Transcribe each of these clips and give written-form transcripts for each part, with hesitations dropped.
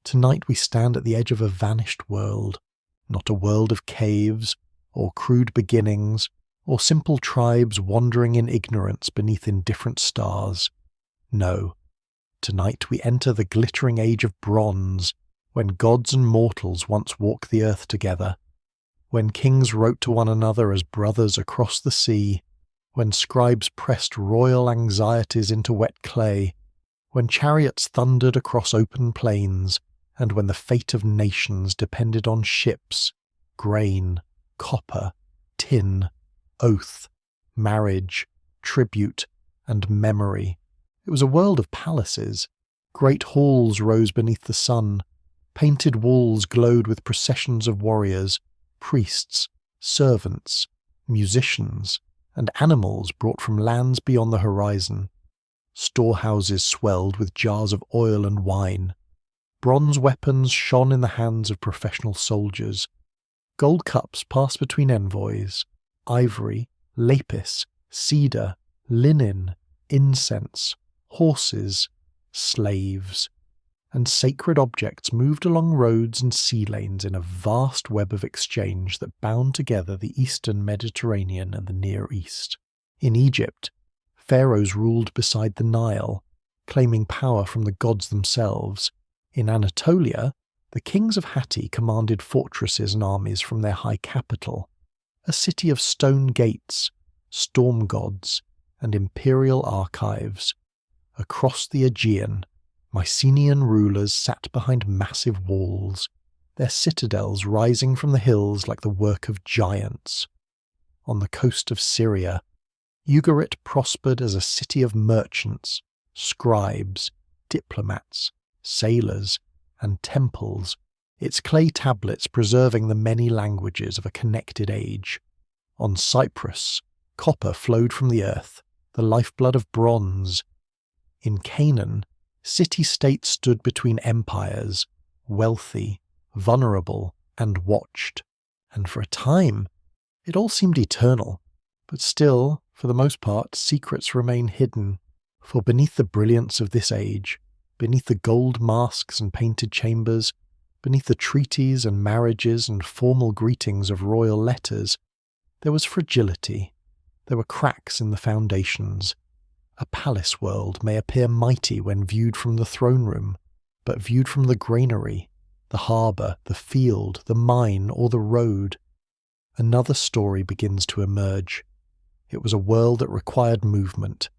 Tonight we stand at the edge of a vanished world, not a world of caves, or crude beginnings, or simple tribes wandering in ignorance beneath indifferent stars. No, tonight we enter the glittering age of bronze, when gods and mortals once walked the earth together, when kings wrote to one another as brothers across the sea, when scribes pressed royal anxieties into wet clay, when chariots thundered across open plains, and when the fate of nations depended on ships, grain, copper, tin, oath, marriage, tribute, and memory. It was a world of palaces. Great halls rose beneath the sun. Painted walls glowed with processions of warriors, priests, servants, musicians, and animals brought from lands beyond the horizon. Storehouses swelled with jars of oil and wine. Bronze weapons shone in the hands of professional soldiers. Gold cups passed between envoys. Ivory, lapis, cedar, linen, incense, horses, slaves, and sacred objects moved along roads and sea lanes in a vast web of exchange that bound together the eastern Mediterranean and the Near East. In Egypt, pharaohs ruled beside the Nile, claiming power from the gods themselves. In Anatolia, the kings of Hatti commanded fortresses and armies from their high capital, a city of stone gates, storm gods, and imperial archives. Across the Aegean, Mycenaean rulers sat behind massive walls, their citadels rising from the hills like the work of giants. On the coast of Syria, Ugarit prospered as a city of merchants, scribes, diplomats, sailors, and temples, its clay tablets preserving the many languages of a connected age. On Cyprus, copper flowed from the earth, the lifeblood of bronze. In Canaan, city-states stood between empires, wealthy, vulnerable, and watched. And for a time, it all seemed eternal. But still, for the most part, secrets remain hidden. For beneath the brilliance of this age, beneath the gold masks and painted chambers, beneath the treaties and marriages and formal greetings of royal letters, there was fragility. There were cracks in the foundations. A palace world may appear mighty when viewed from the throne room, but viewed from the granary, the harbour, the field, the mine, or the road, another story begins to emerge. It was a world that required movement.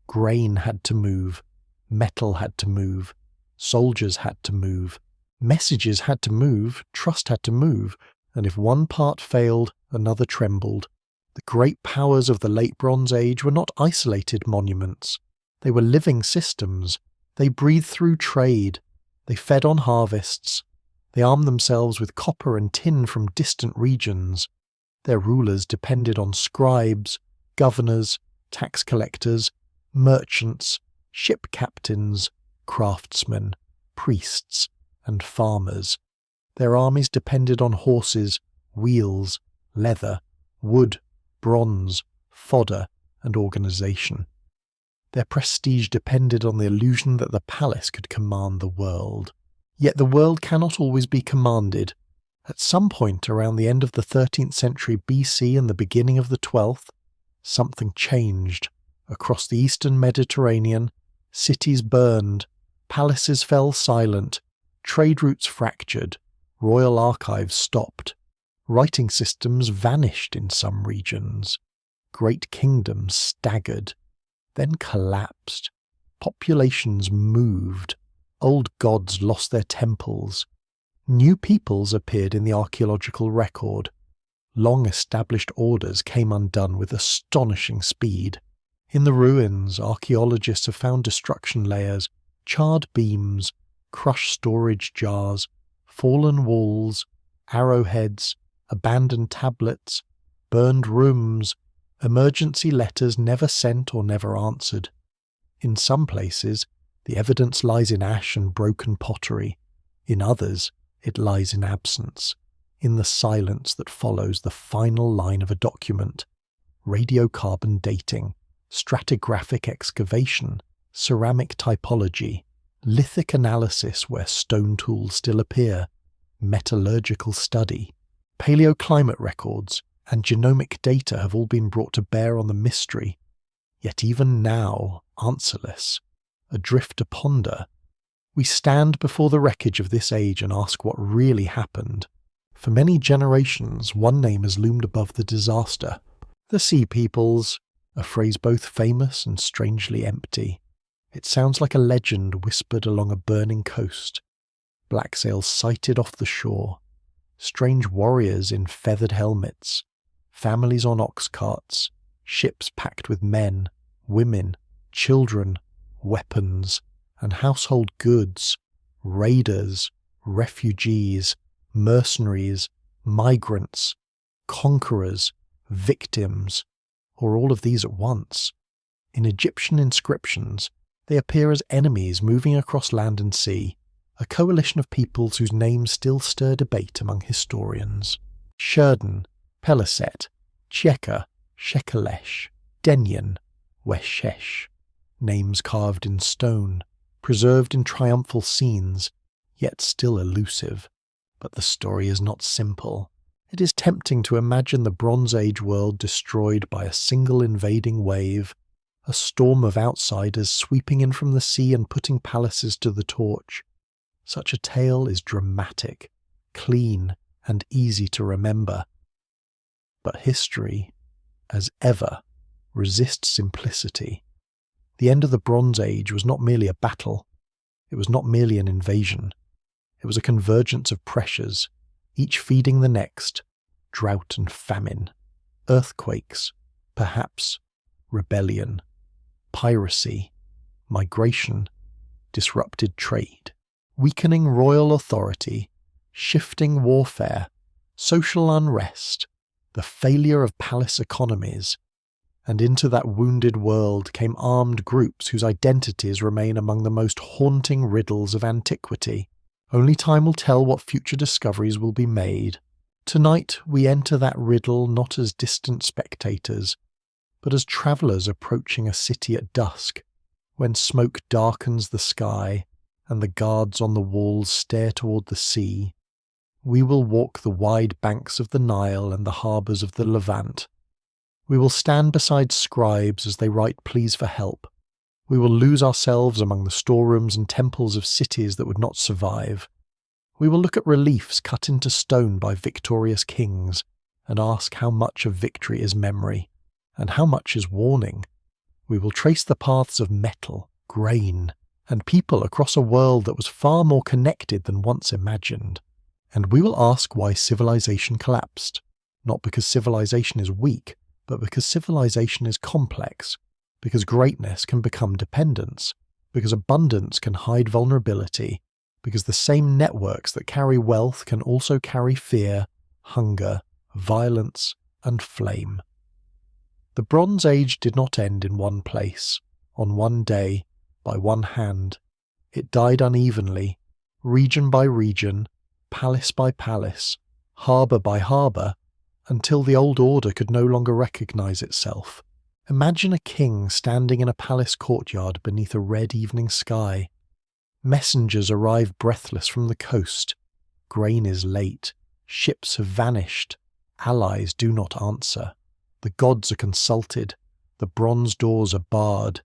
Grain had to move, metal had to move, soldiers had to move, messages had to move, trust had to move, and if one part failed, another trembled. The great powers of the Late Bronze Age were not isolated monuments. They were living systems. They breathed through trade. They fed on harvests. They armed themselves with copper and tin from distant regions. Their rulers depended on scribes, governors, tax collectors, merchants, ship captains, craftsmen, priests, and farmers. Their armies depended on horses, wheels, leather, wood, bronze, fodder, and organization. Their prestige depended on the illusion that the palace could command the world. Yet the world cannot always be commanded. At some point around the end of the 13th century BC and the beginning of the 12th, something changed. Across the eastern Mediterranean, cities burned, palaces fell silent, trade routes fractured, royal archives stopped. Writing systems vanished in some regions. Great kingdoms staggered, then collapsed. Populations moved. Old gods lost their temples. New peoples appeared in the archaeological record. Long-established orders came undone with astonishing speed. In the ruins, archaeologists have found destruction layers, charred beams, crushed storage jars, fallen walls, arrowheads, abandoned tablets, burned rooms, emergency letters never sent or never answered. In some places, the evidence lies in ash and broken pottery. In others, it lies in absence, in the silence that follows the final line of a document. Radiocarbon dating, stratigraphic excavation, ceramic typology, lithic analysis where stone tools still appear, metallurgical study, paleoclimate records, and genomic data have all been brought to bear on the mystery, yet even now, answerless, adrift to ponder, we stand before the wreckage of this age and ask what really happened. For many generations, one name has loomed above the disaster. The Sea Peoples, a phrase both famous and strangely empty. It sounds like a legend whispered along a burning coast. Black sails sighted off the shore, strange warriors in feathered helmets, families on ox carts, ships packed with men, women, children, weapons, and household goods, raiders, refugees, mercenaries, migrants, conquerors, victims, or all of these at once. In Egyptian inscriptions, they appear as enemies moving across land and sea, a coalition of peoples whose names still stir debate among historians. Sherden, Peliset, Cheka, Shekelesh, Denyen, Weshesh, names carved in stone, preserved in triumphal scenes, yet still elusive. But the story is not simple. It is tempting to imagine the Bronze Age world destroyed by a single invading wave, a storm of outsiders sweeping in from the sea and putting palaces to the torch. Such a tale is dramatic, clean, and easy to remember. But history, as ever, resists simplicity. The end of the Bronze Age was not merely a battle. It was not merely an invasion. It was a convergence of pressures, each feeding the next, drought and famine, earthquakes, perhaps rebellion, piracy, migration, disrupted trade, weakening royal authority, shifting warfare, social unrest, the failure of palace economies, and into that wounded world came armed groups whose identities remain among the most haunting riddles of antiquity. Only time will tell what future discoveries will be made. Tonight we enter that riddle not as distant spectators, but as travellers approaching a city at dusk, when smoke darkens the sky and the guards on the walls stare toward the sea. We will walk the wide banks of the Nile and the harbours of the Levant. We will stand beside scribes as they write pleas for help. We will lose ourselves among the storerooms and temples of cities that would not survive. We will look at reliefs cut into stone by victorious kings and ask how much of victory is memory and how much is warning. We will trace the paths of metal, grain, and people across a world that was far more connected than once imagined. And we will ask why civilization collapsed, not because civilization is weak, but because civilization is complex, because greatness can become dependence, because abundance can hide vulnerability, because the same networks that carry wealth can also carry fear, hunger, violence, and flame. The Bronze Age did not end in one place, on one day, by one hand. It died unevenly, region by region, palace by palace, harbour by harbour, until the old order could no longer recognise itself. Imagine a king standing in a palace courtyard beneath a red evening sky. Messengers arrive breathless from the coast. Grain is late. Ships have vanished. Allies do not answer. The gods are consulted. The bronze doors are barred.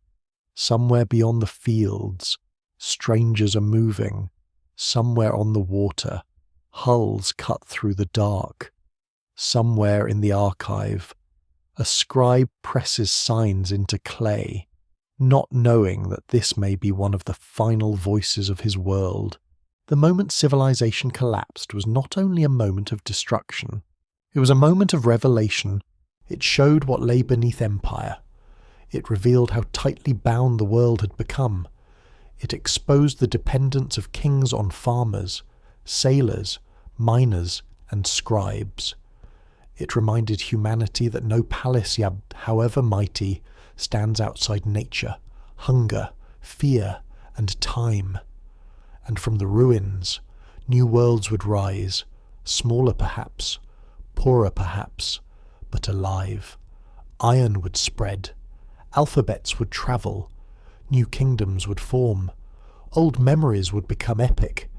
Somewhere beyond the fields, strangers are moving. Somewhere on the water, hulls cut through the dark. Somewhere in the archive, a scribe presses signs into clay, not knowing that this may be one of the final voices of his world. The moment civilization collapsed was not only a moment of destruction, it was a moment of revelation. It showed what lay beneath empire. It revealed how tightly bound the world had become. It exposed the dependence of kings on farmers, sailors, miners, and scribes. It reminded humanity that no palace, however mighty, stands outside nature, hunger, fear, and time. And from the ruins, new worlds would rise, smaller perhaps, poorer perhaps, but alive. Iron would spread, alphabets would travel, new kingdoms would form, Old memories would become epic.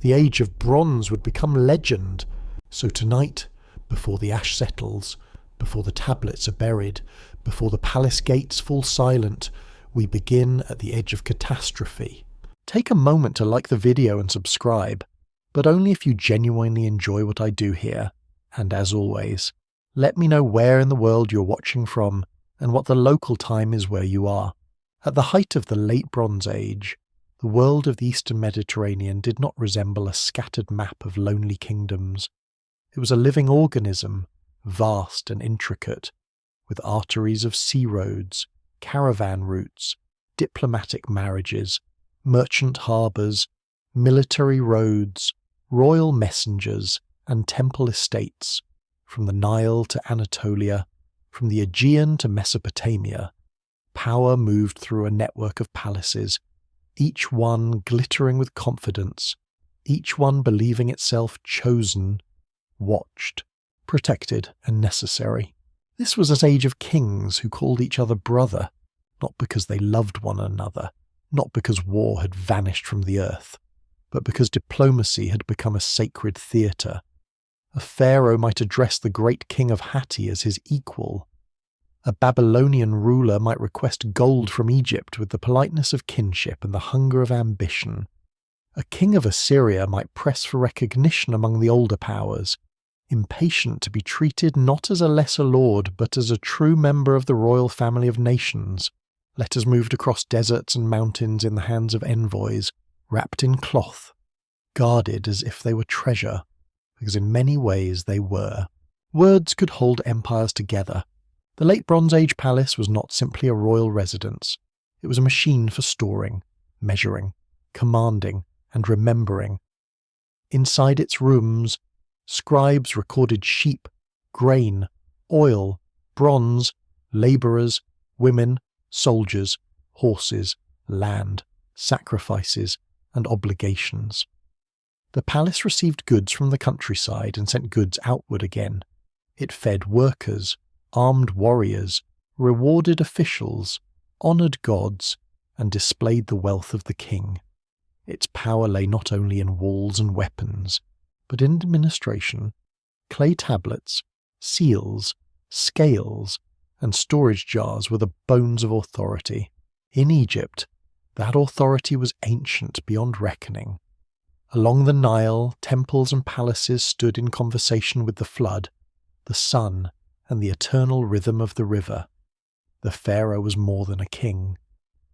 The age of bronze would become legend. So tonight, before the ash settles, before the tablets are buried, before the palace gates fall silent, we begin at the edge of catastrophe. Take a moment to like the video and subscribe, but only if you genuinely enjoy what I do here. And as always, let me know where in the world you're watching from and what the local time is where you are. At the height of the Late Bronze Age, the world of the Eastern Mediterranean did not resemble a scattered map of lonely kingdoms. It was a living organism, vast and intricate, with arteries of sea roads, caravan routes, diplomatic marriages, merchant harbours, military roads, royal messengers, and temple estates, from the Nile to Anatolia, from the Aegean to Mesopotamia. Power moved through a network of palaces, each one glittering with confidence, each one believing itself chosen, watched, protected, and necessary. This was an age of kings who called each other brother, not because they loved one another, not because war had vanished from the earth, but because diplomacy had become a sacred theatre. A pharaoh might address the great king of Hatti as his equal. A Babylonian ruler might request gold from Egypt with the politeness of kinship and the hunger of ambition. A king of Assyria might press for recognition among the older powers, impatient to be treated not as a lesser lord but as a true member of the royal family of nations. Letters moved across deserts and mountains in the hands of envoys, wrapped in cloth, guarded as if they were treasure, because in many ways they were. Words could hold empires together. The Late Bronze Age palace was not simply a royal residence. It was a machine for storing, measuring, commanding, and remembering. Inside its rooms, scribes recorded sheep, grain, oil, bronze, labourers, women, soldiers, horses, land, sacrifices, and obligations. The palace received goods from the countryside and sent goods outward again. It fed workers, armed warriors, rewarded officials, honoured gods, and displayed the wealth of the king. Its power lay not only in walls and weapons, but in administration. Clay tablets, seals, scales, and storage jars were the bones of authority. In Egypt, that authority was ancient beyond reckoning. Along the Nile, temples and palaces stood in conversation with the flood, the sun, and the eternal rhythm of the river. The pharaoh was more than a king.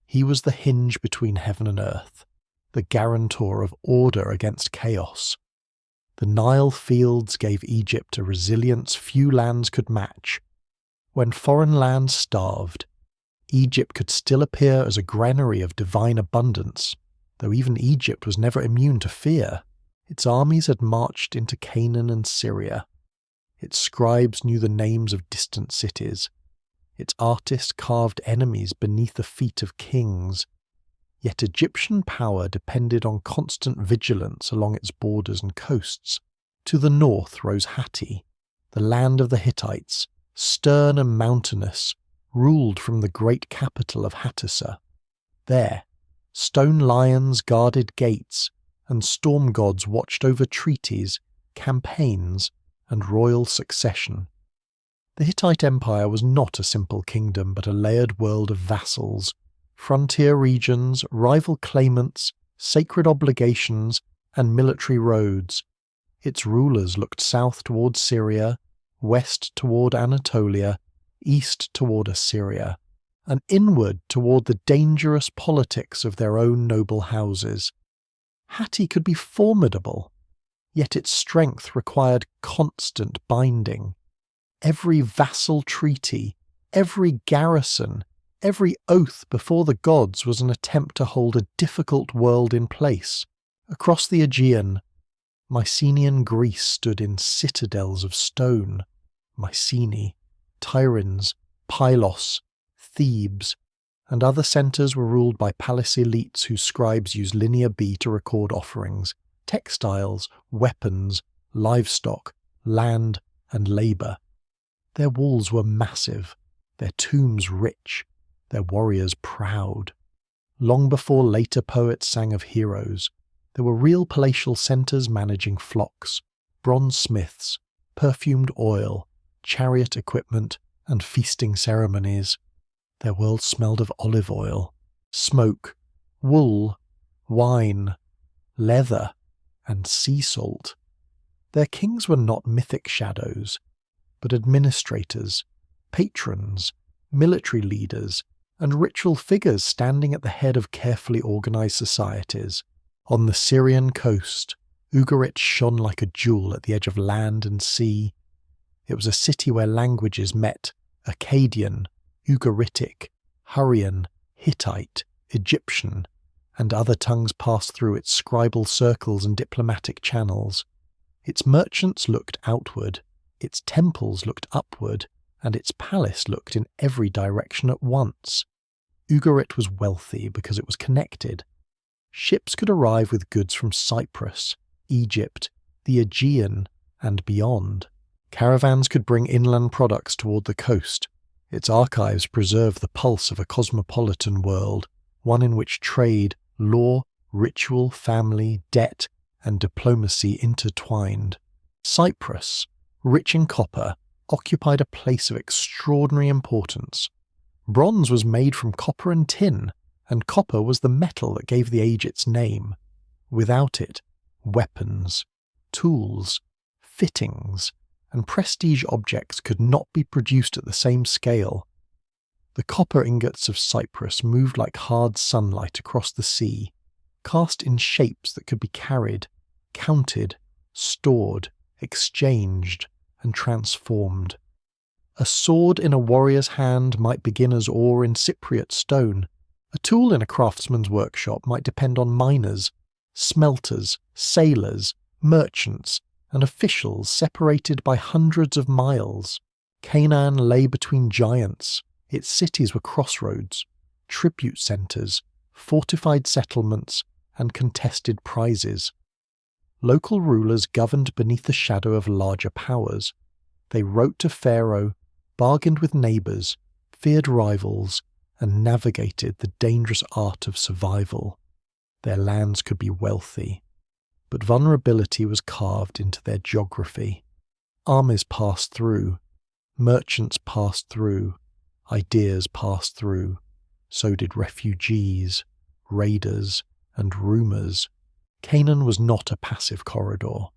He was the hinge between heaven and earth, the guarantor of order against chaos. The Nile fields gave Egypt a resilience few lands could match. When foreign lands starved, Egypt could still appear as a granary of divine abundance, though even Egypt was never immune to fear. Its armies had marched into Canaan and Syria. Its scribes knew the names of distant cities. Its artists carved enemies beneath the feet of kings. Yet Egyptian power depended on constant vigilance along its borders and coasts. To the north rose Hatti, the land of the Hittites, stern and mountainous, ruled from the great capital of Hattusa. There, stone lions guarded gates, and storm gods watched over treaties, campaigns, and royal succession. The Hittite Empire was not a simple kingdom but a layered world of vassals, frontier regions, rival claimants, sacred obligations, and military roads. Its rulers looked south toward Syria, west toward Anatolia, east toward Assyria, and inward toward the dangerous politics of their own noble houses. Hatti could be formidable, yet its strength required constant binding. Every vassal treaty, every garrison, every oath before the gods was an attempt to hold a difficult world in place. Across the Aegean, Mycenaean Greece stood in citadels of stone. Mycenae, Tiryns, Pylos, Thebes, and other centres were ruled by palace elites whose scribes used Linear B to record offerings, textiles, weapons, livestock, land, and labour. Their walls were massive, their tombs rich, their warriors proud. Long before later poets sang of heroes, there were real palatial centres managing flocks, bronze smiths, perfumed oil, chariot equipment, and feasting ceremonies. Their world smelled of olive oil, smoke, wool, wine, leather, and sea salt. Their kings were not mythic shadows, but administrators, patrons, military leaders, and ritual figures standing at the head of carefully organised societies. On the Syrian coast, Ugarit shone like a jewel at the edge of land and sea. It was a city where languages met: Akkadian, Ugaritic, Hurrian, Hittite, Egyptian, and other tongues passed through its scribal circles and diplomatic channels. Its merchants looked outward, its temples looked upward, and its palace looked in every direction at once. Ugarit was wealthy because it was connected. Ships could arrive with goods from Cyprus, Egypt, the Aegean, and beyond. Caravans could bring inland products toward the coast. Its archives preserve the pulse of a cosmopolitan world, one in which trade, law, ritual, family, debt, and diplomacy intertwined. Cyprus, rich in copper, occupied a place of extraordinary importance. Bronze was made from copper and tin, and copper was the metal that gave the age its name. Without it, weapons, tools, fittings, and prestige objects could not be produced at the same scale. The copper ingots of Cyprus moved like hard sunlight across the sea, cast in shapes that could be carried, counted, stored, exchanged, and transformed. A sword in a warrior's hand might begin as ore in Cypriot stone. A tool in a craftsman's workshop might depend on miners, smelters, sailors, merchants, and officials separated by hundreds of miles. Canaan lay between giants. Its cities were crossroads, tribute centres, fortified settlements, and contested prizes. Local rulers governed beneath the shadow of larger powers. They wrote to Pharaoh, bargained with neighbours, feared rivals, and navigated the dangerous art of survival. Their lands could be wealthy, but vulnerability was carved into their geography. Armies passed through, merchants passed through, ideas passed through, so did refugees, raiders, and rumours. Canaan was not a passive corridor.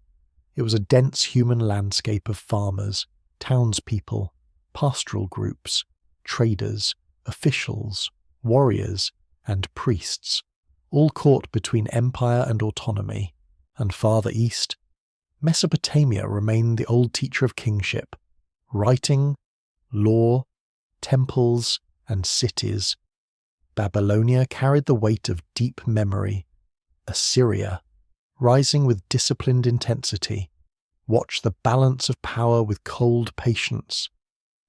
It was a dense human landscape of farmers, townspeople, pastoral groups, traders, officials, warriors, and priests, all caught between empire and autonomy. And farther east, Mesopotamia remained the old teacher of kingship, writing, law, temples, and cities. Babylonia carried the weight of deep memory. Assyria, rising with disciplined intensity, watched the balance of power with cold patience.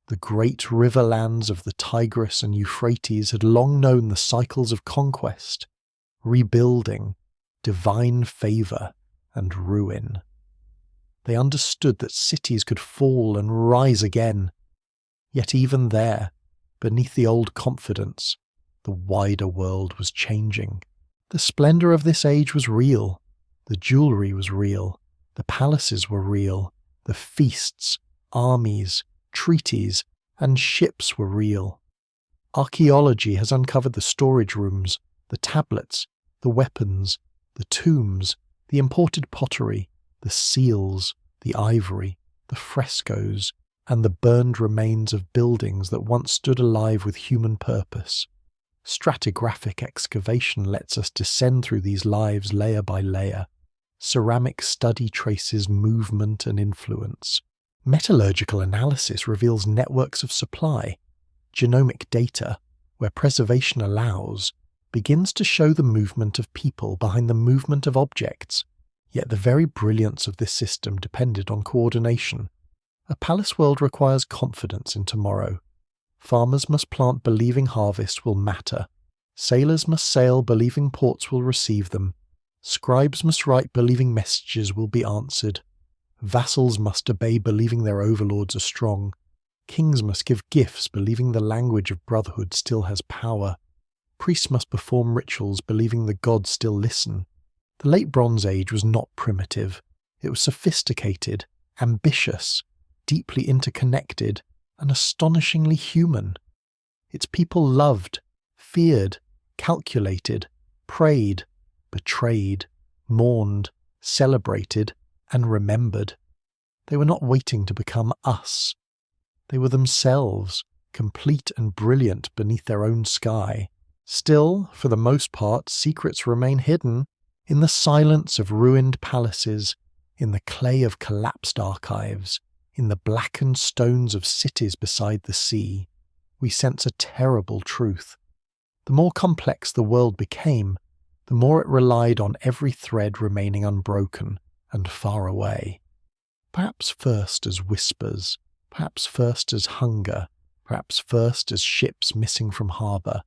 The great riverlands of the Tigris and Euphrates had long known the cycles of conquest, rebuilding, divine favour, and ruin. They understood that cities could fall and rise again. Yet even there, beneath the old confidence, the wider world was changing. The splendour of this age was real. The jewellery was real. The palaces were real. The feasts, armies, treaties, and ships were real. Archaeology has uncovered the storage rooms, the tablets, the weapons, the tombs, the imported pottery, the seals, the ivory, the frescoes, and the burned remains of buildings that once stood alive with human purpose. Stratigraphic excavation lets us descend through these lives layer by layer. Ceramic study traces movement and influence. Metallurgical analysis reveals networks of supply. Genomic data, where preservation allows, begins to show the movement of people behind the movement of objects. Yet the very brilliance of this system depended on coordination. A palace world requires confidence in tomorrow. Farmers must plant believing harvests will matter. Sailors must sail believing ports will receive them. Scribes must write believing messages will be answered. Vassals must obey believing their overlords are strong. Kings must give gifts believing the language of brotherhood still has power. Priests must perform rituals believing the gods still listen. The Late Bronze Age was not primitive. It was sophisticated, ambitious, deeply interconnected, and astonishingly human. Its people loved, feared, calculated, prayed, betrayed, mourned, celebrated, and remembered. They were not waiting to become us. They were themselves, complete and brilliant beneath their own sky. Still, for the most part, secrets remain hidden in the silence of ruined palaces, in the clay of collapsed archives, in the blackened stones of cities beside the sea. We sense a terrible truth. The more complex the world became, the more it relied on every thread remaining unbroken and far away. Perhaps first as whispers, perhaps first as hunger, perhaps first as ships missing from harbour,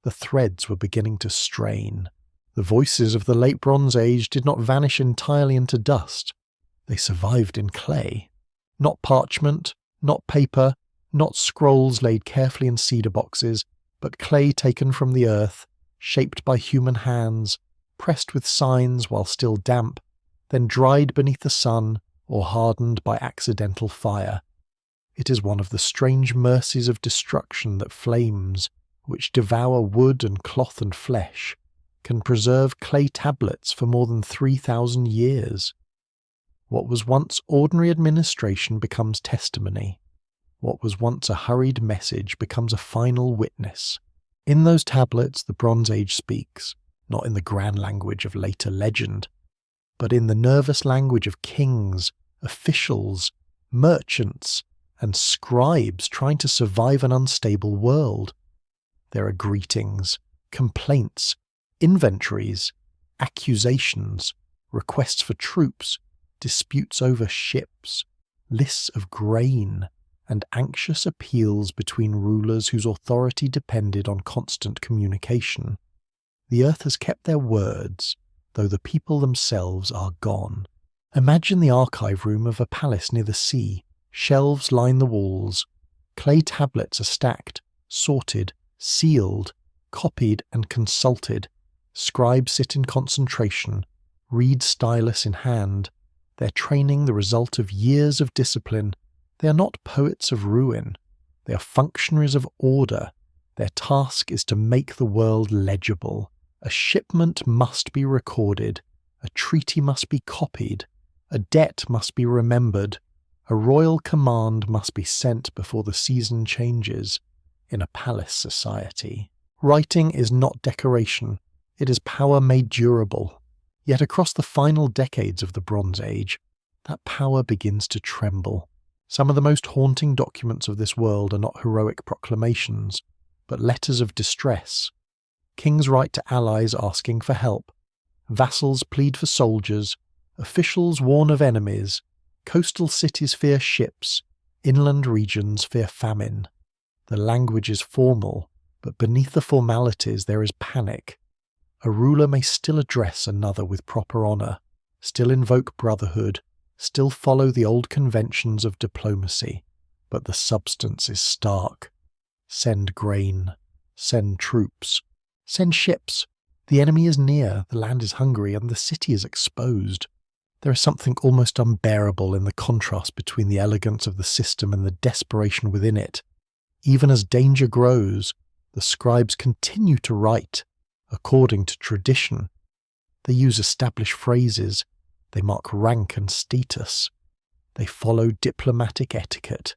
the threads were beginning to strain. The voices of the Late Bronze Age did not vanish entirely into dust. They survived in clay. Not parchment, not paper, not scrolls laid carefully in cedar boxes, but clay taken from the earth, shaped by human hands, pressed with signs while still damp, then dried beneath the sun or hardened by accidental fire. It is one of the strange mercies of destruction that flames, which devour wood and cloth and flesh, can preserve clay tablets for more than 3,000 years. What was once ordinary administration becomes testimony. What was once a hurried message becomes a final witness. In those tablets the Bronze Age speaks, not in the grand language of later legend, but in the nervous language of kings, officials, merchants, and scribes trying to survive an unstable world. There are greetings, complaints, inventories, accusations, requests for troops, disputes over ships, lists of grain, and anxious appeals between rulers whose authority depended on constant communication. The earth has kept their words, though the people themselves are gone. Imagine the archive room of a palace near the sea. Shelves line the walls. Clay tablets are stacked, sorted, sealed, copied and consulted. Scribes sit in concentration, reed stylus in hand, their training the result of years of discipline. They are not poets of ruin. They are functionaries of order. Their task is to make the world legible. A shipment must be recorded. A treaty must be copied. A debt must be remembered. A royal command must be sent before the season changes in a palace society. Writing is not decoration. It is power made durable. Yet across the final decades of the Bronze Age, that power begins to tremble. Some of the most haunting documents of this world are not heroic proclamations, but letters of distress. Kings write to allies asking for help. Vassals plead for soldiers. Officials warn of enemies. Coastal cities fear ships. Inland regions fear famine. The language is formal, but beneath the formalities there is panic. A ruler may still address another with proper honour, still invoke brotherhood, still follow the old conventions of diplomacy, but the substance is stark. Send grain. Send troops. Send ships. The enemy is near, the land is hungry, and the city is exposed. There is something almost unbearable in the contrast between the elegance of the system and the desperation within it. Even as danger grows, the scribes continue to write, according to tradition. They use established phrases. They mark rank and status. They follow diplomatic etiquette.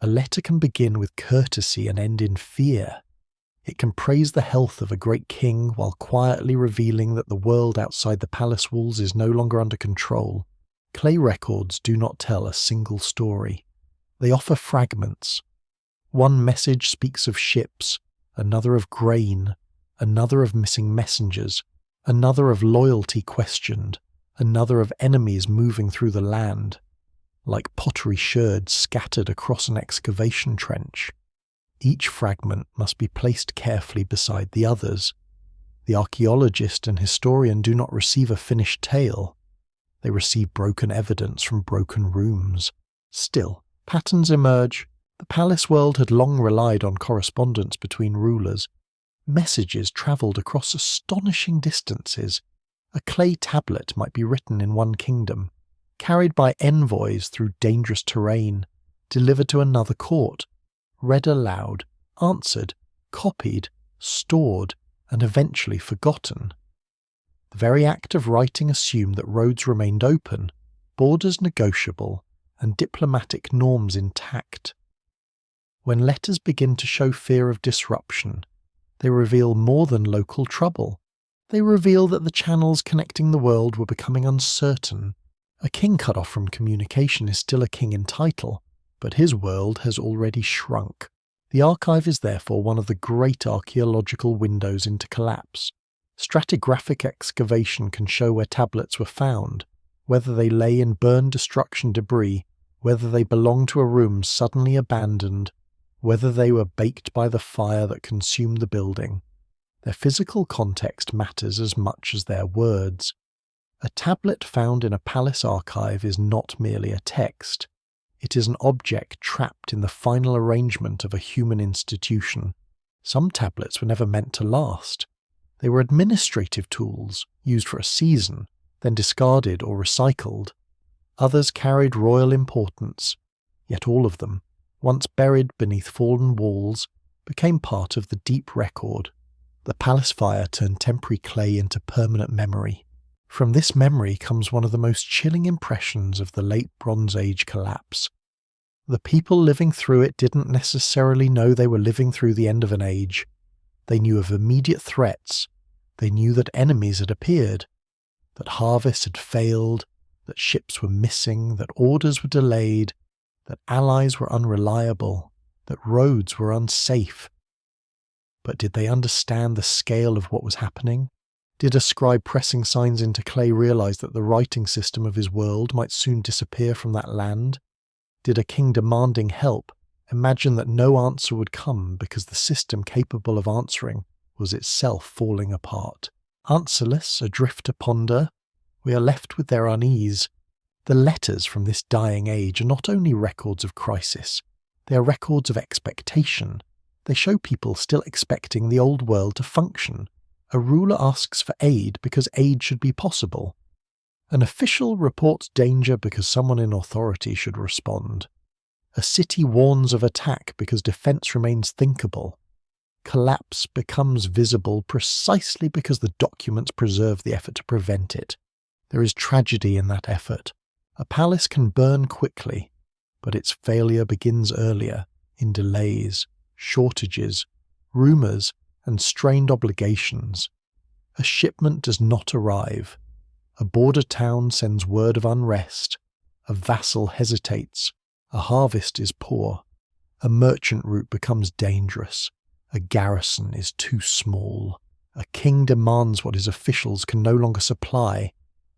A letter can begin with courtesy and end in fear. It can praise the health of a great king while quietly revealing that the world outside the palace walls is no longer under control. Clay records do not tell a single story. They offer fragments. One message speaks of ships, another of grain, another of missing messengers, another of loyalty questioned, another of enemies moving through the land, like pottery sherds scattered across an excavation trench. Each fragment must be placed carefully beside the others. The archaeologist and historian do not receive a finished tale. They receive broken evidence from broken rooms. Still, patterns emerge. The palace world had long relied on correspondence between rulers. Messages travelled across astonishing distances. A clay tablet might be written in one kingdom, carried by envoys through dangerous terrain, delivered to another court, read aloud, answered, copied, stored, and eventually forgotten. The very act of writing assumed that roads remained open, borders negotiable, and diplomatic norms intact. When letters begin to show fear of disruption, they reveal more than local trouble. They reveal that the channels connecting the world were becoming uncertain. A king cut off from communication is still a king in title, but his world has already shrunk. The archive is therefore one of the great archaeological windows into collapse. Stratigraphic excavation can show where tablets were found, whether they lay in burned destruction debris, whether they belonged to a room suddenly abandoned, whether they were baked by the fire that consumed the building. Their physical context matters as much as their words. A tablet found in a palace archive is not merely a text. It is an object trapped in the final arrangement of a human institution. Some tablets were never meant to last. They were administrative tools, used for a season, then discarded or recycled. Others carried royal importance, yet all of them, once buried beneath fallen walls, became part of the deep record. The palace fire turned temporary clay into permanent memory. From this memory comes one of the most chilling impressions of the late Bronze Age collapse. The people living through it didn't necessarily know they were living through the end of an age. They knew of immediate threats. They knew that enemies had appeared, that harvests had failed, that ships were missing, that orders were delayed, that allies were unreliable, that roads were unsafe. But did they understand the scale of what was happening? Did a scribe pressing signs into clay realize that the writing system of his world might soon disappear from that land? Did a king demanding help imagine that no answer would come because the system capable of answering was itself falling apart? Answerless, adrift to ponder, we are left with their unease. The letters from this dying age are not only records of crisis, they are records of expectation. They show people still expecting the old world to function. A ruler asks for aid because aid should be possible. An official reports danger because someone in authority should respond. A city warns of attack because defense remains thinkable. Collapse becomes visible precisely because the documents preserve the effort to prevent it. There is tragedy in that effort. A palace can burn quickly, but its failure begins earlier, in delays, shortages, rumours, and strained obligations. A shipment does not arrive. A border town sends word of unrest. A vassal hesitates. A harvest is poor. A merchant route becomes dangerous. A garrison is too small. A king demands what his officials can no longer supply.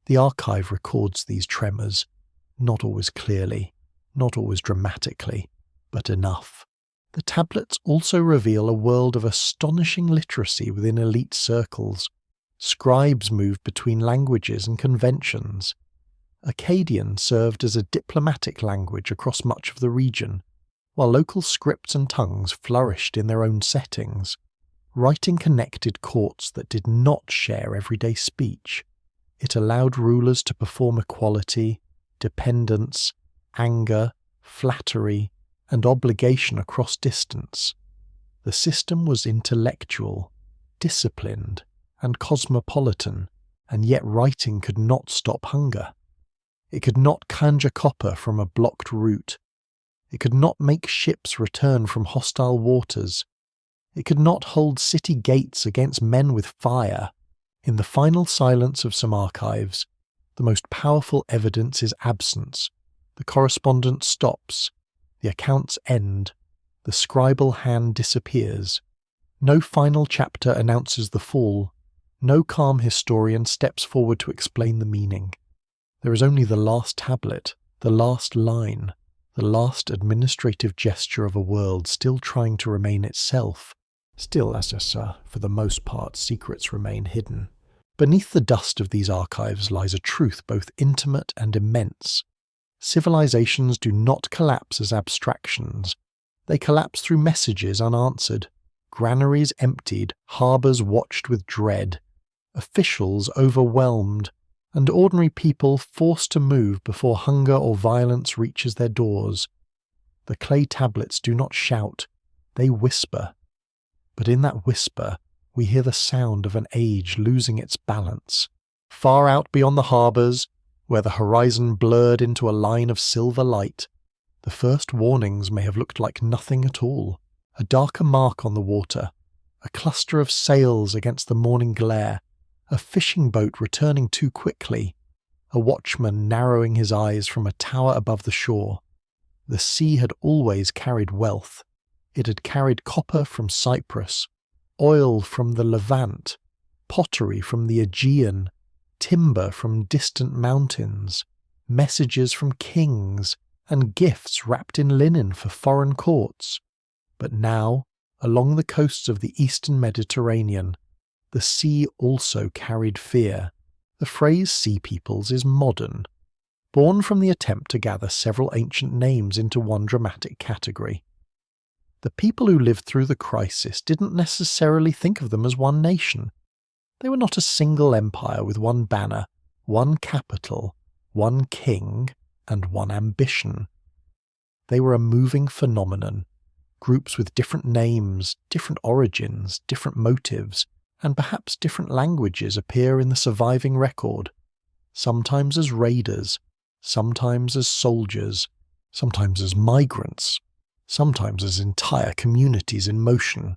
The archive records these tremors, not always clearly, not always dramatically, but enough. The tablets also reveal a world of astonishing literacy within elite circles. Scribes moved between languages and conventions. Akkadian served as a diplomatic language across much of the region, while local scripts and tongues flourished in their own settings. Writing connected courts that did not share everyday speech. It allowed rulers to perform equality, dependence, anger, flattery, and obligation across distance. The system was intellectual, disciplined, and cosmopolitan, and yet writing could not stop hunger. It could not conjure copper from a blocked route. It could not make ships return from hostile waters. It could not hold city gates against men with fire. In the final silence of some archives, the most powerful evidence is absence. The correspondence stops. The accounts end. The scribal hand disappears. No final chapter announces the fall. No calm historian steps forward to explain the meaning. There is only the last tablet, the last line, the last administrative gesture of a world still trying to remain itself. Still, for the most part, secrets remain hidden. Beneath the dust of these archives lies a truth both intimate and immense. Civilizations do not collapse as abstractions. They collapse through messages unanswered, granaries emptied, harbours watched with dread, officials overwhelmed, and ordinary people forced to move before hunger or violence reaches their doors. The clay tablets do not shout, they whisper. But in that whisper, we hear the sound of an age losing its balance. Far out beyond the harbours, where the horizon blurred into a line of silver light, the first warnings may have looked like nothing at all. A darker mark on the water, a cluster of sails against the morning glare, a fishing boat returning too quickly, a watchman narrowing his eyes from a tower above the shore. The sea had always carried wealth. It had carried copper from Cyprus, oil from the Levant, pottery from the Aegean, timber from distant mountains, messages from kings, and gifts wrapped in linen for foreign courts. But now, along the coasts of the eastern Mediterranean, the sea also carried fear. The phrase sea peoples is modern, born from the attempt to gather several ancient names into one dramatic category. The people who lived through the crisis didn't necessarily think of them as one nation. They were not a single empire with one banner, one capital, one king, and one ambition. They were a moving phenomenon, groups with different names, different origins, different motives, and perhaps different languages appear in the surviving record, sometimes as raiders, sometimes as soldiers, sometimes as migrants, sometimes as entire communities in motion.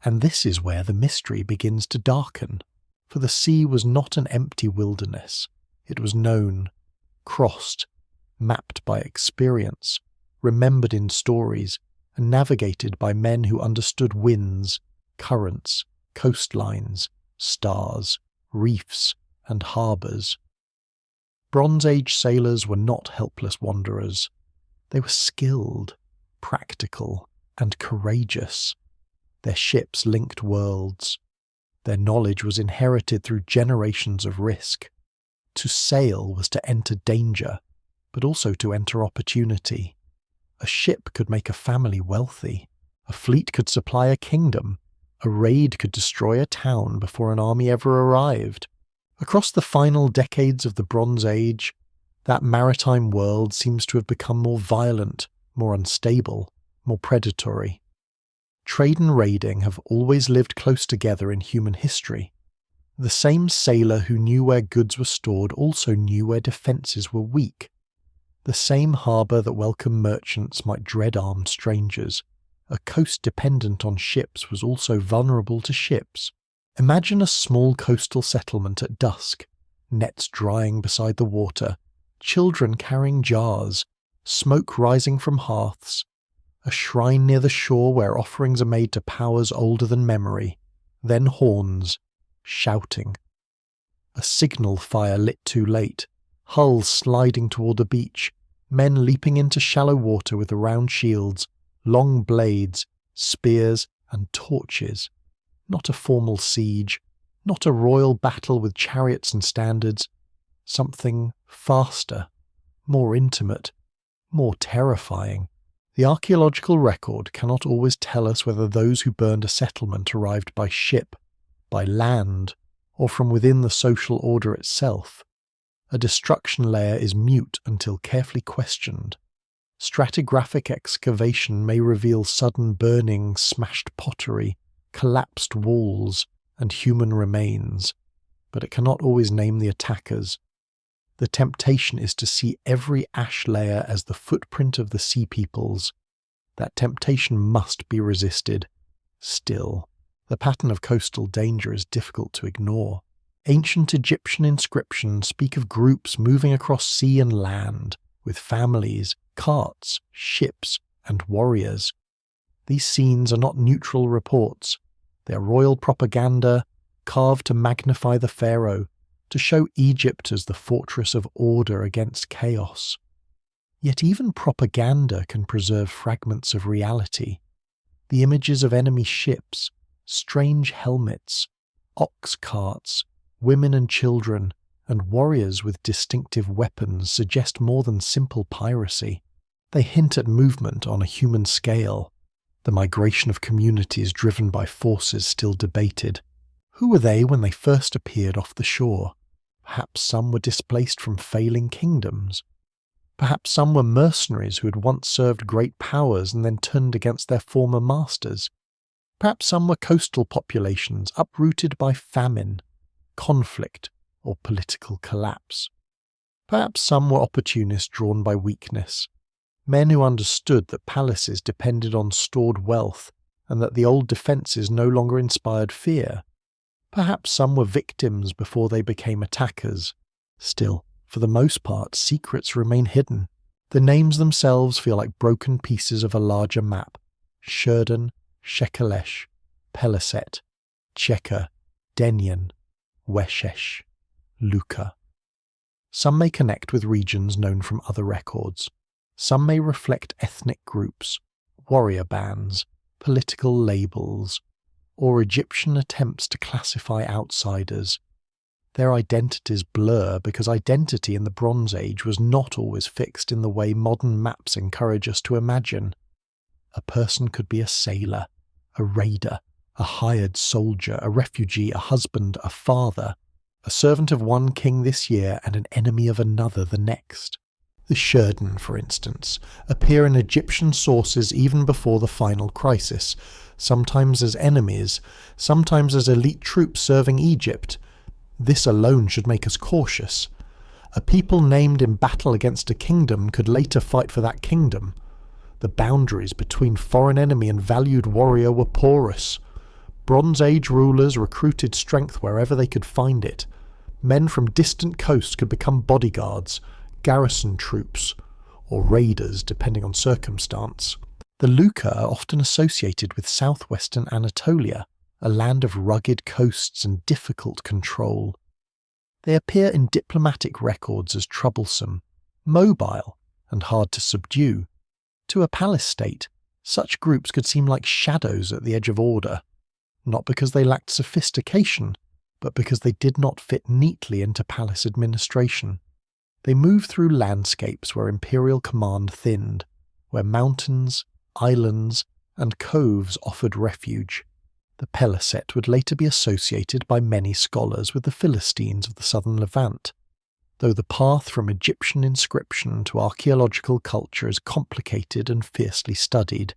And this is where the mystery begins to darken, for the sea was not an empty wilderness. It was known, crossed, mapped by experience, remembered in stories, and navigated by men who understood winds, currents, coastlines, stars, reefs, and harbours. Bronze Age sailors were not helpless wanderers. They were skilled, practical, and courageous. Their ships linked worlds. Their knowledge was inherited through generations of risk. To sail was to enter danger, but also to enter opportunity. A ship could make a family wealthy. A fleet could supply a kingdom. A raid could destroy a town before an army ever arrived. Across the final decades of the Bronze Age, that maritime world seems to have become more violent, more unstable, more predatory. Trade and raiding have always lived close together in human history. The same sailor who knew where goods were stored also knew where defences were weak. The same harbour that welcomed merchants might dread armed strangers. A coast dependent on ships was also vulnerable to ships. Imagine a small coastal settlement at dusk, nets drying beside the water, children carrying jars, smoke rising from hearths, a shrine near the shore where offerings are made to powers older than memory, then horns, shouting. A signal fire lit too late, hulls sliding toward the beach, men leaping into shallow water with round shields, long blades, spears, and torches. Not a formal siege, not a royal battle with chariots and standards. Something faster, more intimate, more terrifying. The archaeological record cannot always tell us whether those who burned a settlement arrived by ship, by land, or from within the social order itself. A destruction layer is mute until carefully questioned. Stratigraphic excavation may reveal sudden burning, smashed pottery, collapsed walls, and human remains, but it cannot always name the attackers. The temptation is to see every ash layer as the footprint of the sea peoples. That temptation must be resisted. Still, the pattern of coastal danger is difficult to ignore. Ancient Egyptian inscriptions speak of groups moving across sea and land, with families, carts, ships, and warriors. These scenes are not neutral reports. They are royal propaganda, carved to magnify the pharaoh, to show Egypt as the fortress of order against chaos. Yet even propaganda can preserve fragments of reality. The images of enemy ships, strange helmets, ox carts, women and children, and warriors with distinctive weapons suggest more than simple piracy. They hint at movement on a human scale. the migration of communities driven by forces still debated. Who were they when they first appeared off the shore? Perhaps some were displaced from failing kingdoms. Perhaps some were mercenaries who had once served great powers and then turned against their former masters. Perhaps some were coastal populations uprooted by famine, conflict, or political collapse. Perhaps some were opportunists drawn by weakness, men who understood that palaces depended on stored wealth and that the old defences no longer inspired fear. Perhaps some were victims before they became attackers. Still, for the most part, secrets remain hidden. The names themselves feel like broken pieces of a larger map. Sheridan, Shekelesh, Peliset, Cheka, Denyen, Weshesh, Luka. Some may connect with regions known from other records. Some may reflect ethnic groups, warrior bands, political labels, or Egyptian attempts to classify outsiders. Their identities blur because identity in the Bronze Age was not always fixed in the way modern maps encourage us to imagine. A person could be a sailor, a raider, a hired soldier, a refugee, a husband, a father, a servant of one king this year and an enemy of another the next. The Sheridan, for instance, appear in Egyptian sources even before the final crisis, sometimes as enemies, sometimes as elite troops serving Egypt. This alone should make us cautious. A people named in battle against a kingdom could later fight for that kingdom. The boundaries between foreign enemy and valued warrior were porous. Bronze Age rulers recruited strength wherever they could find it. Men from distant coasts could become bodyguards, garrison troops, or raiders depending on circumstance. The Luka are often associated with southwestern Anatolia, a land of rugged coasts and difficult control. They appear in diplomatic records as troublesome, mobile, and hard to subdue. To a palace state, such groups could seem like shadows at the edge of order, not because they lacked sophistication, but because they did not fit neatly into palace administration. They moved through landscapes where imperial command thinned, where mountains, islands, and coves offered refuge. The Peliset would later be associated by many scholars with the Philistines of the southern Levant, though the path from Egyptian inscription to archaeological culture is complicated and fiercely studied.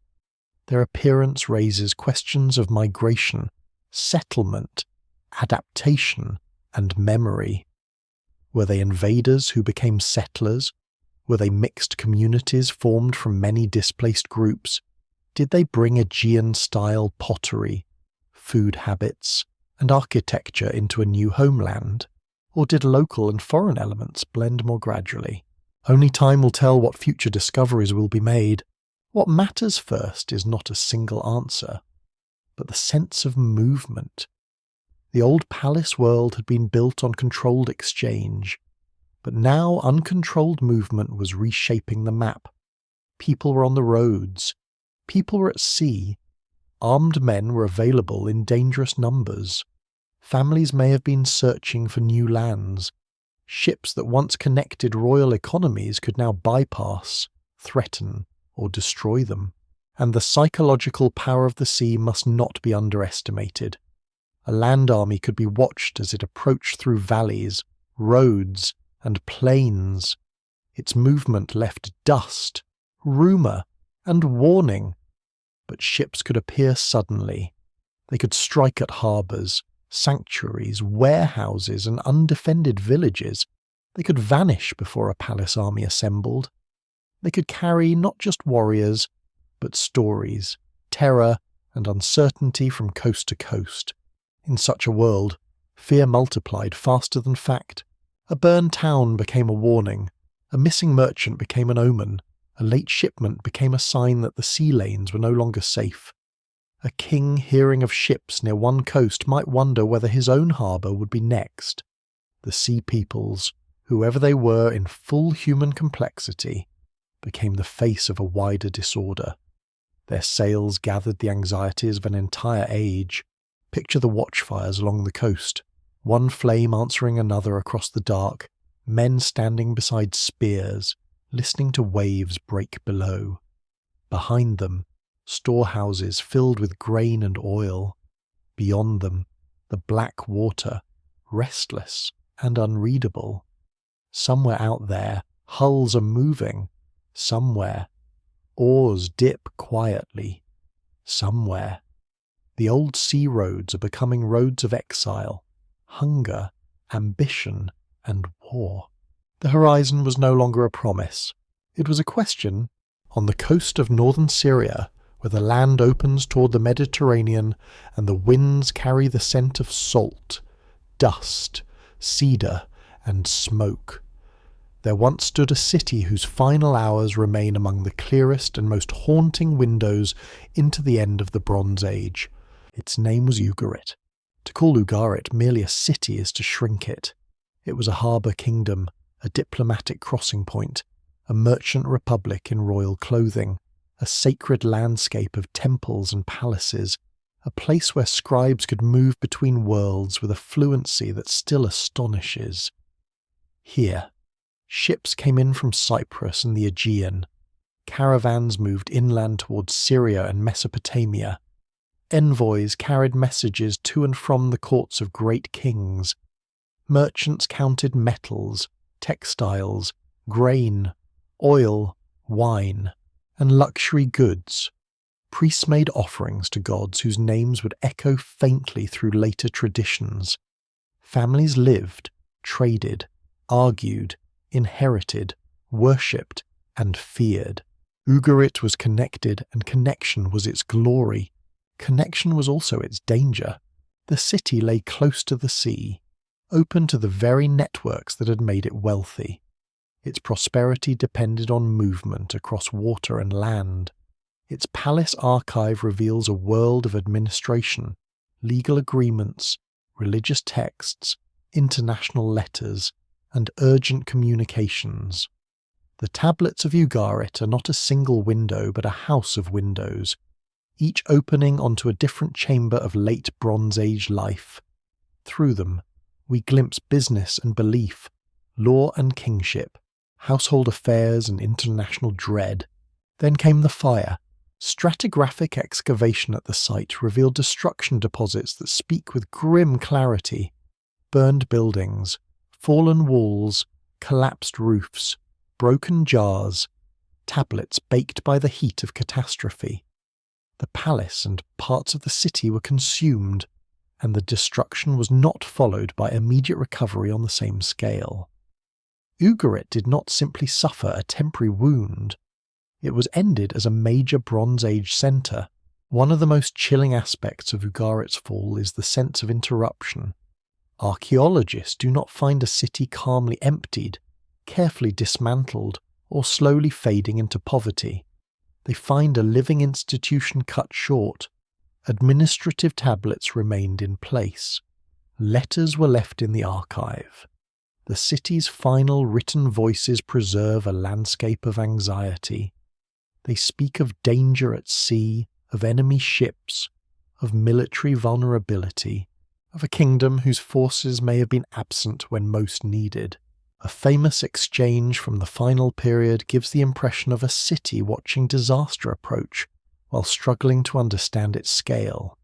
Their appearance raises questions of migration, settlement, adaptation, and memory. Were they invaders who became settlers? Were they mixed communities formed from many displaced groups? Did they bring Aegean-style pottery, food habits, and architecture into a new homeland? Or did local and foreign elements blend more gradually? Only time will tell what future discoveries will be made. What matters first is not a single answer, but the sense of movement. The old palace world had been built on controlled exchange, but now uncontrolled movement was reshaping the map. People were on the roads. People were at sea. Armed men were available in dangerous numbers. Families may have been searching for new lands. Ships that once connected royal economies could now bypass, threaten, or destroy them. And the psychological power of the sea must not be underestimated. A land army could be watched as it approached through valleys, roads, and plains. Its movement left dust, rumour, and warning. But ships could appear suddenly. They could strike at harbours, sanctuaries, warehouses, and undefended villages. They could vanish before a palace army assembled. They could carry not just warriors, but stories, terror, and uncertainty from coast to coast. In such a world, fear multiplied faster than fact. A burned town became a warning. A missing merchant became an omen. A late shipment became a sign that the sea lanes were no longer safe. A king hearing of ships near one coast might wonder whether his own harbour would be next. The sea peoples, whoever they were in full human complexity, became the face of a wider disorder. Their sails gathered the anxieties of an entire age. Picture the watchfires along the coast, one flame answering another across the dark, men standing beside spears, listening to waves break below. Behind them, storehouses filled with grain and oil. Beyond them, the black water, restless and unreadable. Somewhere out there, hulls are moving. Somewhere, oars dip quietly. Somewhere, the old sea roads are becoming roads of exile, hunger, ambition, and war. The horizon was no longer a promise. It was a question. On the coast of northern Syria, where the land opens toward the Mediterranean and the winds carry the scent of salt, dust, cedar, and smoke, there once stood a city whose final hours remain among the clearest and most haunting windows into the end of the Bronze Age. Its name was Ugarit. To call Ugarit merely a city is to shrink it. It was a harbour kingdom, a diplomatic crossing point, a merchant republic in royal clothing, a sacred landscape of temples and palaces, a place where scribes could move between worlds with a fluency that still astonishes. Here, ships came in from Cyprus and the Aegean. Caravans moved inland towards Syria and Mesopotamia. Envoys carried messages to and from the courts of great kings. Merchants counted metals, textiles, grain, oil, wine, and luxury goods. Priests made offerings to gods whose names would echo faintly through later traditions. Families lived, traded, argued, inherited, worshipped, and feared. Ugarit was connected, and connection was its glory. Connection was also its danger. The city lay close to the sea, open to the very networks that had made it wealthy. Its prosperity depended on movement across water and land. Its palace archive reveals a world of administration, legal agreements, religious texts, international letters, and urgent communications. The tablets of Ugarit are not a single window but a house of windows, each opening onto a different chamber of late Bronze Age life. Through them, we glimpse business and belief, law and kingship, household affairs and international dread. Then came the fire. Stratigraphic excavation at the site revealed destruction deposits that speak with grim clarity. Burned buildings, fallen walls, collapsed roofs, broken jars, tablets baked by the heat of catastrophe. The palace and parts of the city were consumed, and the destruction was not followed by immediate recovery on the same scale. Ugarit did not simply suffer a temporary wound. It was ended as a major Bronze Age centre. One of the most chilling aspects of Ugarit's fall is the sense of interruption. Archaeologists do not find a city calmly emptied, carefully dismantled, or slowly fading into poverty. They find a living institution cut short. Administrative tablets remained in place. Letters were left in the archive. The city's final written voices preserve a landscape of anxiety. They speak of danger at sea, of enemy ships, of military vulnerability, of a kingdom whose forces may have been absent when most needed. A famous exchange from the final period gives the impression of a city watching disaster approach while struggling to understand its scale.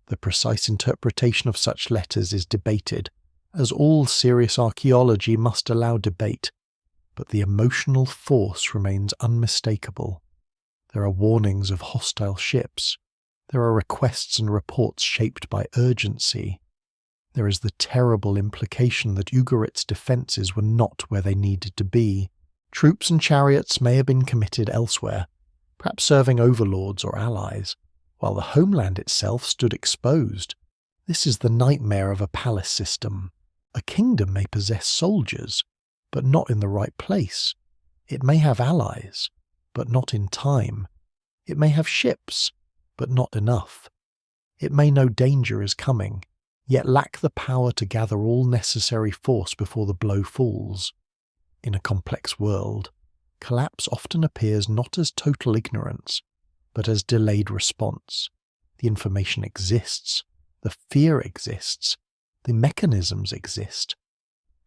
The precise interpretation of such letters is debated, as all serious archaeology must allow debate, but the emotional force remains unmistakable. There are warnings of hostile ships. There are requests and reports shaped by urgency. There is the terrible implication that Ugarit's defences were not where they needed to be. Troops and chariots may have been committed elsewhere, perhaps serving overlords or allies, while the homeland itself stood exposed. This is the nightmare of a palace system. A kingdom may possess soldiers, but not in the right place. It may have allies, but not in time. It may have ships, but not enough. It may know danger is coming, yet lack the power to gather all necessary force before the blow falls. In a complex world, collapse often appears not as total ignorance, but as delayed response. The information exists, the fear exists, the mechanisms exist,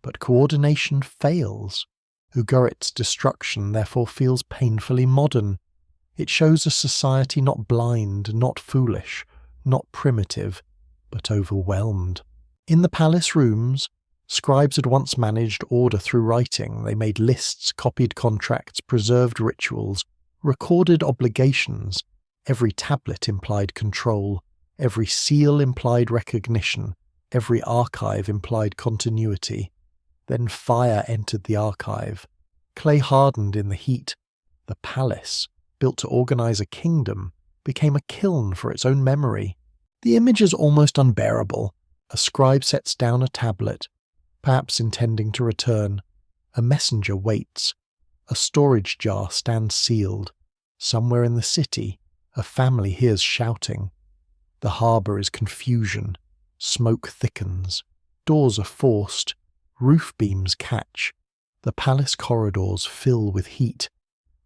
but coordination fails. Ugarit's destruction therefore feels painfully modern. It shows a society not blind, not foolish, not primitive, but overwhelmed. In the palace rooms, scribes had once managed order through writing. They made lists, copied contracts, preserved rituals, recorded obligations. Every tablet implied control. Every seal implied recognition. Every archive implied continuity. Then fire entered the archive. Clay hardened in the heat. The palace, built to organize a kingdom, became a kiln for its own memory. The image is almost unbearable. A scribe sets down a tablet, perhaps intending to return. A messenger waits. A storage jar stands sealed. Somewhere in the city, a family hears shouting. The harbour is confusion. Smoke thickens. Doors are forced. Roof beams catch. The palace corridors fill with heat.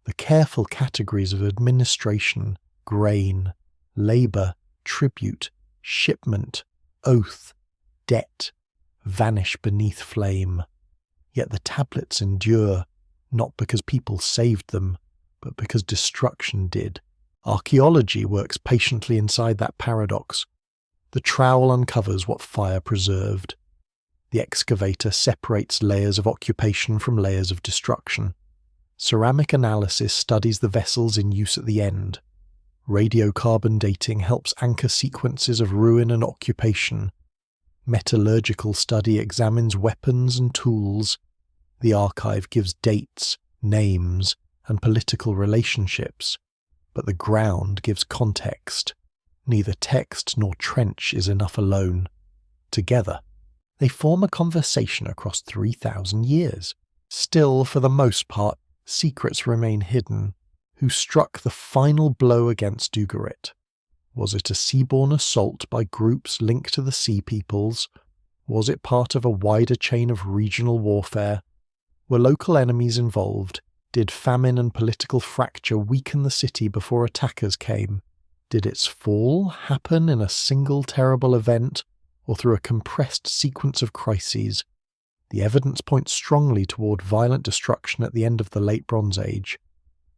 The careful categories of administration, grain, labour, tribute, shipment, oath, debt, vanish beneath flame. Yet the tablets endure, not because people saved them, but because destruction did. Archaeology works patiently inside that paradox. The trowel uncovers what fire preserved. The excavator separates layers of occupation from layers of destruction. Ceramic analysis studies the vessels in use at the end. Radiocarbon dating helps anchor sequences of ruin and occupation. Metallurgical study examines weapons and tools. The archive gives dates, names, and political relationships. But the ground gives context. Neither text nor trench is enough alone. Together, they form a conversation across 3,000 years. Still, for the most part, secrets remain hidden. Who struck the final blow against Ugarit? Was it a seaborne assault by groups linked to the Sea Peoples? Was it part of a wider chain of regional warfare? Were local enemies involved? Did famine and political fracture weaken the city before attackers came? Did its fall happen in a single terrible event, or through a compressed sequence of crises? The evidence points strongly toward violent destruction at the end of the Late Bronze Age.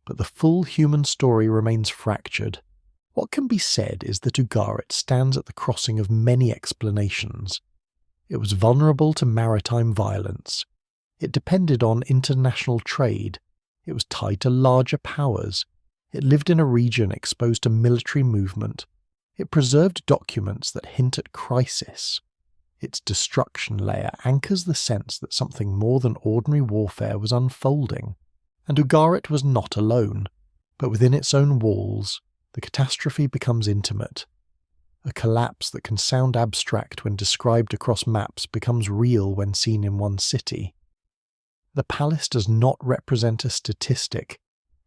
But the full human story remains fractured. What can be said is that Ugarit stands at the crossing of many explanations. It was vulnerable to maritime violence. It depended on international trade. It was tied to larger powers. It lived in a region exposed to military movement. It preserved documents that hint at crisis. Its destruction layer anchors the sense that something more than ordinary warfare was unfolding. And Ugarit was not alone, but within its own walls, the catastrophe becomes intimate. A collapse that can sound abstract when described across maps becomes real when seen in one city. The palace does not represent a statistic,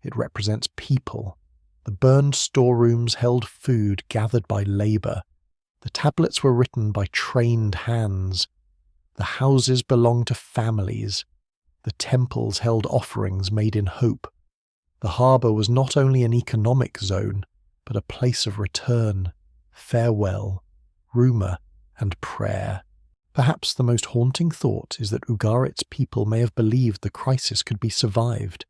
it represents people. The burned storerooms held food gathered by labour. The tablets were written by trained hands. The houses belonged to families. The temples held offerings made in hope. The harbour was not only an economic zone, but a place of return, farewell, rumour, and prayer. Perhaps the most haunting thought is that Ugarit's people may have believed the crisis could be survived.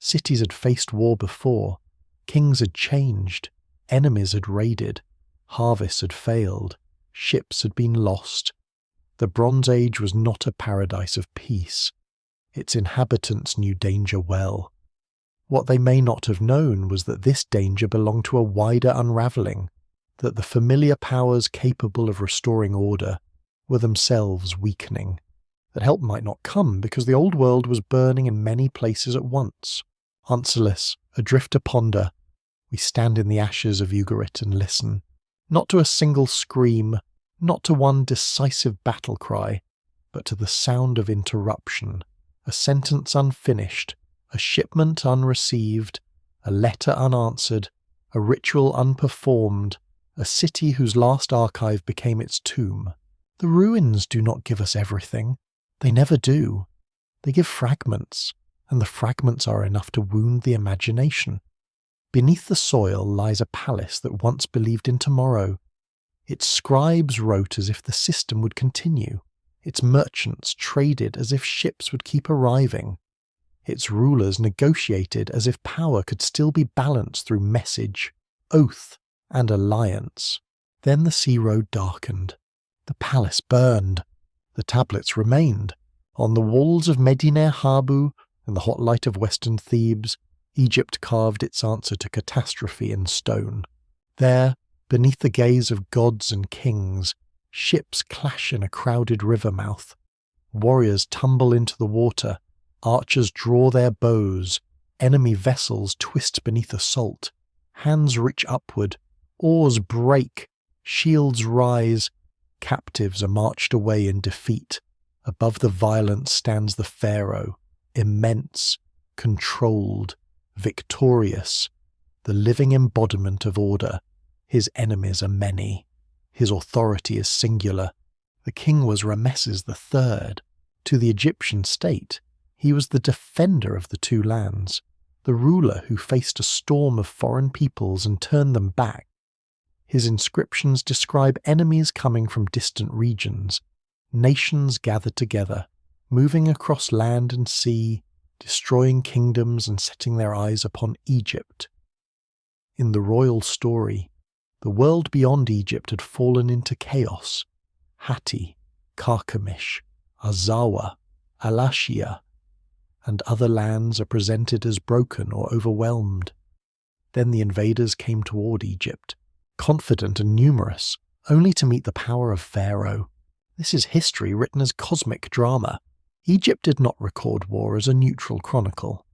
Cities had faced war before, kings had changed, enemies had raided, harvests had failed, ships had been lost. The Bronze Age was not a paradise of peace. Its inhabitants knew danger well. What they may not have known was that this danger belonged to a wider unravelling, that the familiar powers capable of restoring order were themselves weakening, that help might not come because the old world was burning in many places at once. Answerless, adrift to ponder, we stand in the ashes of Ugarit and listen, not to a single scream, not to one decisive battle cry, but to the sound of interruption, a sentence unfinished, a shipment unreceived, a letter unanswered, a ritual unperformed, a city whose last archive became its tomb. The ruins do not give us everything. They never do. They give fragments, and the fragments are enough to wound the imagination. Beneath the soil lies a palace that once believed in tomorrow. Its scribes wrote as if the system would continue. Its merchants traded as if ships would keep arriving. Its rulers negotiated as if power could still be balanced through message, oath, and alliance. Then the sea road darkened. The palace burned. The tablets remained. On the walls of Medinet Habu and the hot light of western Thebes, Egypt carved its answer to catastrophe in stone. There, beneath the gaze of gods and kings, ships clash in a crowded river mouth. Warriors tumble into the water. Archers draw their bows. Enemy vessels twist beneath assault. Hands reach upward. Oars break. Shields rise. Captives are marched away in defeat. Above the violence stands the pharaoh, immense, controlled, victorious, the living embodiment of order. His enemies are many. His authority is singular. The king was Rameses III. To the Egyptian state, he was the defender of the two lands, the ruler who faced a storm of foreign peoples and turned them back. His inscriptions describe enemies coming from distant regions, nations gathered together, moving across land and sea, destroying kingdoms and setting their eyes upon Egypt. In the royal story, the world beyond Egypt had fallen into chaos. Hatti, Carchemish, Azawa, Alashia, and other lands are presented as broken or overwhelmed. Then the invaders came toward Egypt, confident and numerous, only to meet the power of Pharaoh. This is history written as cosmic drama. Egypt did not record war as a neutral chronicle.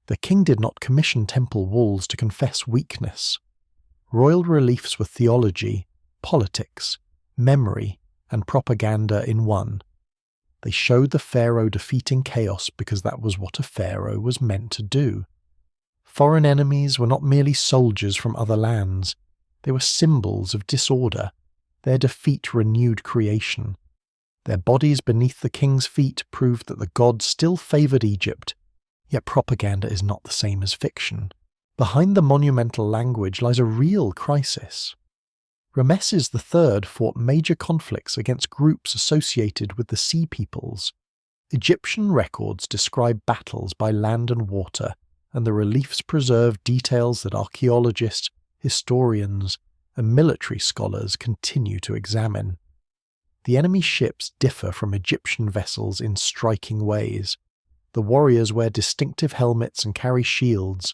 The king did not commission temple walls to confess weakness. Royal reliefs were theology, politics, memory, and propaganda in one. They showed the pharaoh defeating chaos because that was what a pharaoh was meant to do. Foreign enemies were not merely soldiers from other lands. They were symbols of disorder. Their defeat renewed creation. Their bodies beneath the king's feet proved that the gods still favoured Egypt. Yet propaganda is not the same as fiction. Behind the monumental language lies a real crisis. Rameses III fought major conflicts against groups associated with the Sea Peoples. Egyptian records describe battles by land and water, and the reliefs preserve details that archaeologists, historians, and military scholars continue to examine. The enemy ships differ from Egyptian vessels in striking ways. The warriors wear distinctive helmets and carry shields.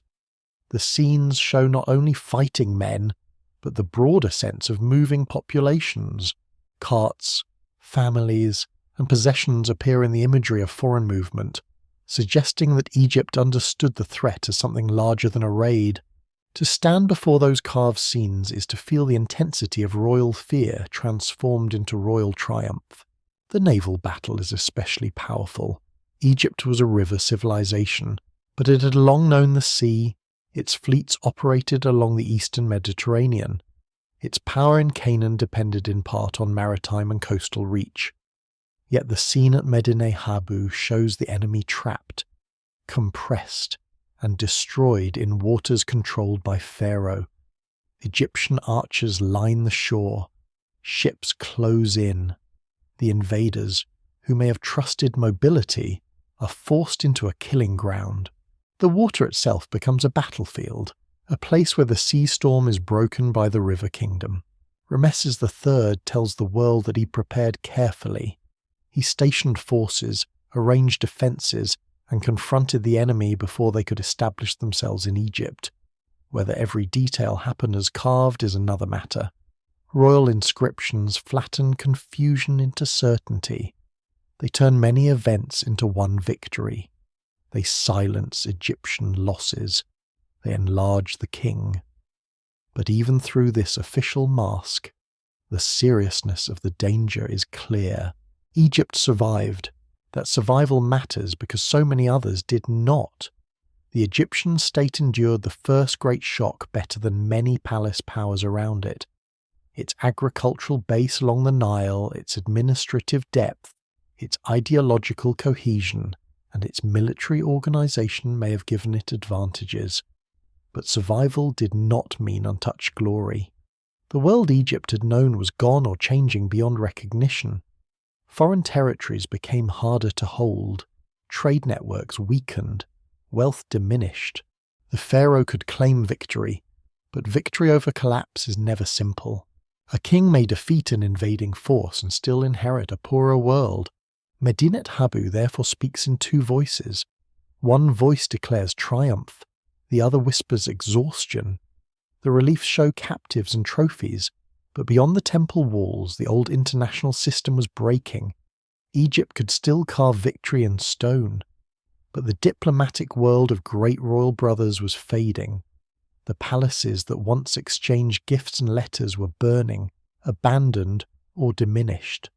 The scenes show not only fighting men, but the broader sense of moving populations. Carts, families, and possessions appear in the imagery of foreign movement, suggesting that Egypt understood the threat as something larger than a raid. To stand before those carved scenes is to feel the intensity of royal fear transformed into royal triumph. The naval battle is especially powerful. Egypt was a river civilization, but it had long known the sea. Its fleets operated along the eastern Mediterranean. Its power in Canaan depended in part on maritime and coastal reach. Yet the scene at Medinet Habu shows the enemy trapped, compressed, and destroyed in waters controlled by Pharaoh. Egyptian archers line the shore. Ships close in. The invaders, who may have trusted mobility, are forced into a killing ground. The water itself becomes a battlefield, a place where the sea storm is broken by the river kingdom. Rameses III tells the world that he prepared carefully. He stationed forces, arranged defences, and confronted the enemy before they could establish themselves in Egypt. Whether every detail happened as carved is another matter. Royal inscriptions flatten confusion into certainty. They turn many events into one victory. They silence Egyptian losses. They enlarge the king. But even through this official mask, the seriousness of the danger is clear. Egypt survived. That survival matters because so many others did not. The Egyptian state endured the first great shock better than many palace powers around it. Its agricultural base along the Nile, its administrative depth, its ideological cohesion, and its military organization may have given it advantages. But survival did not mean untouched glory. The world Egypt had known was gone or changing beyond recognition. Foreign territories became harder to hold. Trade networks weakened. wealth diminished. The pharaoh could claim victory, but victory over collapse is never simple. A king may defeat an invading force and still inherit a poorer world. Medinet Habu therefore speaks in two voices. One voice declares triumph, the other whispers exhaustion. The reliefs show captives and trophies, but beyond the temple walls the old international system was breaking. Egypt could still carve victory in stone, but the diplomatic world of great royal brothers was fading. The palaces that once exchanged gifts and letters were burning, abandoned, or diminished.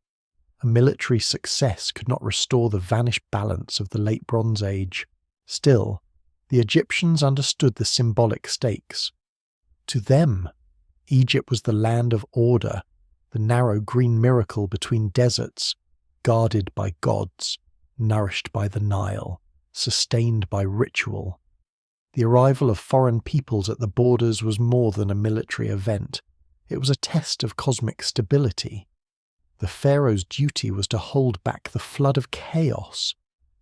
A military success could not restore the vanished balance of the late Bronze Age. Still, the Egyptians understood the symbolic stakes. To them, Egypt was the land of order, the narrow green miracle between deserts, guarded by gods, nourished by the Nile, sustained by ritual. The arrival of foreign peoples at the borders was more than a military event. It was a test of cosmic stability. The pharaoh's duty was to hold back the flood of chaos,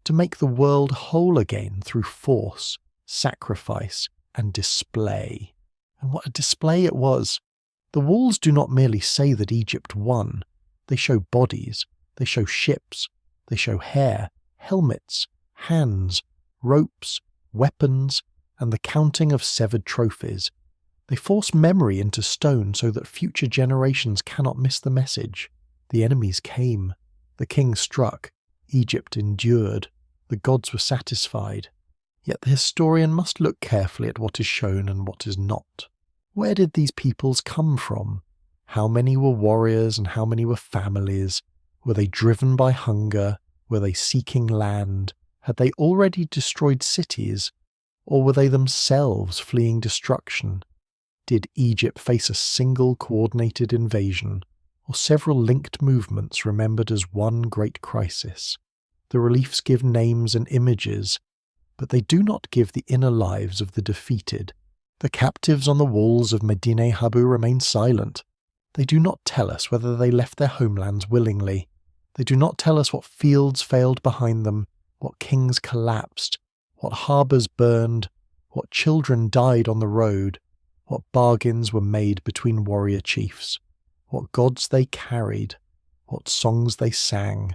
to make the world whole again through force, sacrifice, and display. And what a display it was! The walls do not merely say that Egypt won. They show bodies, they show ships, they show hair, helmets, hands, ropes, weapons, and the counting of severed trophies. They force memory into stone so that future generations cannot miss the message. The enemies came, the king struck, Egypt endured, the gods were satisfied. Yet the historian must look carefully at what is shown and what is not. Where did these peoples come from? How many were warriors and how many were families? Were they driven by hunger? Were they seeking land? Had they already destroyed cities? Or were they themselves fleeing destruction? Did Egypt face a single coordinated invasion, or several linked movements remembered as one great crisis? The reliefs give names and images, but they do not give the inner lives of the defeated. The captives on the walls of Medinet Habu remain silent. They do not tell us whether they left their homelands willingly. They do not tell us what fields failed behind them, what kings collapsed, what harbours burned, what children died on the road, what bargains were made between warrior chiefs, what gods they carried, what songs they sang,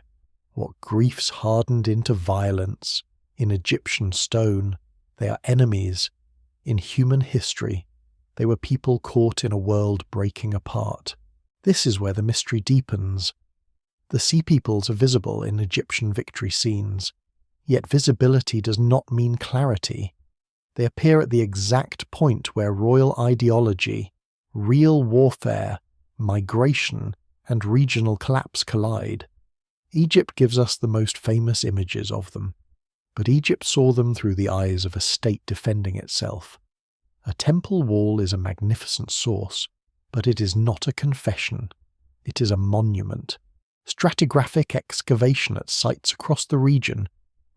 what griefs hardened into violence. In Egyptian stone, they are enemies. In human history, they were people caught in a world breaking apart. This is where the mystery deepens. The sea peoples are visible in Egyptian victory scenes, yet visibility does not mean clarity. They appear at the exact point where royal ideology, real warfare, migration, and regional collapse collide. Egypt gives us the most famous images of them, but Egypt saw them through the eyes of a state defending itself. A temple wall is a magnificent source, but it is not a confession. It is a monument. Stratigraphic excavation at sites across the region,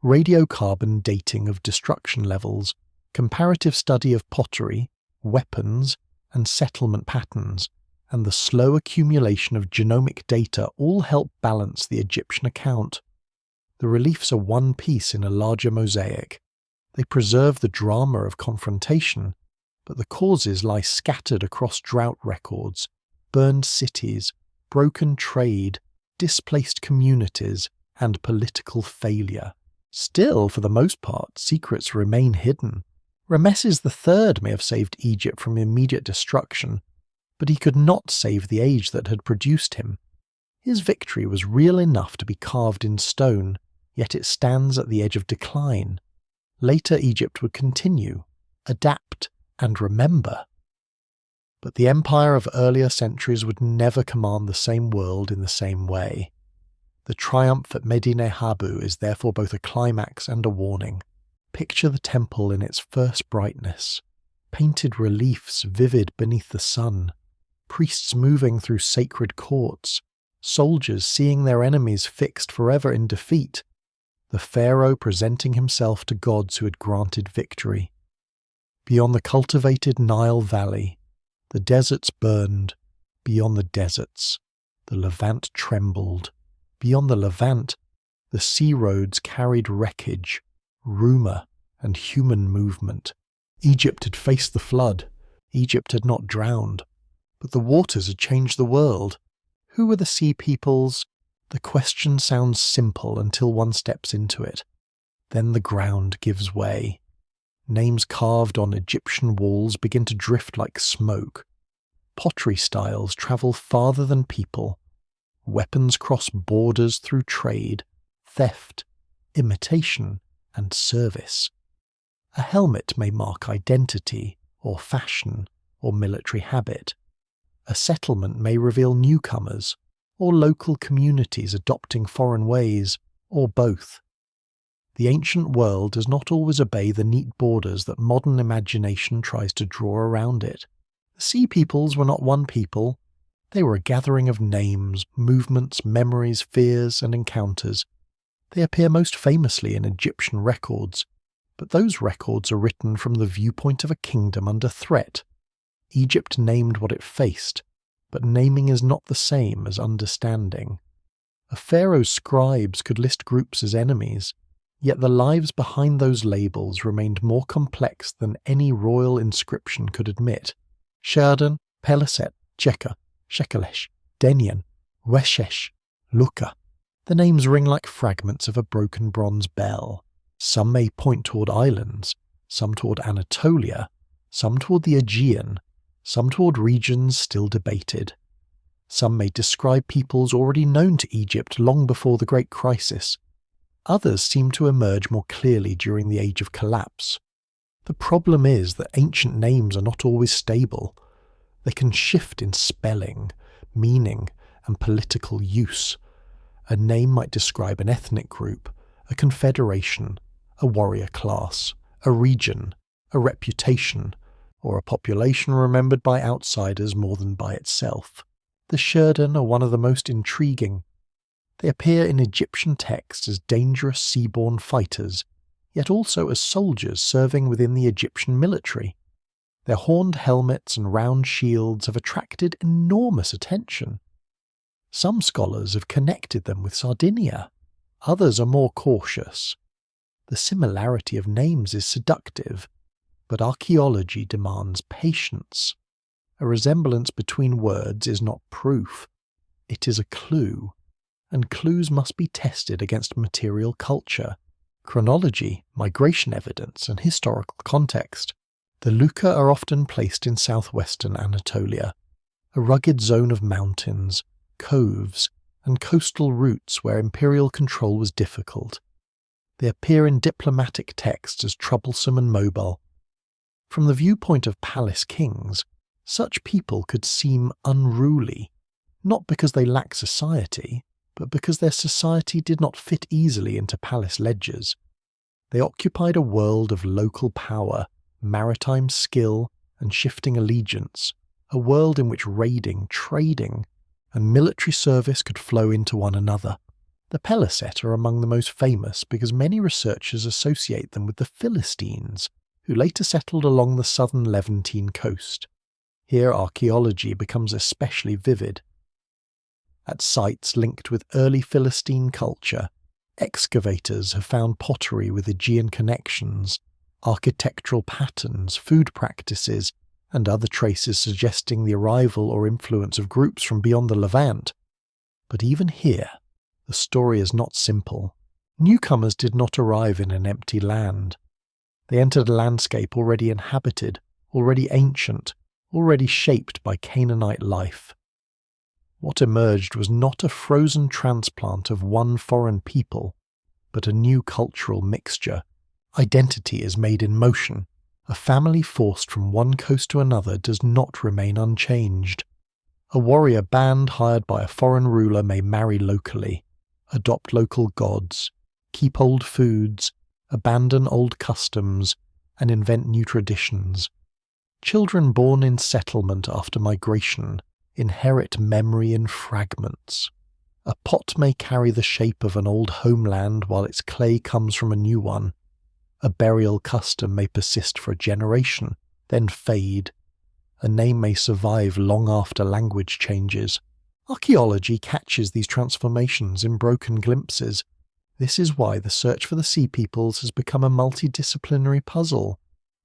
radiocarbon dating of destruction levels, comparative study of pottery, weapons, and settlement patterns, and the slow accumulation of genomic data all help balance the Egyptian account. The reliefs are one piece in a larger mosaic. They preserve the drama of confrontation, but the causes lie scattered across drought records, burned cities, broken trade, displaced communities, and political failure. Still, for the most part, secrets remain hidden. Rameses III may have saved Egypt from immediate destruction, but he could not save the age that had produced him. His victory was real enough to be carved in stone, yet it stands at the edge of decline. Later Egypt would continue, adapt, and remember. But the empire of earlier centuries would never command the same world in the same way. The triumph at Medinet Habu is therefore both a climax and a warning. Picture the temple in its first brightness, painted reliefs vivid beneath the sun, priests moving through sacred courts, soldiers seeing their enemies fixed forever in defeat, the pharaoh presenting himself to gods who had granted victory. Beyond the cultivated Nile Valley, the deserts burned. Beyond the deserts, the Levant trembled. Beyond the Levant, the sea roads carried wreckage, rumour, and human movement. Egypt had faced the flood. Egypt had not drowned. But the waters had changed the world. Who were the sea peoples? The question sounds simple until one steps into it. Then the ground gives way. Names carved on Egyptian walls begin to drift like smoke. Pottery styles travel farther than people. Weapons cross borders through trade, theft, imitation, and service. A helmet may mark identity, or fashion, or military habit. A settlement may reveal newcomers, or local communities adopting foreign ways, or both. The ancient world does not always obey the neat borders that modern imagination tries to draw around it. The sea peoples were not one people. They were a gathering of names, movements, memories, fears, and encounters. They appear most famously in Egyptian records, but those records are written from the viewpoint of a kingdom under threat. Egypt named what it faced, but naming is not the same as understanding. A pharaoh's scribes could list groups as enemies, yet the lives behind those labels remained more complex than any royal inscription could admit. Sherden, Peliset, Cheka, Shekelesh, Denyen, Weshesh, Luka. The names ring like fragments of a broken bronze bell. Some may point toward islands, some toward Anatolia, some toward the Aegean, some toward regions still debated. Some may describe peoples already known to Egypt long before the Great Crisis. Others seem to emerge more clearly during the Age of Collapse. The problem is that ancient names are not always stable. They can shift in spelling, meaning, and political use. A name might describe an ethnic group, a confederation, a warrior class, a region, a reputation, or a population remembered by outsiders more than by itself. The Sherden are one of the most intriguing. They appear in Egyptian texts as dangerous seaborne fighters, yet also as soldiers serving within the Egyptian military. Their horned helmets and round shields have attracted enormous attention. Some scholars have connected them with Sardinia. Others are more cautious. The similarity of names is seductive, but archaeology demands patience. A resemblance between words is not proof. It is a clue, and clues must be tested against material culture, chronology, migration evidence, and historical context. The Luka are often placed in southwestern Anatolia, a rugged zone of mountains, coves, and coastal routes where imperial control was difficult. They appear in diplomatic texts as troublesome and mobile. From the viewpoint of palace kings, such people could seem unruly, not because they lack society, but because their society did not fit easily into palace ledgers. They occupied a world of local power, maritime skill, and shifting allegiance, a world in which raiding, trading, and military service could flow into one another. The Peliset are among the most famous because many researchers associate them with the Philistines, who later settled along the southern Levantine coast. Here archaeology becomes especially vivid. At sites linked with early Philistine culture, excavators have found pottery with Aegean connections, architectural patterns, food practices, and other traces suggesting the arrival or influence of groups from beyond the Levant. But even here, the story is not simple. Newcomers did not arrive in an empty land. They entered a landscape already inhabited, already ancient, already shaped by Canaanite life. What emerged was not a frozen transplant of one foreign people, but a new cultural mixture. Identity is made in motion. A family forced from one coast to another does not remain unchanged. A warrior band hired by a foreign ruler may marry locally, adopt local gods, keep old foods, abandon old customs, and invent new traditions. Children born in settlement after migration inherit memory in fragments. A pot may carry the shape of an old homeland while its clay comes from a new one. A burial custom may persist for a generation, then fade. A name may survive long after language changes. Archaeology catches these transformations in broken glimpses. This is why the search for the Sea Peoples has become a multidisciplinary puzzle.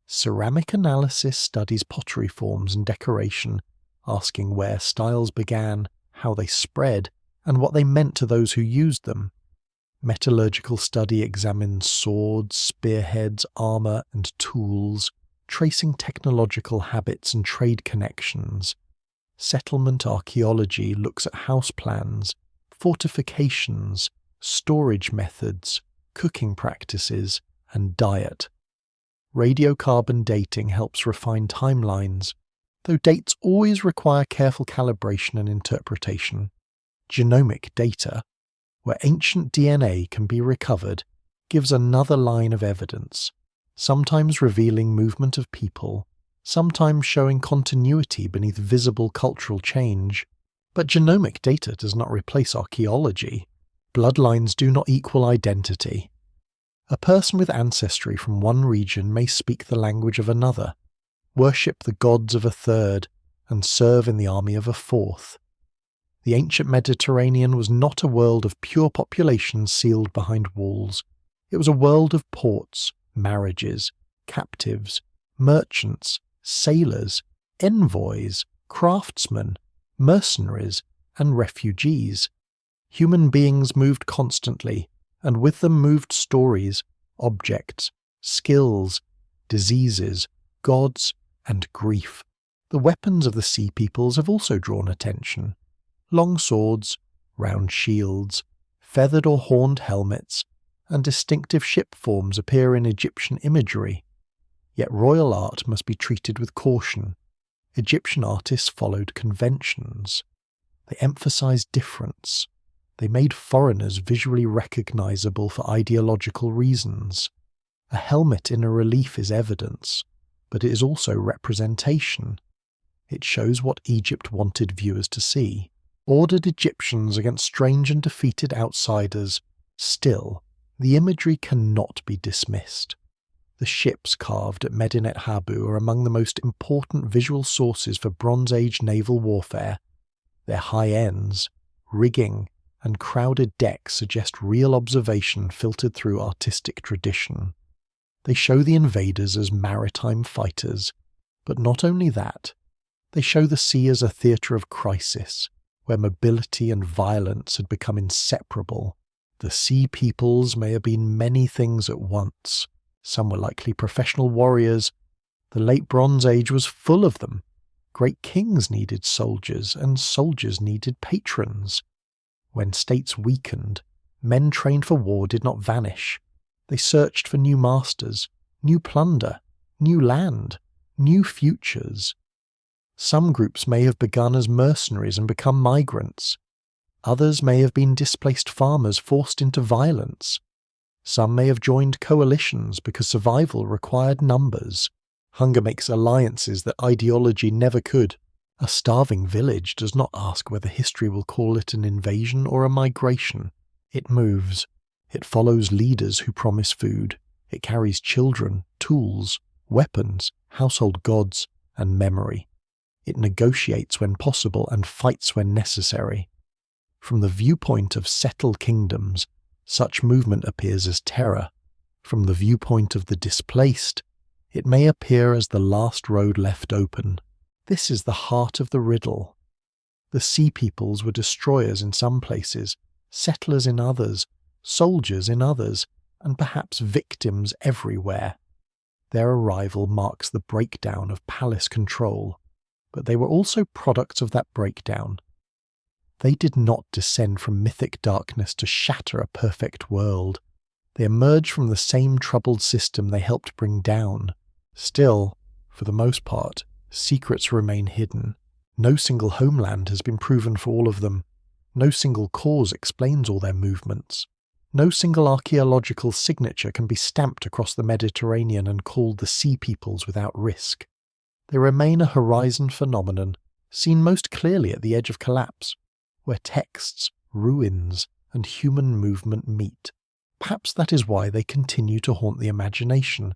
Ceramic analysis studies pottery forms and decoration, asking where styles began, how they spread, and what they meant to those who used them. Metallurgical study examines swords, spearheads, armour, and tools, tracing technological habits and trade connections. Settlement archaeology looks at house plans, fortifications, storage methods, cooking practices, and diet. Radiocarbon dating helps refine timelines, though dates always require careful calibration and interpretation. Genomic data, where ancient DNA can be recovered, gives another line of evidence, sometimes revealing movement of people, sometimes showing continuity beneath visible cultural change. But genomic data does not replace archaeology. Bloodlines do not equal identity. A person with ancestry from one region may speak the language of another, worship the gods of a third, and serve in the army of a fourth. The ancient Mediterranean was not a world of pure populations sealed behind walls. It was a world of ports, marriages, captives, merchants, sailors, envoys, craftsmen, mercenaries, and refugees. Human beings moved constantly, and with them moved stories, objects, skills, diseases, gods, and grief. The weapons of the Sea Peoples have also drawn attention. Long swords, round shields, feathered or horned helmets, and distinctive ship forms appear in Egyptian imagery. Yet royal art must be treated with caution. Egyptian artists followed conventions. They emphasized difference. They made foreigners visually recognizable for ideological reasons. A helmet in a relief is evidence, but it is also representation. It shows what Egypt wanted viewers to see. Ordered Egyptians against strange and defeated outsiders. Still, the imagery cannot be dismissed. The ships carved at Medinet Habu are among the most important visual sources for Bronze Age naval warfare. Their high ends, rigging, and crowded decks suggest real observation filtered through artistic tradition. They show the invaders as maritime fighters, but not only that, they show the sea as a theatre of crisis, where mobility and violence had become inseparable. The Sea Peoples may have been many things at once. Some were likely professional warriors. The late Bronze Age was full of them. Great kings needed soldiers, and soldiers needed patrons. When states weakened, men trained for war did not vanish. They searched for new masters, new plunder, new land, new futures. Some groups may have begun as mercenaries and become migrants. Others may have been displaced farmers forced into violence. Some may have joined coalitions because survival required numbers. Hunger makes alliances that ideology never could. A starving village does not ask whether history will call it an invasion or a migration. It moves. It follows leaders who promise food. It carries children, tools, weapons, household gods, and memory. It negotiates when possible and fights when necessary. From the viewpoint of settled kingdoms, such movement appears as terror. From the viewpoint of the displaced, it may appear as the last road left open. This is the heart of the riddle. The Sea Peoples were destroyers in some places, settlers in others, soldiers in others, and perhaps victims everywhere. Their arrival marks the breakdown of palace control, but they were also products of that breakdown. They did not descend from mythic darkness to shatter a perfect world. They emerged from the same troubled system they helped bring down. Still, for the most part, secrets remain hidden. No single homeland has been proven for all of them. No single cause explains all their movements. No single archaeological signature can be stamped across the Mediterranean and called the Sea Peoples without risk. They remain a horizon phenomenon, seen most clearly at the edge of collapse, where texts, ruins, and human movement meet. Perhaps that is why they continue to haunt the imagination.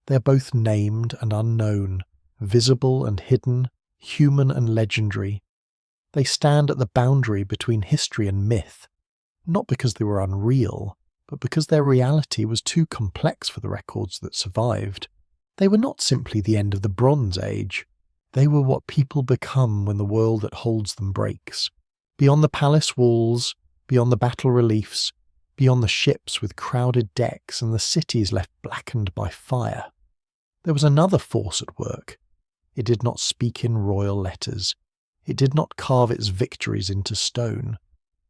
They are both named and unknown, visible and hidden, human and legendary. They stand at the boundary between history and myth, not because they were unreal, but because their reality was too complex for the records that survived. They were not simply the end of the Bronze Age. They were what people become when the world that holds them breaks. Beyond the palace walls, beyond the battle reliefs, beyond the ships with crowded decks and the cities left blackened by fire. There was another force at work. It did not speak in royal letters. It did not carve its victories into stone.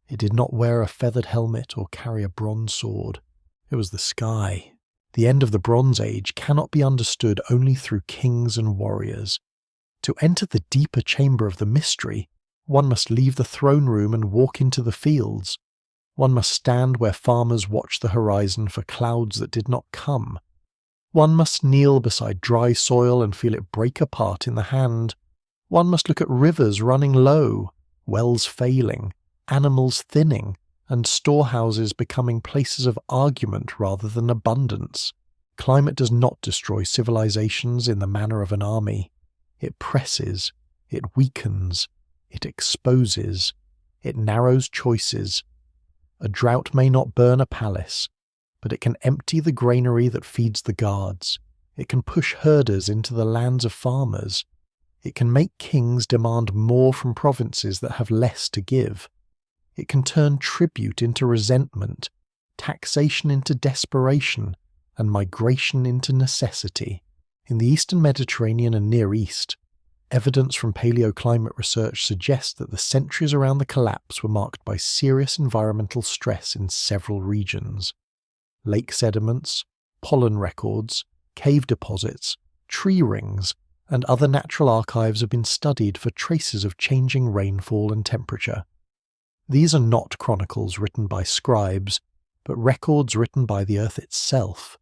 It did not wear a feathered helmet or carry a bronze sword. It was the sky. The end of the Bronze Age cannot be understood only through kings and warriors. To enter the deeper chamber of the mystery, one must leave the throne room and walk into the fields. One must stand where farmers watch the horizon for clouds that did not come. One must kneel beside dry soil and feel it break apart in the hand. One must look at rivers running low, wells failing, animals thinning, and storehouses becoming places of argument rather than abundance. Climate does not destroy civilizations in the manner of an army. It presses, it weakens, it exposes, it narrows choices. A drought may not burn a palace, but it can empty the granary that feeds the guards. It can push herders into the lands of farmers. It can make kings demand more from provinces that have less to give. It can turn tribute into resentment, taxation into desperation, and migration into necessity. In the Eastern Mediterranean and Near East, evidence from paleoclimate research suggests that the centuries around the collapse were marked by serious environmental stress in several regions. Lake sediments, pollen records, cave deposits, tree rings, and other natural archives have been studied for traces of changing rainfall and temperature. These are not chronicles written by scribes, but records written by the Earth itself.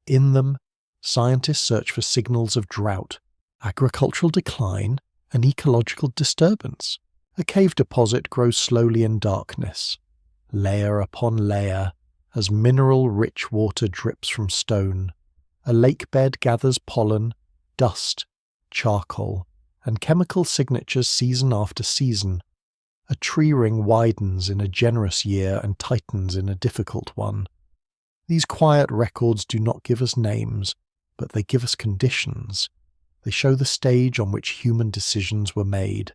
In them, scientists search for signals of drought, agricultural decline, and ecological disturbance. A cave deposit grows slowly in darkness, layer upon layer, as mineral-rich water drips from stone. A lake bed gathers pollen, dust, charcoal, and chemical signatures season after season. A tree ring widens in a generous year and tightens in a difficult one. These quiet records do not give us names, but they give us conditions. They show the stage on which human decisions were made.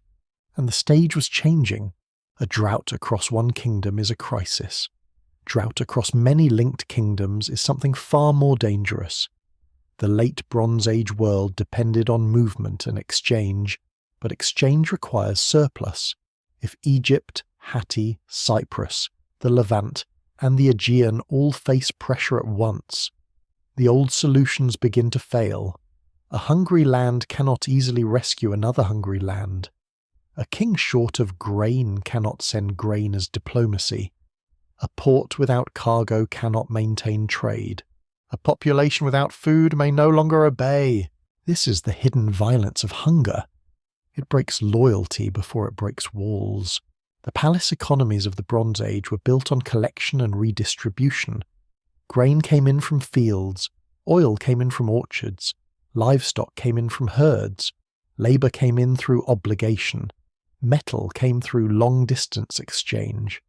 And the stage was changing. A drought across one kingdom is a crisis. Drought across many linked kingdoms is something far more dangerous. The late Bronze Age world depended on movement and exchange, but exchange requires surplus. If Egypt, Hatti, Cyprus, the Levant, and the Aegean all face pressure at once, the old solutions begin to fail. A hungry land cannot easily rescue another hungry land. A king short of grain cannot send grain as diplomacy. A port without cargo cannot maintain trade. A population without food may no longer obey. This is the hidden violence of hunger. It breaks loyalty before it breaks walls. The palace economies of the Bronze Age were built on collection and redistribution. Grain came in from fields, oil came in from orchards, livestock came in from herds, labour came in through obligation, metal came through long-distance exchange.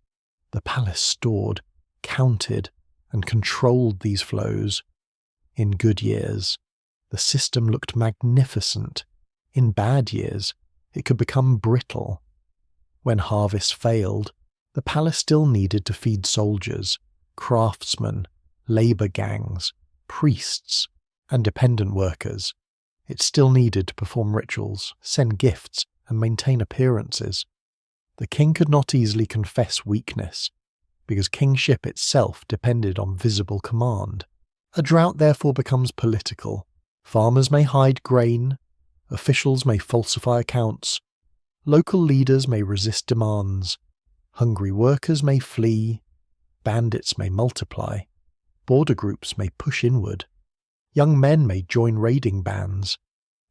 The palace stored, counted, and controlled these flows. In good years, the system looked magnificent. In bad years, it could become brittle. When harvest failed, the palace still needed to feed soldiers, craftsmen, labour gangs, priests, and dependent workers. It still needed to perform rituals, send gifts, and maintain appearances. The king could not easily confess weakness, because kingship itself depended on visible command. A drought therefore becomes political. Farmers may hide grain, officials may falsify accounts, local leaders may resist demands, hungry workers may flee, bandits may multiply, border groups may push inward, young men may join raiding bands,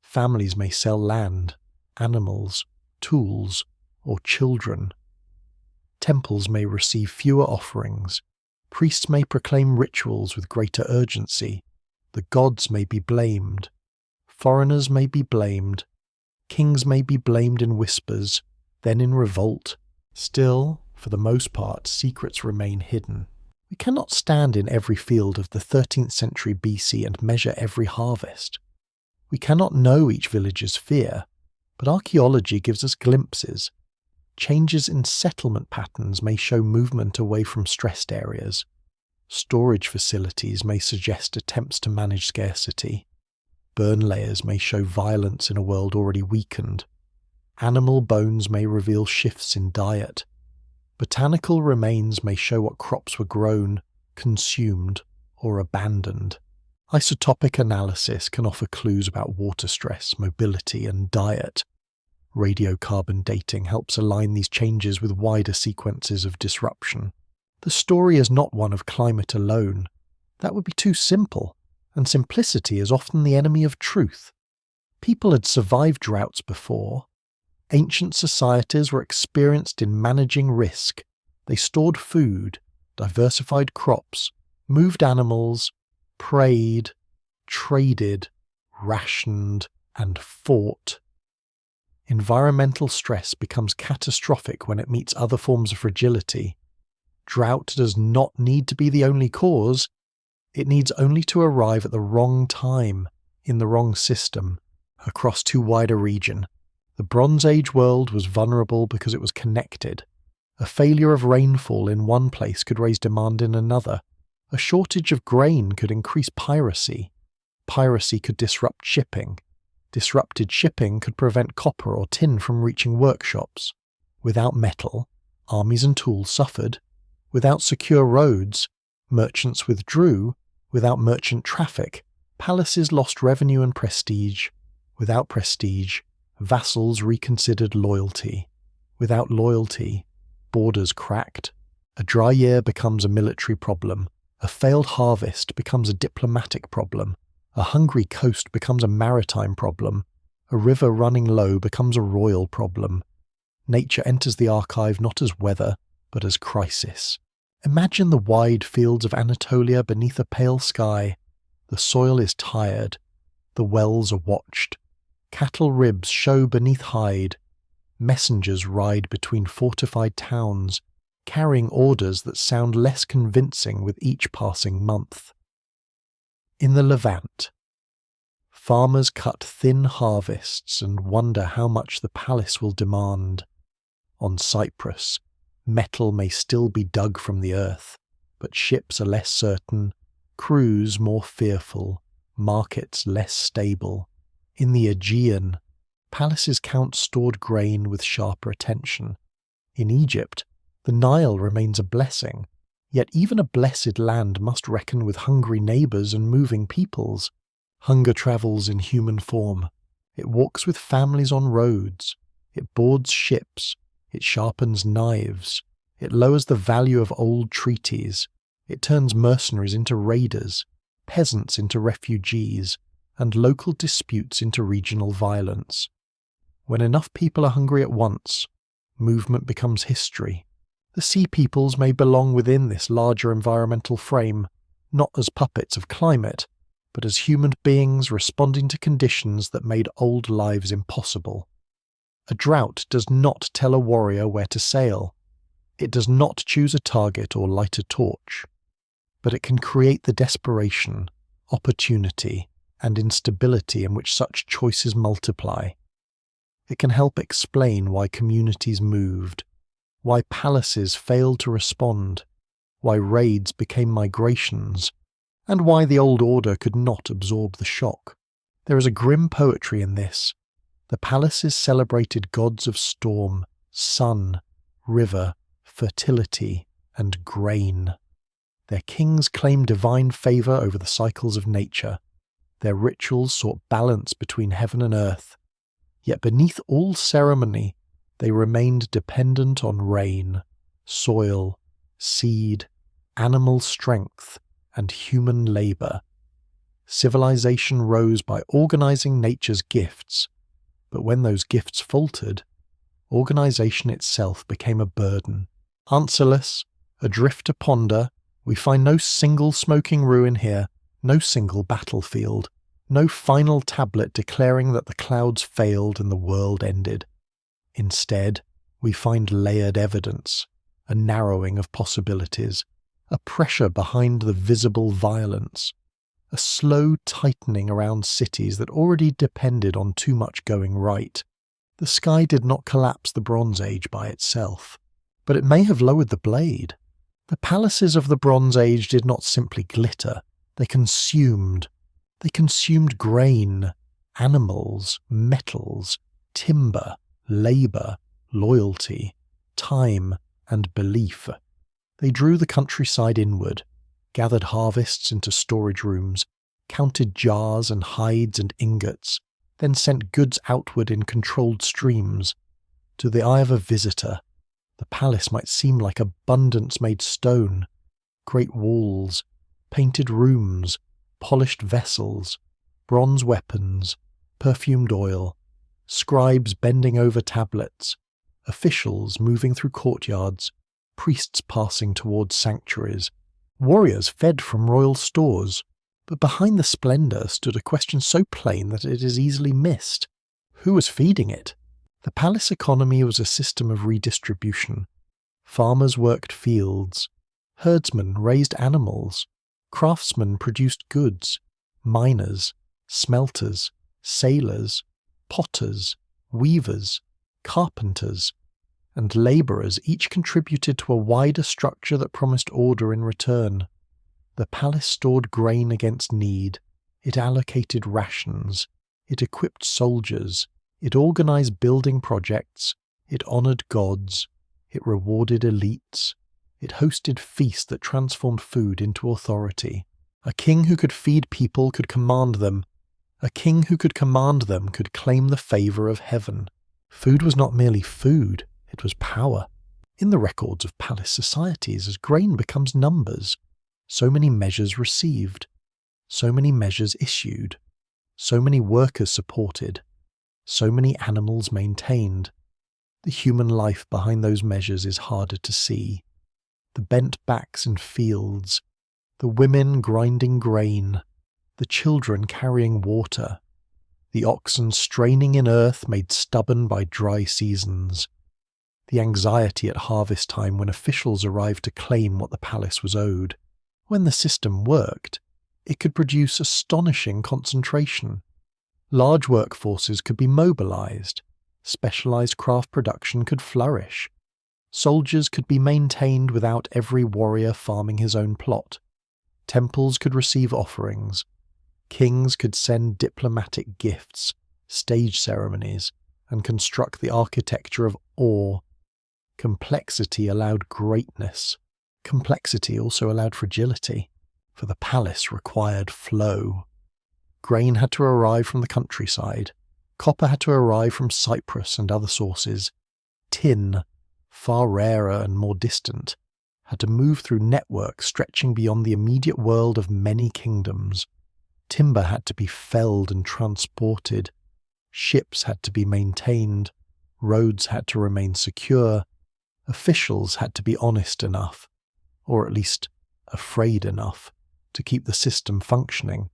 families may sell land, animals, tools, or children. Temples may receive fewer offerings, priests may proclaim rituals with greater urgency, the gods may be blamed, foreigners may be blamed, kings may be blamed in whispers, then in revolt. Still, for the most part, secrets remain hidden. We cannot stand in every field of the 13th century BC and measure every harvest. We cannot know each village's fear, but archaeology gives us glimpses. Changes in settlement patterns may show movement away from stressed areas. Storage facilities may suggest attempts to manage scarcity. Burn layers may show violence in a world already weakened. Animal bones may reveal shifts in diet. Botanical remains may show what crops were grown, consumed, or abandoned. Isotopic analysis can offer clues about water stress, mobility, and diet. Radiocarbon dating helps align these changes with wider sequences of disruption. The story is not one of climate alone. That would be too simple, and simplicity is often the enemy of truth. People had survived droughts before. Ancient societies were experienced in managing risk. They stored food, diversified crops, moved animals, prayed, traded, rationed, and fought. Environmental stress becomes catastrophic when it meets other forms of fragility. Drought does not need to be the only cause. It needs only to arrive at the wrong time, in the wrong system, across too wide a region. The Bronze Age world was vulnerable because it was connected. A failure of rainfall in one place could raise demand in another. A shortage of grain could increase piracy. Piracy could disrupt shipping. Disrupted shipping could prevent copper or tin from reaching workshops. Without metal, armies and tools suffered. Without secure roads, merchants withdrew. Without merchant traffic, palaces lost revenue and prestige. Without prestige, vassals reconsidered loyalty. Without loyalty, borders cracked. A dry year becomes a military problem. A failed harvest becomes a diplomatic problem. A hungry coast becomes a maritime problem. A river running low becomes a royal problem. Nature enters the archive not as weather, but as crisis. Imagine the wide fields of Anatolia beneath a pale sky. The soil is tired. The wells are watched. Cattle ribs show beneath hide. Messengers ride between fortified towns, carrying orders that sound less convincing with each passing month. In the Levant, farmers cut thin harvests and wonder how much the palace will demand. On Cyprus, metal may still be dug from the earth, but ships are less certain, crews more fearful, markets less stable. In the Aegean, palaces count stored grain with sharper attention. In Egypt, the Nile remains a blessing, yet even a blessed land must reckon with hungry neighbours and moving peoples. Hunger travels in human form. It walks with families on roads. It boards ships. It sharpens knives. It lowers the value of old treaties. It turns mercenaries into raiders, peasants into refugees, and local disputes into regional violence. When enough people are hungry at once, movement becomes history. The sea peoples may belong within this larger environmental frame, not as puppets of climate, but as human beings responding to conditions that made old lives impossible. A drought does not tell a warrior where to sail. It does not choose a target or light a torch. But it can create the desperation, opportunity, and instability in which such choices multiply. It can help explain why communities moved, why palaces failed to respond, why raids became migrations, and why the old order could not absorb the shock. There is a grim poetry in this. The palaces celebrated gods of storm, sun, river, fertility, and grain. Their kings claimed divine favour over the cycles of nature. Their rituals sought balance between heaven and earth. Yet beneath all ceremony, they remained dependent on rain, soil, seed, animal strength, and human labour. Civilization rose by organising nature's gifts, but when those gifts faltered, organisation itself became a burden. Answerless, adrift to ponder, we find no single smoking ruin here, no single battlefield, no final tablet declaring that the clouds failed and the world ended. Instead, we find layered evidence, a narrowing of possibilities, a pressure behind the visible violence, a slow tightening around cities that already depended on too much going right. The sky did not collapse the Bronze Age by itself, but it may have lowered the blade. The palaces of the Bronze Age did not simply glitter, they consumed. They consumed grain, animals, metals, timber, labour, loyalty, time, and belief. They drew the countryside inward, gathered harvests into storage rooms, counted jars and hides and ingots, then sent goods outward in controlled streams. To the eye of a visitor, the palace might seem like abundance made stone, great walls, painted rooms, polished vessels, bronze weapons, perfumed oil, scribes bending over tablets, officials moving through courtyards, priests passing towards sanctuaries, warriors fed from royal stores. But behind the splendour stood a question so plain that it is easily missed. Who was feeding it? The palace economy was a system of redistribution. Farmers worked fields. Herdsmen raised animals. Craftsmen produced goods. Miners, smelters, sailors, potters, weavers, carpenters, and labourers each contributed to a wider structure that promised order in return. The palace stored grain against need, it allocated rations, it equipped soldiers, it organised building projects, it honoured gods, it rewarded elites, it hosted feasts that transformed food into authority. A king who could feed people could command them. A king who could command them could claim the favour of heaven. Food was not merely food, it was power. In the records of palace societies, as grain becomes numbers, so many measures received, so many measures issued, so many workers supported, so many animals maintained. The human life behind those measures is harder to see. The bent backs in fields, the women grinding grain, the children carrying water, the oxen straining in earth made stubborn by dry seasons, the anxiety at harvest time when officials arrived to claim what the palace was owed. When the system worked, it could produce astonishing concentration. Large workforces could be mobilized, specialized craft production could flourish, soldiers could be maintained without every warrior farming his own plot, temples could receive offerings, kings could send diplomatic gifts, stage ceremonies, and construct the architecture of awe. Complexity allowed greatness. Complexity also allowed fragility, for the palace required flow. Grain had to arrive from the countryside, copper had to arrive from Cyprus and other sources, tin, far rarer and more distant, had to move through networks stretching beyond the immediate world of many kingdoms. Timber had to be felled and transported, ships had to be maintained, roads had to remain secure, officials had to be honest enough, or at least afraid enough, to keep the system functioning.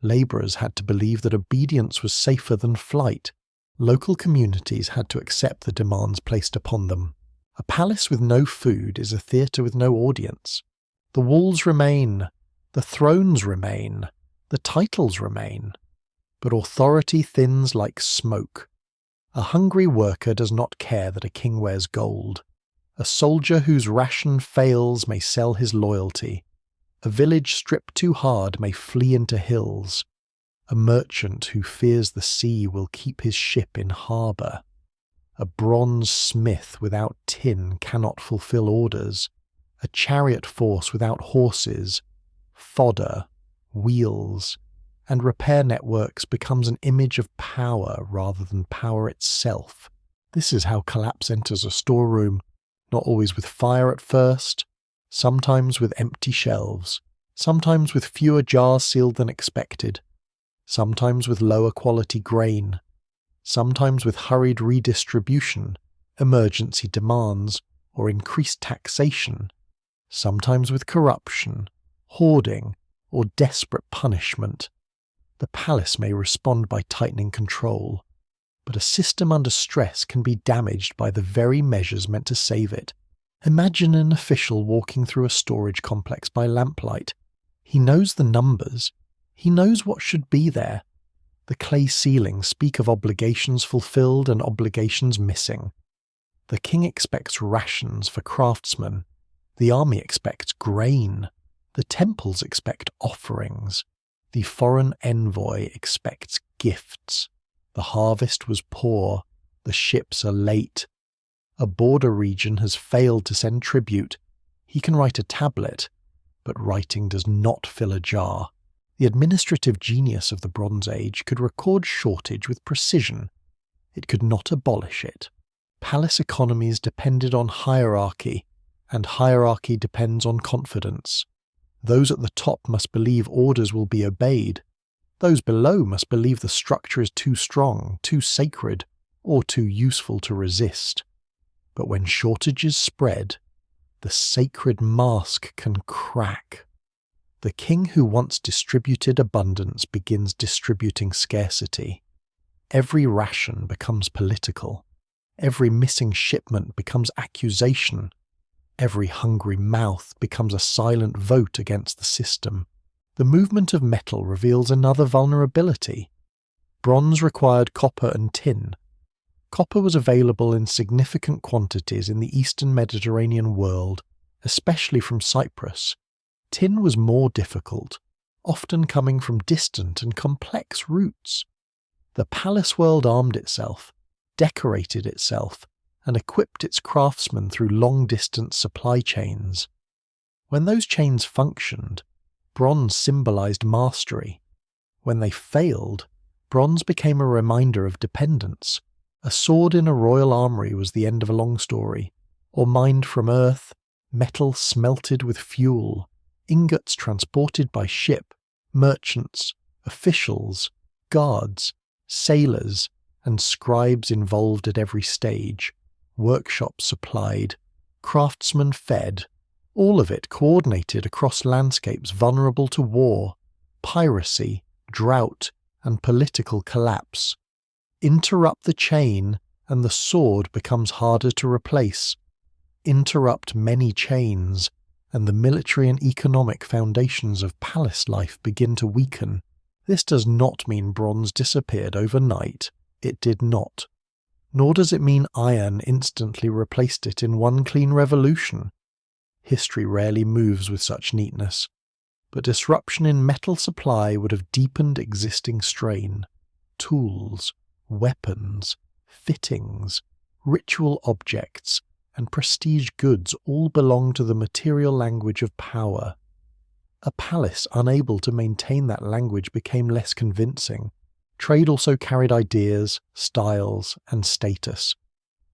Labourers had to believe that obedience was safer than flight. Local communities had to accept the demands placed upon them. A palace with no food is a theatre with no audience. The walls remain, the thrones remain, the titles remain, but authority thins like smoke. A hungry worker does not care that a king wears gold. A soldier whose ration fails may sell his loyalty. A village stripped too hard may flee into hills. A merchant who fears the sea will keep his ship in harbour. A bronze smith without tin cannot fulfil orders. A chariot force without horses, fodder, wheels, and repair networks becomes an image of power rather than power itself. This is how collapse enters a storeroom, not always with fire at first, sometimes with empty shelves, sometimes with fewer jars sealed than expected, sometimes with lower quality grain, sometimes with hurried redistribution, emergency demands, or increased taxation, sometimes with corruption, hoarding, or desperate punishment. The palace may respond by tightening control, but a system under stress can be damaged by the very measures meant to save it, Imagine an official walking through a storage complex by lamplight. He knows the numbers. He knows what should be there. The clay ceilings speak of obligations fulfilled and obligations missing. The king expects rations for craftsmen. The army expects grain. The temples expect offerings. The foreign envoy expects gifts. The harvest was poor. The ships are late. A border region has failed to send tribute. He can write a tablet, but writing does not fill a jar. The administrative genius of the Bronze Age could record shortage with precision. It could not abolish it. Palace economies depended on hierarchy, and hierarchy depends on confidence. Those at the top must believe orders will be obeyed. Those below must believe the structure is too strong, too sacred, or too useful to resist. But when shortages spread, the sacred mask can crack. The king who once distributed abundance begins distributing scarcity. Every ration becomes political. Every missing shipment becomes accusation. Every hungry mouth becomes a silent vote against the system. The movement of metal reveals another vulnerability. Bronze required copper and tin. Copper was available in significant quantities in the eastern Mediterranean world, especially from Cyprus. Tin was more difficult, often coming from distant and complex routes. The palace world armed itself, decorated itself, and equipped its craftsmen through long-distance supply chains. When those chains functioned, bronze symbolized mastery. When they failed, bronze became a reminder of dependence. A sword in a royal armoury was the end of a long story, or mined from earth, metal smelted with fuel, ingots transported by ship, merchants, officials, guards, sailors, and scribes involved at every stage, workshops supplied, craftsmen fed, all of it coordinated across landscapes vulnerable to war, piracy, drought, and political collapse. Interrupt the chain, and the sword becomes harder to replace. Interrupt many chains, and the military and economic foundations of palace life begin to weaken. This does not mean bronze disappeared overnight. It did not. Nor does it mean iron instantly replaced it in one clean revolution. History rarely moves with such neatness, but disruption in metal supply would have deepened existing strain. Tools, weapons, fittings, ritual objects, and prestige goods all belong to the material language of power. A palace unable to maintain that language became less convincing. Trade also carried ideas, styles, and status.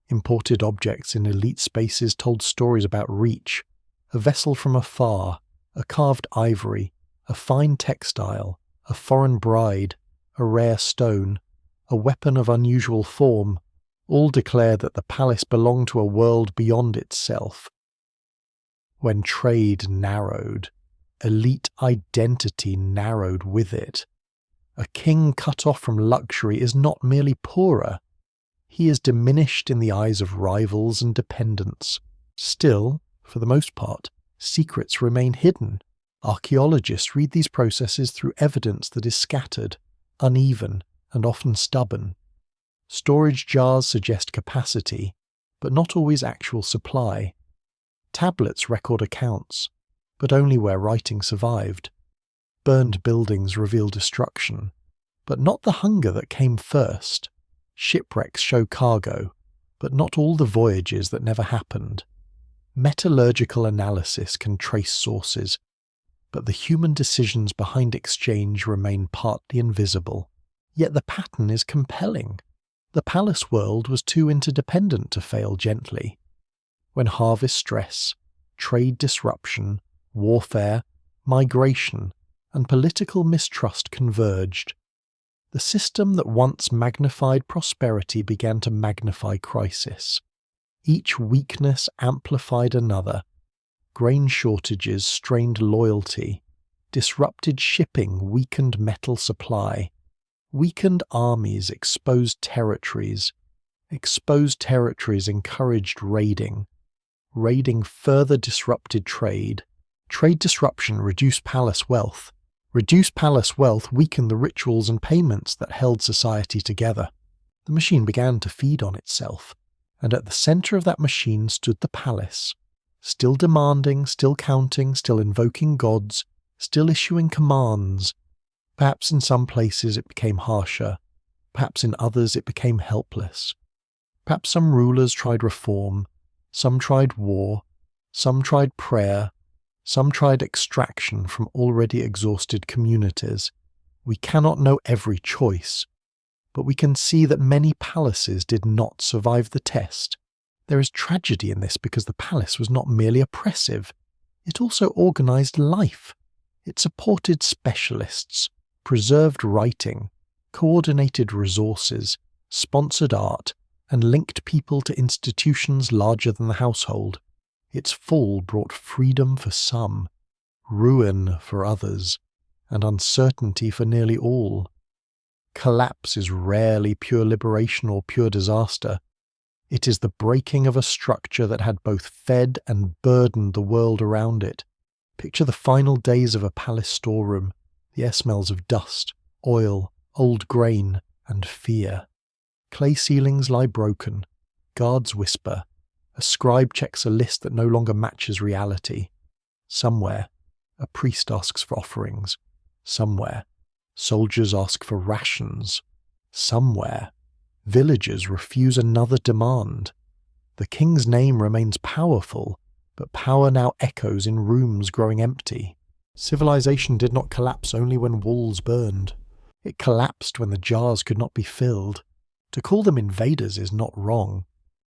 Imported objects in elite spaces told stories about reach. A vessel from afar, a carved ivory, a fine textile, a foreign bride, a rare stone, a weapon of unusual form, all declare that the palace belonged to a world beyond itself. When trade narrowed, elite identity narrowed with it. A king cut off from luxury is not merely poorer. He is diminished in the eyes of rivals and dependents. Still, for the most part, secrets remain hidden. Archaeologists read these processes through evidence that is scattered, uneven, and often stubborn. Storage jars suggest capacity, but not always actual supply. Tablets record accounts, but only where writing survived. Burned buildings reveal destruction, but not the hunger that came first. Shipwrecks show cargo, but not all the voyages that never happened. Metallurgical analysis can trace sources, but the human decisions behind exchange remain partly invisible. Yet the pattern is compelling. The palace world was too interdependent to fail gently. When harvest stress, trade disruption, warfare, migration, and political mistrust converged, the system that once magnified prosperity began to magnify crisis. Each weakness amplified another. Grain shortages strained loyalty. Disrupted shipping weakened metal supply. Weakened armies exposed territories. Exposed territories encouraged raiding. Raiding further disrupted trade. Trade disruption reduced palace wealth. Reduced palace wealth weakened the rituals and payments that held society together. The machine began to feed on itself, and at the centre of that machine stood the palace, still demanding, still counting, still invoking gods, still issuing commands. Perhaps in some places it became harsher, perhaps in others it became helpless. Perhaps some rulers tried reform, some tried war, some tried prayer, some tried extraction from already exhausted communities. We cannot know every choice, but we can see that many palaces did not survive the test. There is tragedy in this because the palace was not merely oppressive, it also organised life. It supported specialists, preserved writing, coordinated resources, sponsored art, and linked people to institutions larger than the household. Its fall brought freedom for some, ruin for others, and uncertainty for nearly all. Collapse is rarely pure liberation or pure disaster. It is the breaking of a structure that had both fed and burdened the world around it. Picture the final days of a palace storeroom. The air smells of dust, oil, old grain, and fear. Clay ceilings lie broken. Guards whisper. A scribe checks a list that no longer matches reality. Somewhere, a priest asks for offerings. Somewhere, soldiers ask for rations. Somewhere, villagers refuse another demand. The king's name remains powerful, but power now echoes in rooms growing empty. Civilization did not collapse only when walls burned. It collapsed when the jars could not be filled. To call them invaders is not wrong,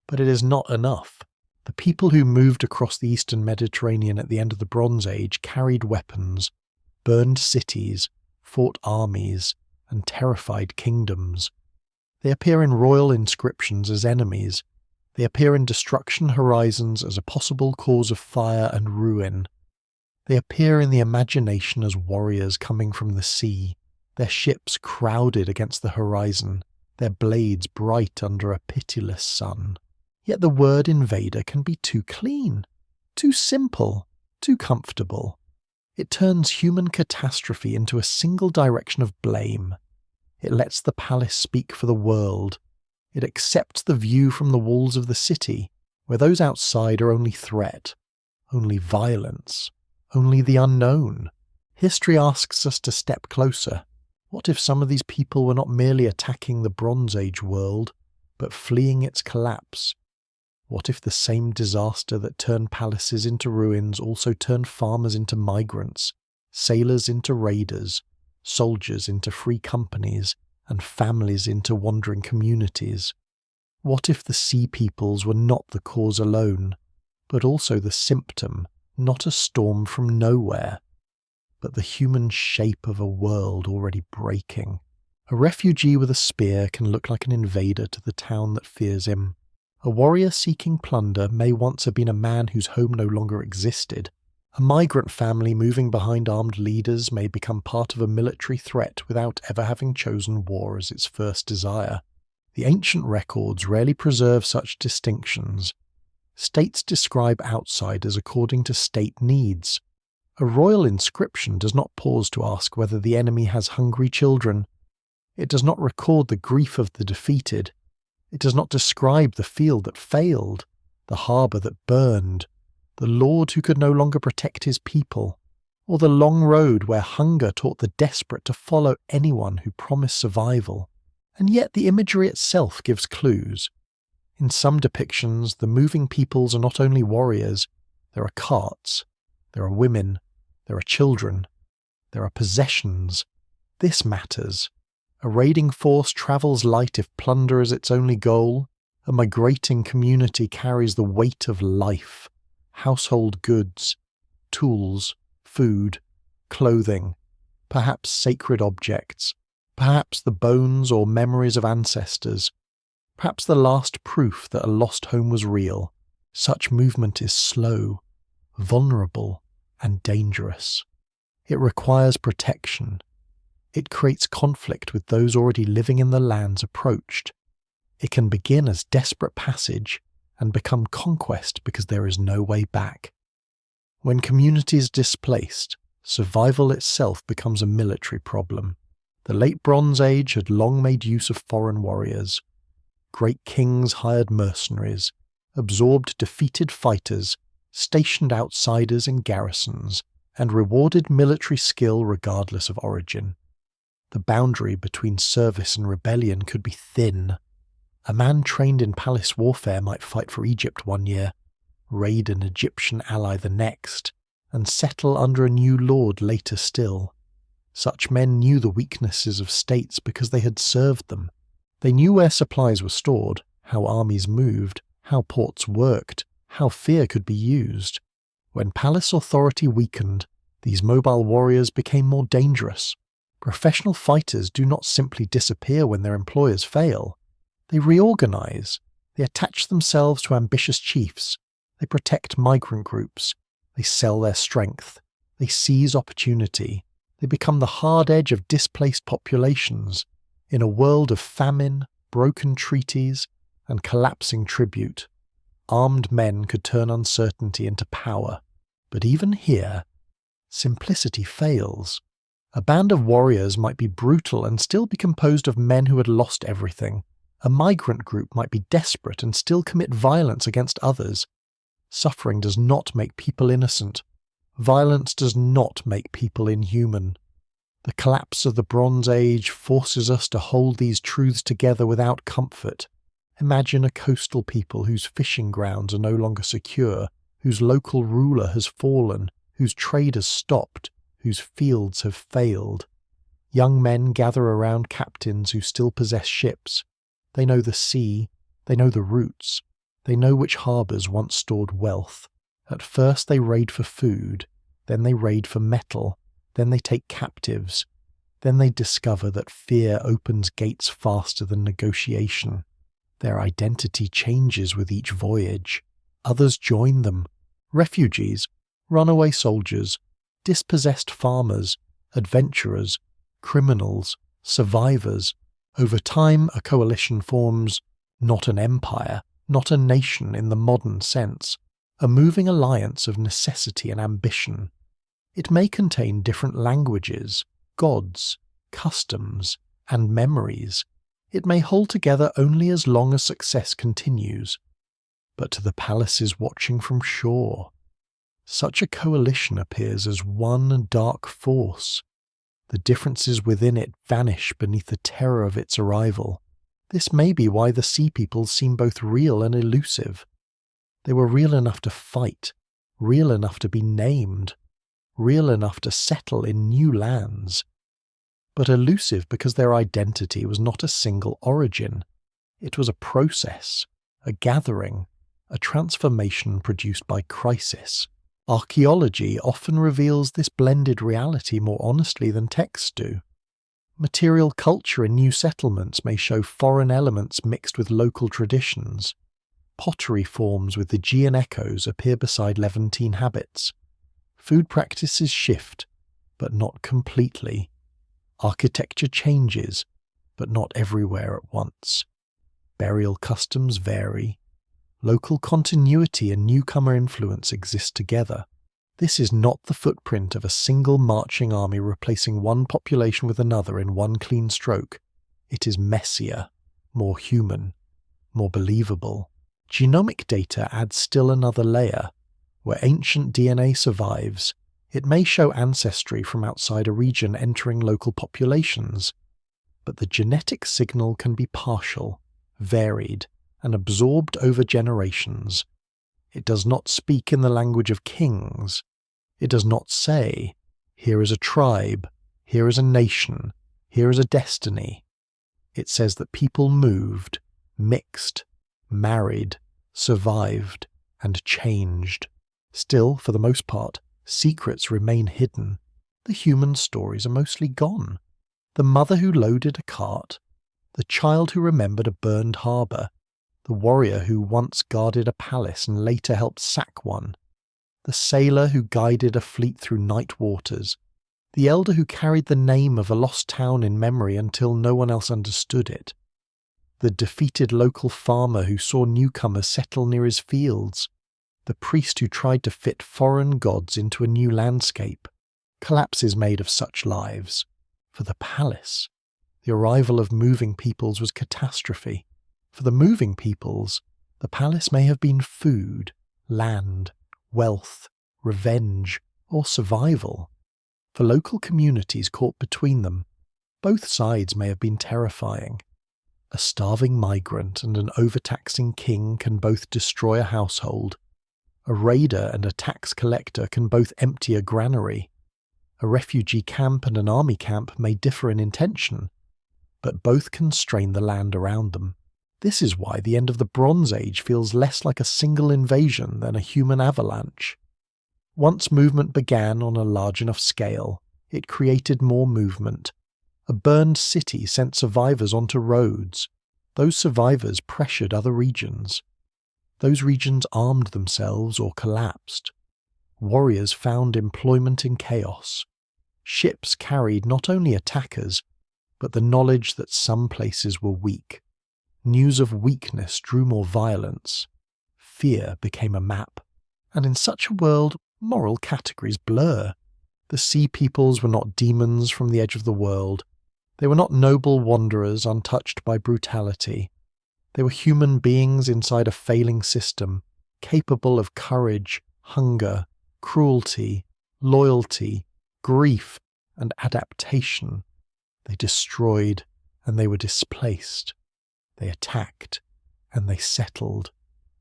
but it is not enough. The people who moved across the eastern Mediterranean at the end of the Bronze Age carried weapons, burned cities, fought armies, and terrified kingdoms. They appear in royal inscriptions as enemies. They appear in destruction horizons as a possible cause of fire and ruin. They appear in the imagination as warriors coming from the sea, their ships crowded against the horizon, their blades bright under a pitiless sun. Yet the word invader can be too clean, too simple, too comfortable. It turns human catastrophe into a single direction of blame. It lets the palace speak for the world. It accepts the view from the walls of the city, where those outside are only threat, only violence, only the unknown. History asks us to step closer. What if some of these people were not merely attacking the Bronze Age world, but fleeing its collapse? What if the same disaster that turned palaces into ruins also turned farmers into migrants, sailors into raiders, soldiers into free companies, and families into wandering communities? What if the sea peoples were not the cause alone, but also the symptom, not a storm from nowhere, but the human shape of a world already breaking? A refugee with a spear can look like an invader to the town that fears him. A warrior seeking plunder may once have been a man whose home no longer existed. A migrant family moving behind armed leaders may become part of a military threat without ever having chosen war as its first desire. The ancient records rarely preserve such distinctions. States describe outsiders according to state needs. A royal inscription does not pause to ask whether the enemy has hungry children. It does not record the grief of the defeated. It does not describe the field that failed, the harbour that burned, the lord who could no longer protect his people, or the long road where hunger taught the desperate to follow anyone who promised survival. And yet the imagery itself gives clues. In some depictions, the moving peoples are not only warriors. There are carts, there are women, there are children, there are possessions. This matters. A raiding force travels light if plunder is its only goal. A migrating community carries the weight of life, household goods, tools, food, clothing, perhaps sacred objects, perhaps the bones or memories of ancestors, perhaps the last proof that a lost home was real. Such movement is slow, vulnerable, and dangerous. It requires protection. It creates conflict with those already living in the lands approached. It can begin as desperate passage and become conquest because there is no way back. When community is displaced, survival itself becomes a military problem. The late Bronze Age had long made use of foreign warriors. Great kings hired mercenaries, absorbed defeated fighters, stationed outsiders in garrisons, and rewarded military skill regardless of origin. The boundary between service and rebellion could be thin. A man trained in palace warfare might fight for Egypt one year, raid an Egyptian ally the next, and settle under a new lord later still. Such men knew the weaknesses of states because they had served them. They knew where supplies were stored, how armies moved, how ports worked, how fear could be used. When palace authority weakened, these mobile warriors became more dangerous. Professional fighters do not simply disappear when their employers fail. They reorganize. They attach themselves to ambitious chiefs. They protect migrant groups. They sell their strength. They seize opportunity. They become the hard edge of displaced populations. In a world of famine, broken treaties, and collapsing tribute, armed men could turn uncertainty into power. But even here, simplicity fails. A band of warriors might be brutal and still be composed of men who had lost everything. A migrant group might be desperate and still commit violence against others. Suffering does not make people innocent. Violence does not make people inhuman. The collapse of the Bronze Age forces us to hold these truths together without comfort. Imagine a coastal people whose fishing grounds are no longer secure, whose local ruler has fallen, whose trade has stopped, whose fields have failed. Young men gather around captains who still possess ships. They know the sea, they know the routes, they know which harbours once stored wealth. At first they raid for food, then they raid for metal, then they take captives. Then they discover that fear opens gates faster than negotiation. Their identity changes with each voyage. Others join them. Refugees, runaway soldiers, dispossessed farmers, adventurers, criminals, survivors. Over time, a coalition forms, not an empire, not a nation in the modern sense, a moving alliance of necessity and ambition. It may contain different languages, gods, customs, and memories. It may hold together only as long as success continues. But to the palaces watching from shore, such a coalition appears as one dark force. The differences within it vanish beneath the terror of its arrival. This may be why the Sea Peoples seem both real and elusive. They were real enough to fight, real enough to be named, real enough to settle in new lands, but elusive because their identity was not a single origin. It was a process, a gathering, a transformation produced by crisis. Archaeology often reveals this blended reality more honestly than texts do. Material culture in new settlements may show foreign elements mixed with local traditions. Pottery forms with Aegean echoes appear beside Levantine habits. Food practices shift, but not completely. Architecture changes, but not everywhere at once. Burial customs vary. Local continuity and newcomer influence exist together. This is not the footprint of a single marching army replacing one population with another in one clean stroke. It is messier, more human, more believable. Genomic data adds still another layer. Where ancient DNA survives, it may show ancestry from outside a region entering local populations. But the genetic signal can be partial, varied, and absorbed over generations. It does not speak in the language of kings. It does not say, here is a tribe, here is a nation, here is a destiny. It says that people moved, mixed, married, survived, and changed. Still, for the most part, secrets remain hidden. The human stories are mostly gone. The mother who loaded a cart, the child who remembered a burned harbour, the warrior who once guarded a palace and later helped sack one, the sailor who guided a fleet through night waters, the elder who carried the name of a lost town in memory until no one else understood it. the defeated local farmer who saw newcomers settle near his fields, the priest who tried to fit foreign gods into a new landscape. Collapse is made of such lives. For the palace, the arrival of moving peoples was catastrophe. For the moving peoples, the palace may have been food, land, wealth, revenge, or survival. For local communities caught between them, both sides may have been terrifying. A starving migrant and an overtaxing king can both destroy a household. A raider and a tax collector can both empty a granary. A refugee camp and an army camp may differ in intention, but both constrain the land around them. This is why the end of the Bronze Age feels less like a single invasion than a human avalanche. Once movement began on a large enough scale, it created more movement. A burned city sent survivors onto roads. Those survivors pressured other regions. Those regions armed themselves or collapsed. Warriors found employment in chaos. Ships carried not only attackers, but the knowledge that some places were weak. News of weakness drew more violence. Fear became a map. And in such a world, moral categories blur. The sea peoples were not demons from the edge of the world. They were not noble wanderers untouched by brutality. They were human beings inside a failing system, capable of courage, hunger, cruelty, loyalty, grief, and adaptation. They destroyed, and they were displaced. They attacked, and they settled.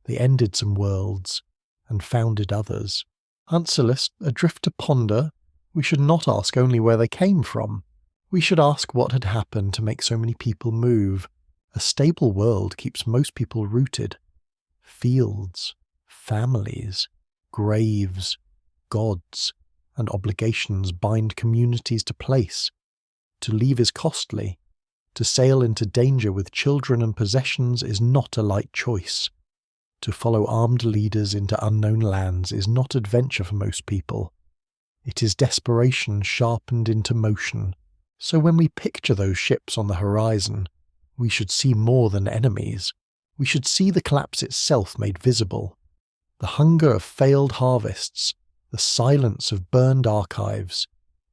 They ended some worlds, and founded others. Answer us adrift to ponder, we should not ask only where they came from. We should ask what had happened to make so many people move. A stable world keeps most people rooted. Fields, families, graves, gods, and obligations bind communities to place. To leave is costly. To sail into danger with children and possessions is not a light choice. To follow armed leaders into unknown lands is not adventure for most people. It is desperation sharpened into motion. So when we picture those ships on the horizon, we should see more than enemies. We should see the collapse itself made visible. The hunger of failed harvests, the silence of burned archives,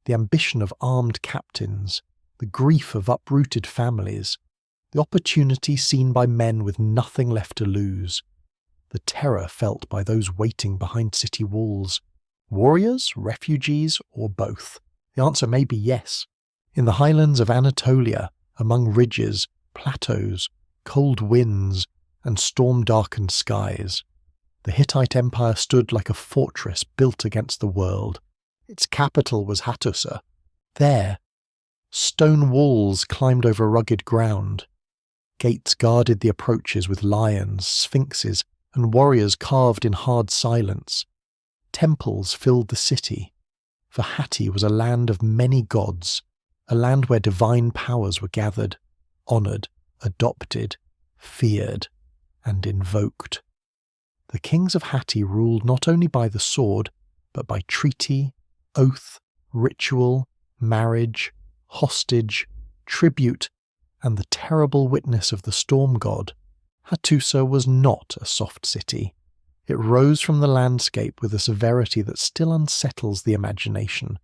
the ambition of armed captains, the grief of uprooted families, the opportunity seen by men with nothing left to lose, the terror felt by those waiting behind city walls. Warriors, refugees, or both? The answer may be yes. In the highlands of Anatolia, among ridges, plateaus, cold winds, and storm-darkened skies, the Hittite Empire stood like a fortress built against the world. Its capital was Hattusa. There, stone walls climbed over rugged ground. Gates guarded the approaches with lions, sphinxes, and warriors carved in hard silence. Temples filled the city, for Hatti was a land of many gods, a land where divine powers were gathered, honoured, adopted, feared, and invoked. The kings of Hatti ruled not only by the sword, but by treaty, oath, ritual, marriage, hostage, tribute, and the terrible witness of the storm god. Hattusa was not a soft city. It rose from the landscape with a severity that still unsettles the imagination.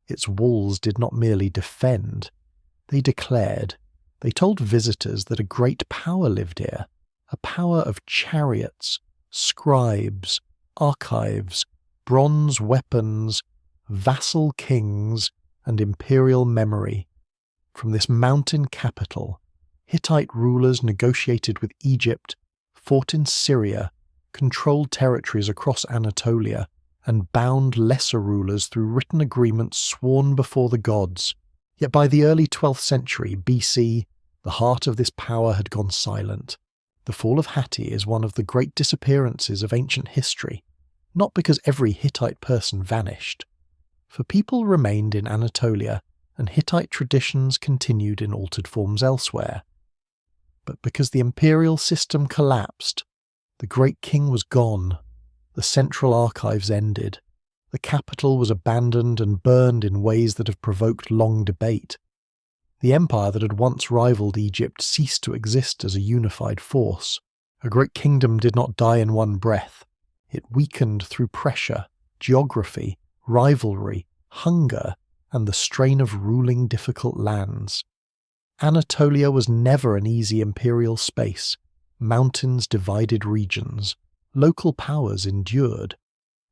Its walls did not merely defend, they declared. They told visitors that a great power lived here, a power of chariots, scribes, archives, bronze weapons, vassal kings, and imperial memory. From this mountain capital, Hittite rulers negotiated with Egypt, fought in Syria, controlled territories across Anatolia, and bound lesser rulers through written agreements sworn before the gods. Yet by the early 12th century BC, the heart of this power had gone silent. The fall of Hatti is one of the great disappearances of ancient history, not because every Hittite person vanished. For people remained in Anatolia, and Hittite traditions continued in altered forms elsewhere. But because the imperial system collapsed, the great king was gone, the central archives ended, the capital was abandoned and burned in ways that have provoked long debate. The empire that had once rivaled Egypt ceased to exist as a unified force. A great kingdom did not die in one breath. It weakened through pressure, geography, rivalry, hunger, and the strain of ruling difficult lands. Anatolia was never an easy imperial space. Mountains divided regions. Local powers endured.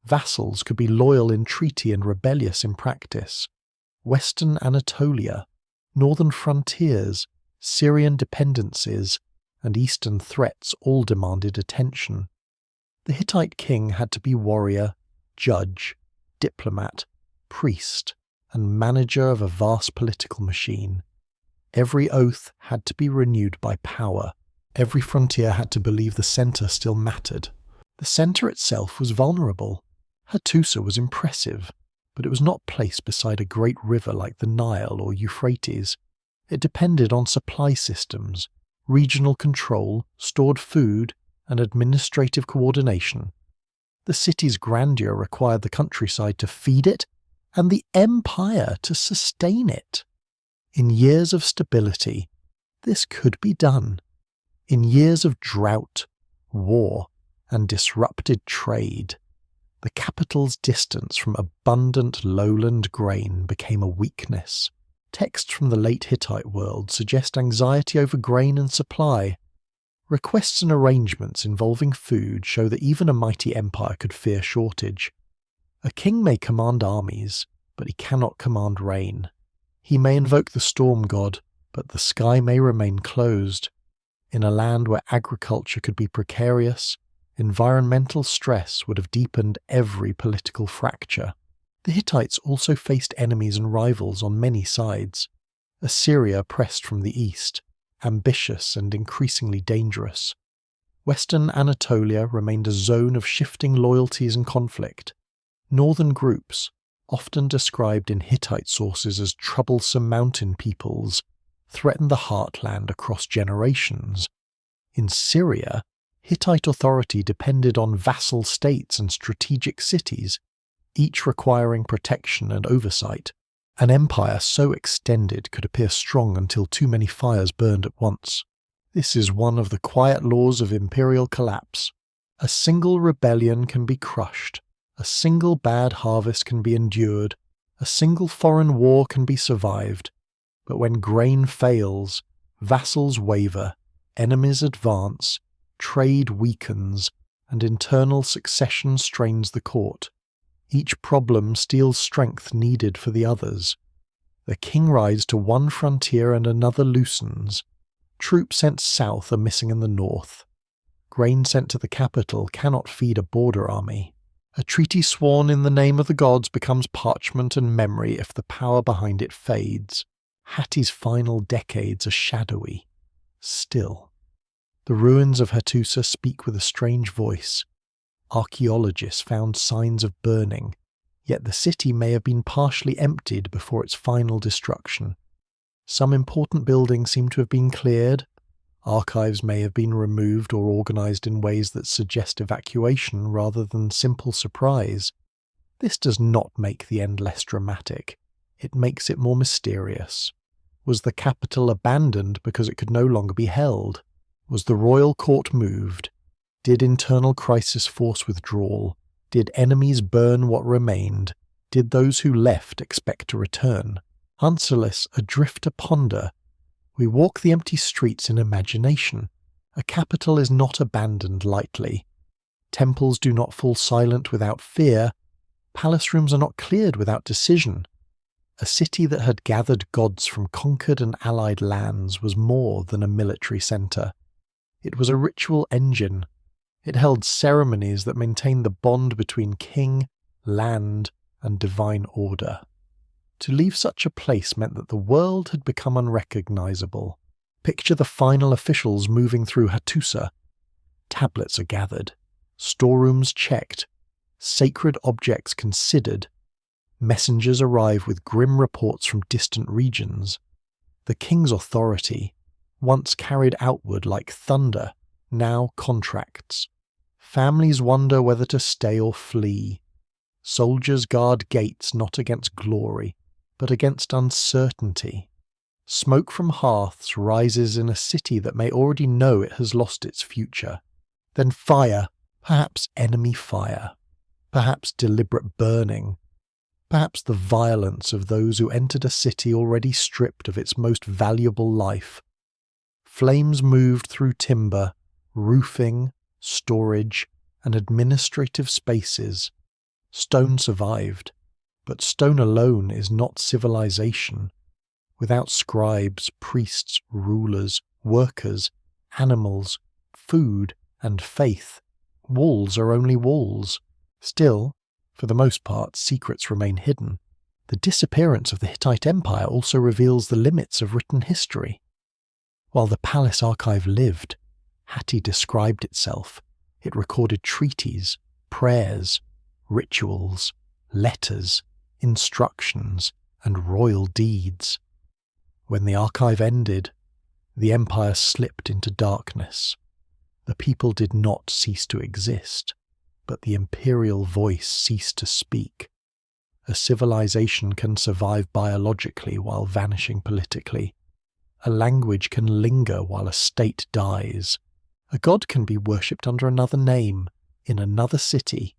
Vassals could be loyal in treaty and rebellious in practice. Western Anatolia, northern frontiers, Syrian dependencies, and eastern threats all demanded attention. The Hittite king had to be warrior, judge, diplomat, priest, and manager of a vast political machine. Every oath had to be renewed by power. Every frontier had to believe the centre still mattered. The centre itself was vulnerable. Hattusa was impressive, but it was not placed beside a great river like the Nile or Euphrates. It depended on supply systems, regional control, stored food, and administrative coordination. The city's grandeur required the countryside to feed it and the empire to sustain it. In years of stability, this could be done. In years of drought, war, and disrupted trade, the capital's distance from abundant lowland grain became a weakness. Texts from the late Hittite world suggest anxiety over grain and supply. Requests and arrangements involving food show that even a mighty empire could fear shortage. A king may command armies, but he cannot command rain. He may invoke the storm god, but the sky may remain closed. In a land where agriculture could be precarious, environmental stress would have deepened every political fracture. The Hittites also faced enemies and rivals on many sides. Assyria pressed from the east, ambitious and increasingly dangerous. Western Anatolia remained a zone of shifting loyalties and conflict. Northern groups, often described in Hittite sources as troublesome mountain peoples, threatened the heartland across generations. In Syria, Hittite authority depended on vassal states and strategic cities, each requiring protection and oversight. An empire so extended could appear strong until too many fires burned at once. This is one of the quiet laws of imperial collapse. A single rebellion can be crushed, a single bad harvest can be endured, a single foreign war can be survived. But when grain fails, vassals waver, enemies advance, trade weakens, and internal succession strains the court. Each problem steals strength needed for the others. The king rides to one frontier and another loosens. Troops sent south are missing in the north. Grain sent to the capital cannot feed a border army. A treaty sworn in the name of the gods becomes parchment and memory if the power behind it fades. Hatti's final decades are shadowy. Still. The ruins of Hattusa speak with a strange voice. Archaeologists found signs of burning, yet the city may have been partially emptied before its final destruction. Some important buildings seem to have been cleared. Archives may have been removed or organized in ways that suggest evacuation rather than simple surprise. This does not make the end less dramatic. It makes it more mysterious. Was the capital abandoned because it could no longer be held? Was the royal court moved? Did internal crisis force withdrawal? Did enemies burn what remained? Did those who left expect to return? Answerless, adrift to ponder, we walk the empty streets in imagination. A capital is not abandoned lightly. Temples do not fall silent without fear. Palace rooms are not cleared without decision. A city that had gathered gods from conquered and allied lands was more than a military centre. It was a ritual engine. It held ceremonies that maintained the bond between king, land, and divine order. To leave such a place meant that the world had become unrecognizable. Picture the final officials moving through Hattusa. Tablets are gathered, storerooms checked, sacred objects considered. Messengers arrive with grim reports from distant regions. The king's authority, once carried outward like thunder, now contracts. Families wonder whether to stay or flee. Soldiers guard gates not against glory, but against uncertainty. Smoke from hearths rises in a city that may already know it has lost its future. Then fire, perhaps enemy fire, perhaps deliberate burning, perhaps the violence of those who entered a city already stripped of its most valuable life. Flames moved through timber, roofing, storage, and administrative spaces. Stone survived, but stone alone is not civilization. Without scribes, priests, rulers, workers, animals, food, and faith, walls are only walls. Still, for the most part, secrets remain hidden. The disappearance of the Hittite Empire also reveals the limits of written history. While the palace archive lived, Hatti described itself. It recorded treaties, prayers, rituals, letters, instructions, and royal deeds. When the archive ended, the empire slipped into darkness. The people did not cease to exist, but the imperial voice ceased to speak. A civilization can survive biologically while vanishing politically. A language can linger while a state dies. A god can be worshipped under another name, in another city,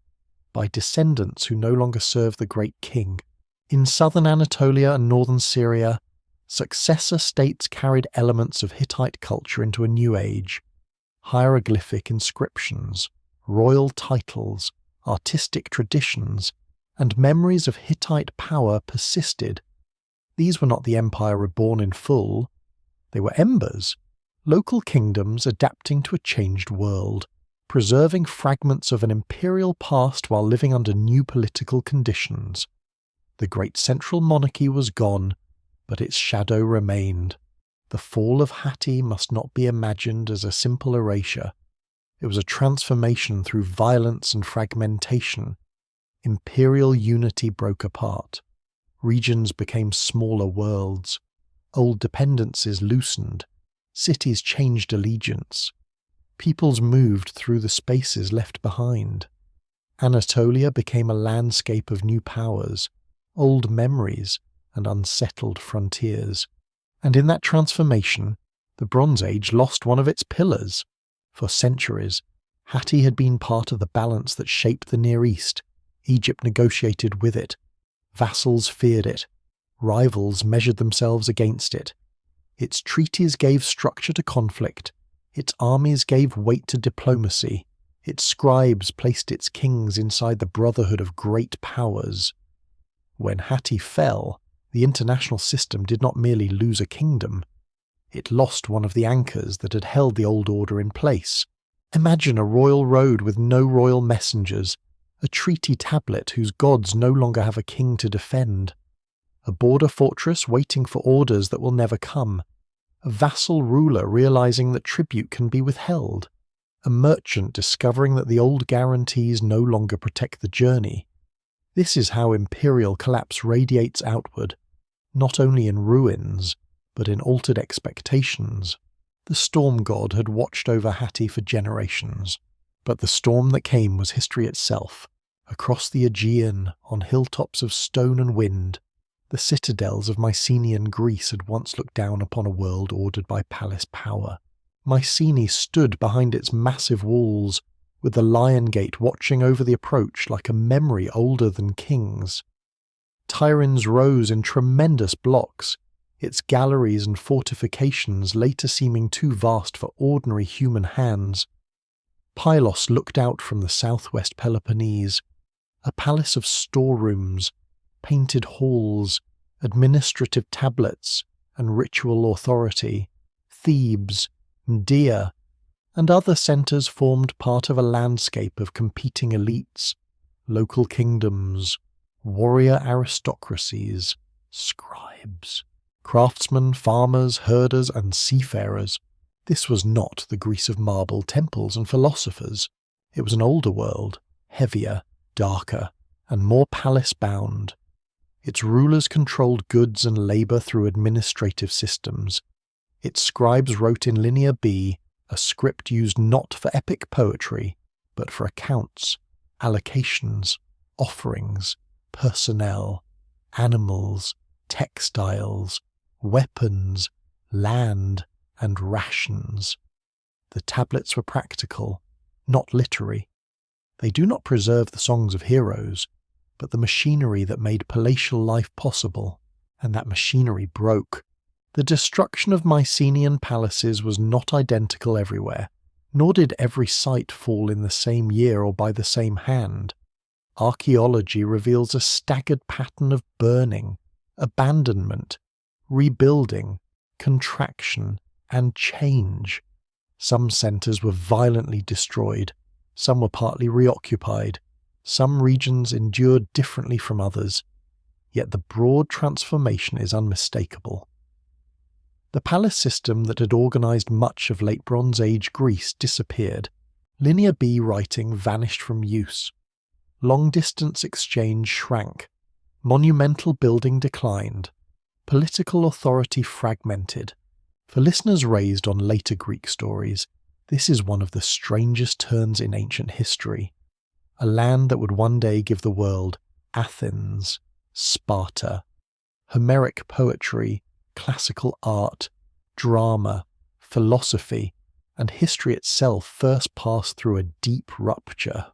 by descendants who no longer serve the great king. In southern Anatolia and northern Syria, successor states carried elements of Hittite culture into a new age. Hieroglyphic inscriptions, royal titles, artistic traditions, and memories of Hittite power persisted. These were not the empire reborn in full. They were embers, local kingdoms adapting to a changed world, preserving fragments of an imperial past while living under new political conditions. The great central monarchy was gone, but its shadow remained. The fall of Hatti must not be imagined as a simple erasure. It was a transformation through violence and fragmentation. Imperial unity broke apart. Regions became smaller worlds. Old dependencies loosened. Cities changed allegiance. Peoples moved through the spaces left behind. Anatolia became a landscape of new powers, old memories, and unsettled frontiers. And in that transformation, the Bronze Age lost one of its pillars. For centuries, Hatti had been part of the balance that shaped the Near East. Egypt negotiated with it. Vassals feared it. Rivals measured themselves against it. Its treaties gave structure to conflict. Its armies gave weight to diplomacy. Its scribes placed its kings inside the brotherhood of great powers. When Hatti fell, the international system did not merely lose a kingdom. It lost one of the anchors that had held the old order in place. Imagine a royal road with no royal messengers, a treaty tablet whose gods no longer have a king to defend, a border fortress waiting for orders that will never come, a vassal ruler realizing that tribute can be withheld, a merchant discovering that the old guarantees no longer protect the journey. This is how imperial collapse radiates outward, not only in ruins, but in altered expectations. The storm god had watched over Hatti for generations, but the storm that came was history itself. Across the Aegean, on hilltops of stone and wind, the citadels of Mycenaean Greece had once looked down upon a world ordered by palace power. Mycenae stood behind its massive walls, with the Lion Gate watching over the approach like a memory older than kings. Tiryns rose in tremendous blocks, its galleries and fortifications later seeming too vast for ordinary human hands. Pylos looked out from the southwest Peloponnese, a palace of storerooms, painted halls, administrative tablets, and ritual authority. Thebes, Medea, and other centres formed part of a landscape of competing elites, local kingdoms, warrior aristocracies, scribes, craftsmen, farmers, herders, and seafarers. This was not the Greece of marble, temples, and philosophers. It was an older world, heavier, darker, and more palace-bound. Its rulers controlled goods and labour through administrative systems. Its scribes wrote in Linear B, a script used not for epic poetry, but for accounts, allocations, offerings, personnel, animals, textiles, weapons, land, and rations. The tablets were practical, not literary. They do not preserve the songs of heroes, but the machinery that made palatial life possible, and that machinery broke. The destruction of Mycenaean palaces was not identical everywhere, nor did every site fall in the same year or by the same hand. Archaeology reveals a staggered pattern of burning, abandonment, rebuilding, contraction, and change. Some centres were violently destroyed, some were partly reoccupied, some regions endured differently from others, yet the broad transformation is unmistakable. The palace system that had organised much of late Bronze Age Greece disappeared. Linear B writing vanished from use. Long-distance exchange shrank. Monumental building declined. Political authority fragmented. For listeners raised on later Greek stories, this is one of the strangest turns in ancient history. A land that would one day give the world Athens, Sparta, Homeric poetry, classical art, drama, philosophy, and history itself first passed through a deep rupture.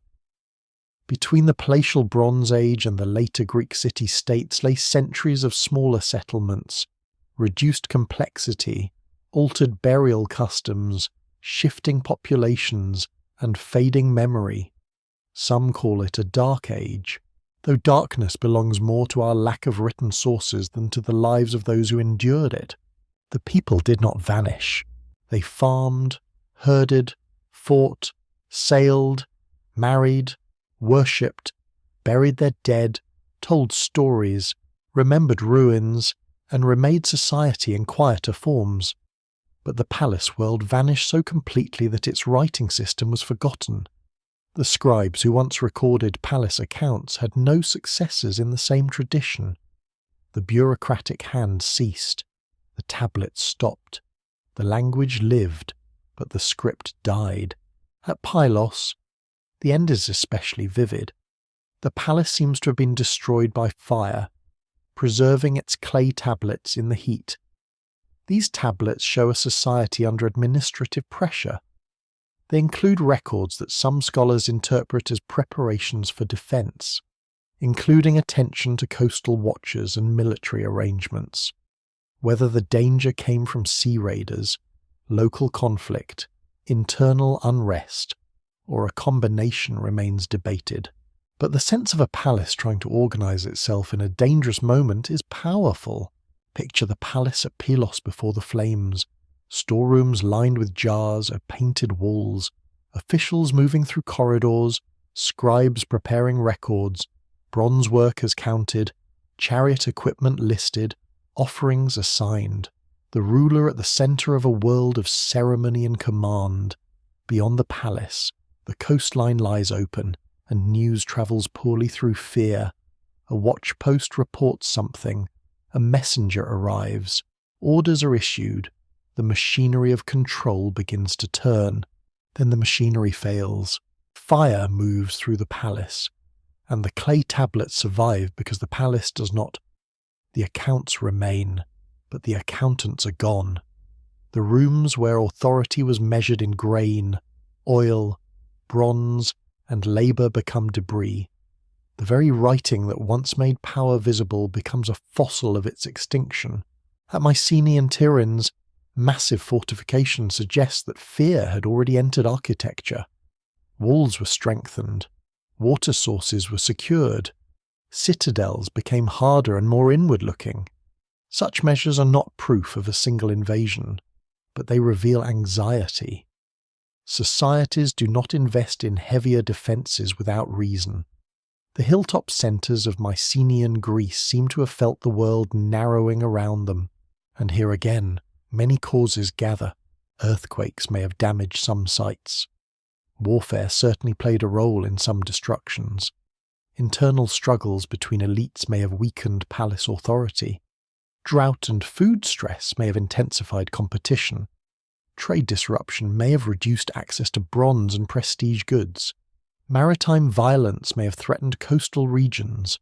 Between the palatial Bronze Age and the later Greek city-states lay centuries of smaller settlements, reduced complexity, altered burial customs, shifting populations, and fading memory. Some call it a dark age, though darkness belongs more to our lack of written sources than to the lives of those who endured it. The people did not vanish. They farmed, herded, fought, sailed, married, worshipped, buried their dead, told stories, remembered ruins, and remade society in quieter forms. But the palace world vanished so completely that its writing system was forgotten. The scribes who once recorded palace accounts had no successors in the same tradition. The bureaucratic hand ceased. The tablets stopped. The language lived, but the script died. At Pylos, the end is especially vivid. The palace seems to have been destroyed by fire, preserving its clay tablets in the heat. These tablets show a society under administrative pressure. They include records that some scholars interpret as preparations for defence, including attention to coastal watchers and military arrangements. Whether the danger came from sea raiders, local conflict, internal unrest, or a combination remains debated. But the sense of a palace trying to organise itself in a dangerous moment is powerful. Picture the palace at Pylos before the flames, storerooms lined with jars or painted walls, officials moving through corridors, scribes preparing records, bronze workers counted, chariot equipment listed, offerings assigned, the ruler at the centre of a world of ceremony and command. Beyond the palace, the coastline lies open, and news travels poorly through fear. A watch post reports something, a messenger arrives, orders are issued, the machinery of control begins to turn. Then the machinery fails. Fire moves through the palace, and the clay tablets survive because the palace does not. The accounts remain, but the accountants are gone. The rooms where authority was measured in grain, oil, bronze, and labour become debris. The very writing that once made power visible becomes a fossil of its extinction. At Mycenaean Tiryns, massive fortifications suggest that fear had already entered architecture. Walls were strengthened, water sources were secured, citadels became harder and more inward-looking. Such measures are not proof of a single invasion, but they reveal anxiety. Societies do not invest in heavier defences without reason. The hilltop centres of Mycenaean Greece seem to have felt the world narrowing around them, and here again, many causes gather. Earthquakes may have damaged some sites. Warfare certainly played a role in some destructions. Internal struggles between elites may have weakened palace authority. Drought and food stress may have intensified competition. Trade disruption may have reduced access to bronze and prestige goods. Maritime violence may have threatened coastal regions.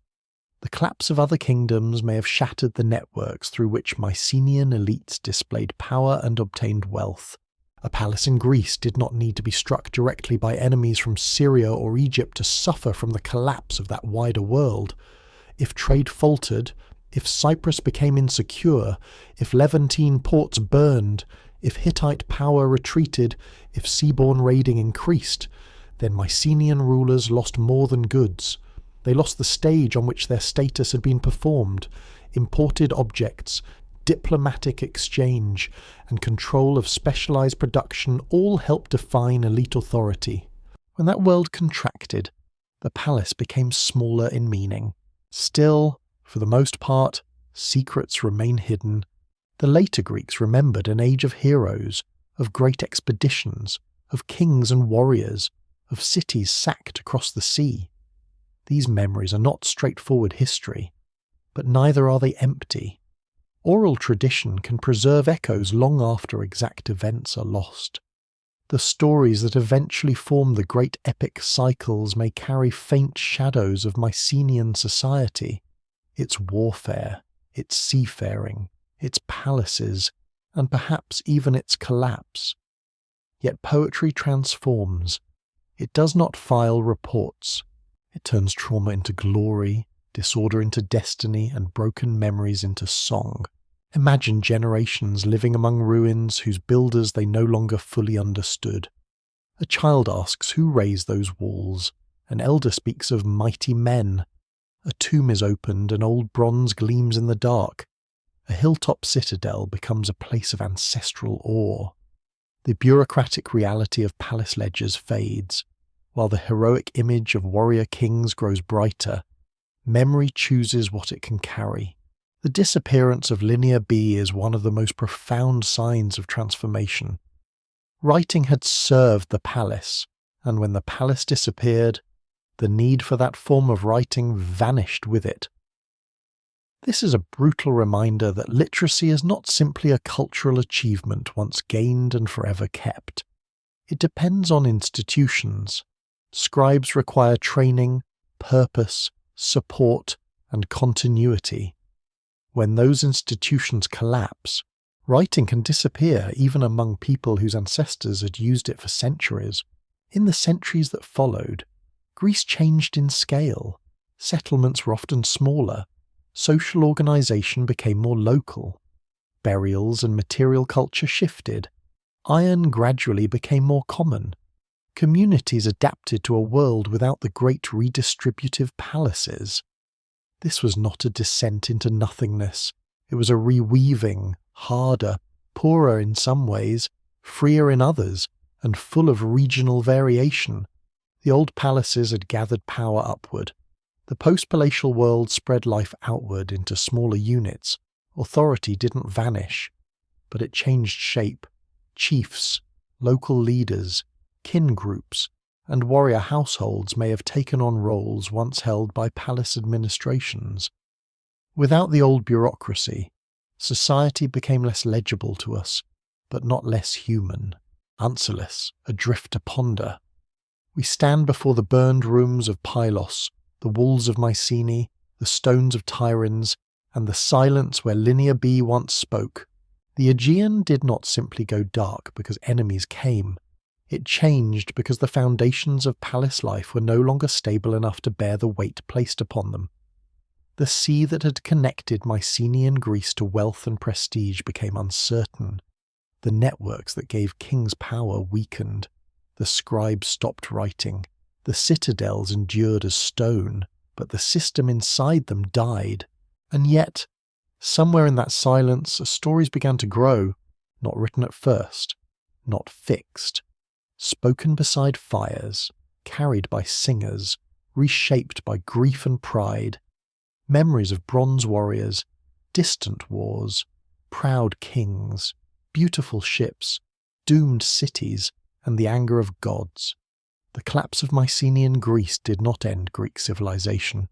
The collapse of other kingdoms may have shattered the networks through which Mycenaean elites displayed power and obtained wealth. A palace in Greece did not need to be struck directly by enemies from Syria or Egypt to suffer from the collapse of that wider world. If trade faltered, if Cyprus became insecure, if Levantine ports burned, if Hittite power retreated, if seaborne raiding increased, then Mycenaean rulers lost more than goods. They lost the stage on which their status had been performed, imported objects, diplomatic exchange, and control of specialized production all helped define elite authority. When that world contracted, the palace became smaller in meaning. Still, for the most part, secrets remain hidden. The later Greeks remembered an age of heroes, of great expeditions, of kings and warriors, of cities sacked across the sea. These memories are not straightforward history, but neither are they empty. Oral tradition can preserve echoes long after exact events are lost. The stories that eventually form the great epic cycles may carry faint shadows of Mycenaean society, its warfare, its seafaring, its palaces, and perhaps even its collapse. Yet poetry transforms. It does not file reports. It turns trauma into glory, disorder into destiny, and broken memories into song. Imagine generations living among ruins whose builders they no longer fully understood. A child asks who raised those walls. An elder speaks of mighty men. A tomb is opened and old bronze gleams in the dark. A hilltop citadel becomes a place of ancestral awe. The bureaucratic reality of palace ledgers fades, while the heroic image of warrior kings grows brighter. Memory chooses what it can carry. The disappearance of Linear B is one of the most profound signs of transformation. Writing had served the palace, and when the palace disappeared, the need for that form of writing vanished with it. This is a brutal reminder that literacy is not simply a cultural achievement once gained and forever kept. It depends on institutions. Scribes require training, purpose, support, and continuity. When those institutions collapse, writing can disappear even among people whose ancestors had used it for centuries. In the centuries that followed, Greece changed in scale. Settlements were often smaller. Social organization became more local. Burials and material culture shifted. Iron gradually became more common. Communities adapted to a world without the great redistributive palaces. This was not a descent into nothingness. It was a reweaving, harder, poorer in some ways, freer in others, and full of regional variation. The old palaces had gathered power upward. The post-palatial world spread life outward into smaller units. Authority didn't vanish, but it changed shape. Chiefs, local leaders, kin groups, and warrior households may have taken on roles once held by palace administrations. Without the old bureaucracy, society became less legible to us, but not less human, answerless, adrift to ponder. We stand before the burned rooms of Pylos, the walls of Mycenae, the stones of Tiryns, and the silence where Linear B once spoke. The Aegean did not simply go dark because enemies came. It changed because the foundations of palace life were no longer stable enough to bear the weight placed upon them. The sea that had connected Mycenaean Greece to wealth and prestige became uncertain. The networks that gave kings power weakened. The scribes stopped writing. The citadels endured as stone, but the system inside them died. And yet, somewhere in that silence, stories began to grow, not written at first, not fixed. Spoken beside fires, carried by singers, reshaped by grief and pride. Memories of bronze warriors, distant wars, proud kings, beautiful ships, doomed cities, and the anger of gods. The collapse of Mycenaean Greece did not end Greek civilization.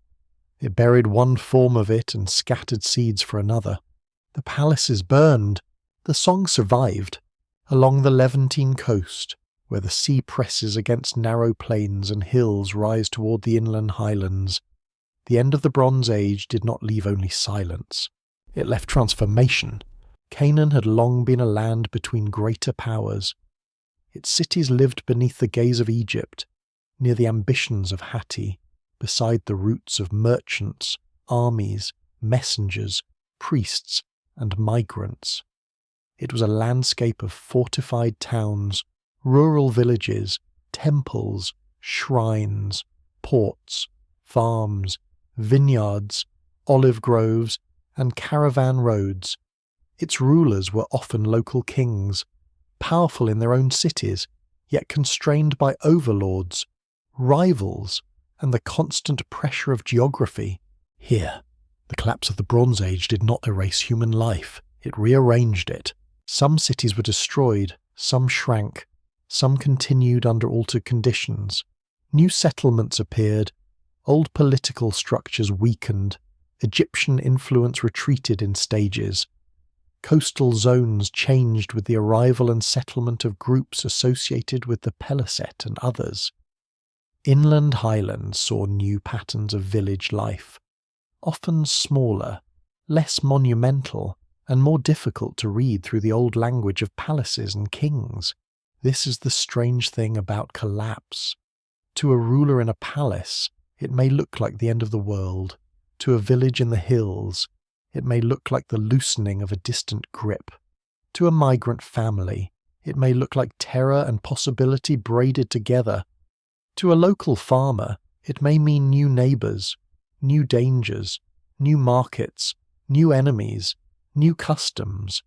It buried one form of it and scattered seeds for another. The palaces burned. The song survived. Along the Levantine coast, where the sea presses against narrow plains and hills rise toward the inland highlands, The end of the Bronze Age did not leave only silence. It left transformation. Canaan had long been a land between greater powers. Its cities lived beneath the gaze of Egypt, near the ambitions of Hatti, beside the roots of merchants, armies, messengers, priests, and migrants. It was a landscape of fortified towns, rural villages, temples, shrines, ports, farms, vineyards, olive groves, and caravan roads. Its rulers were often local kings, powerful in their own cities, yet constrained by overlords, rivals, and the constant pressure of geography. Here, the collapse of the Bronze Age did not erase human life, it rearranged it. Some cities were destroyed, some shrank, some continued under altered conditions. New settlements appeared, old political structures weakened, Egyptian influence retreated in stages. Coastal zones changed with the arrival and settlement of groups associated with the Peliset and others. Inland highlands saw new patterns of village life, often smaller, less monumental, and more difficult to read through the old language of palaces and kings. This is the strange thing about collapse. To a ruler in a palace, it may look like the end of the world. To a village in the hills, it may look like the loosening of a distant grip. To a migrant family, it may look like terror and possibility braided together. To a local farmer, it may mean new neighbours, new dangers, new markets, new enemies, new customs.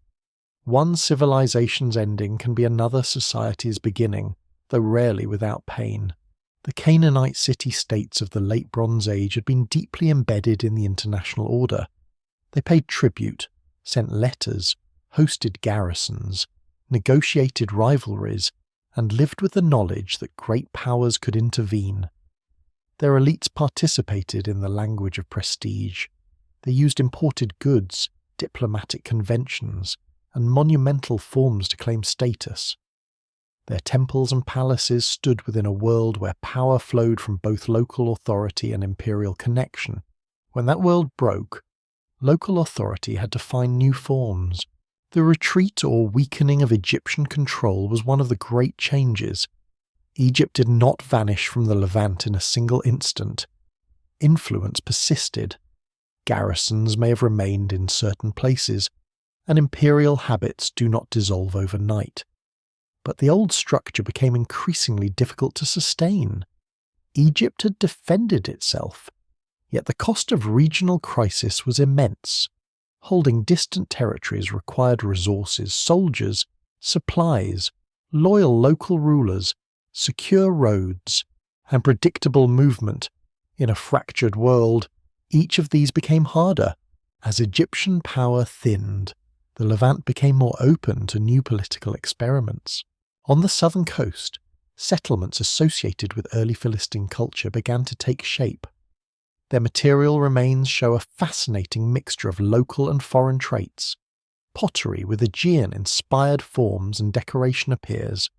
One civilization's ending can be another society's beginning, though rarely without pain. The Canaanite city-states of the late Bronze Age had been deeply embedded in the international order. They paid tribute, sent letters, hosted garrisons, negotiated rivalries, and lived with the knowledge that great powers could intervene. Their elites participated in the language of prestige. They used imported goods, diplomatic conventions, and monumental forms to claim status. Their temples and palaces stood within a world where power flowed from both local authority and imperial connection. When that world broke, local authority had to find new forms. The retreat or weakening of Egyptian control was one of the great changes. Egypt did not vanish from the Levant in a single instant. Influence persisted. Garrisons may have remained in certain places, and imperial habits do not dissolve overnight. But the old structure became increasingly difficult to sustain. Egypt had defended itself, yet the cost of regional crisis was immense. Holding distant territories required resources, soldiers, supplies, loyal local rulers, secure roads, and predictable movement. In a fractured world, each of these became harder. As Egyptian power thinned, the Levant became more open to new political experiments. On the southern coast, settlements associated with early Philistine culture began to take shape. Their material remains show a fascinating mixture of local and foreign traits. Pottery with Aegean-inspired forms and decoration appears,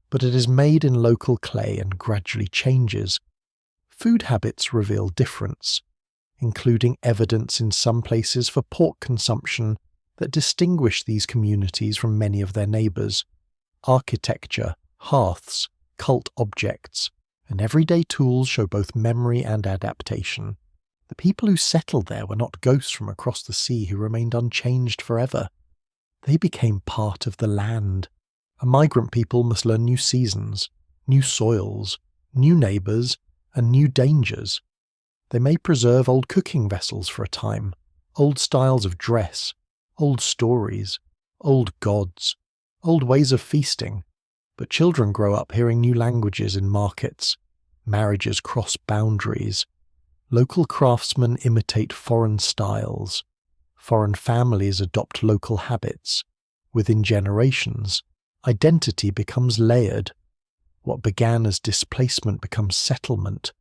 but it is made in local clay and gradually changes. Food habits reveal difference, including evidence in some places for pork consumption that distinguish these communities from many of their neighbours. Architecture, hearths, cult objects, and everyday tools show both memory and adaptation. The people who settled there were not ghosts from across the sea who remained unchanged forever. They became part of the land. A migrant people must learn new seasons, new soils, new neighbours, and new dangers. They may preserve old cooking vessels for a time, old styles of dress, old stories, old gods, old ways of feasting, but children grow up hearing new languages in markets. Marriages cross boundaries. Local craftsmen imitate foreign styles. Foreign families adopt local habits. Within generations, identity becomes layered. What began as displacement becomes settlement.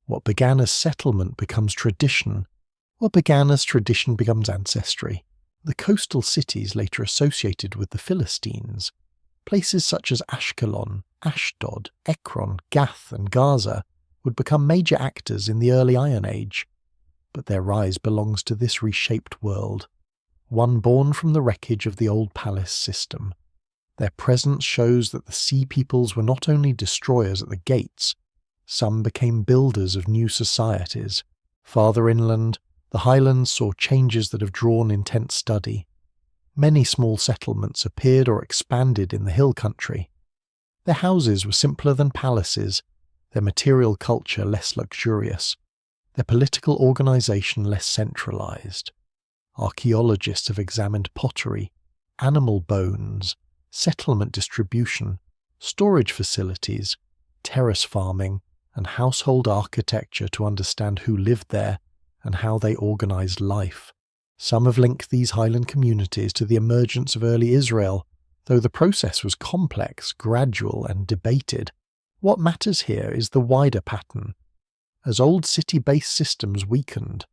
What began as settlement becomes tradition. What began as tradition becomes ancestry. The coastal cities later associated with the Philistines, places such as Ashkelon, Ashdod, Ekron, Gath, and Gaza, would become major actors in the early Iron Age. but their rise belongs to this reshaped world, one born from the wreckage of the old palace system. Their presence shows that the Sea Peoples were not only destroyers at the gates, some became builders of new societies. Farther inland, the highlands saw changes that have drawn intense study. Many small settlements appeared or expanded in the hill country. Their houses were simpler than palaces, their material culture less luxurious, their political organisation less centralised. Archaeologists have examined pottery, animal bones, settlement distribution, storage facilities, terrace farming, and household architecture to understand who lived there and how they organised life. Some have linked these highland communities to the emergence of early Israel, though the process was complex, gradual, and debated. What matters here is the wider pattern. As old city-based systems weakened,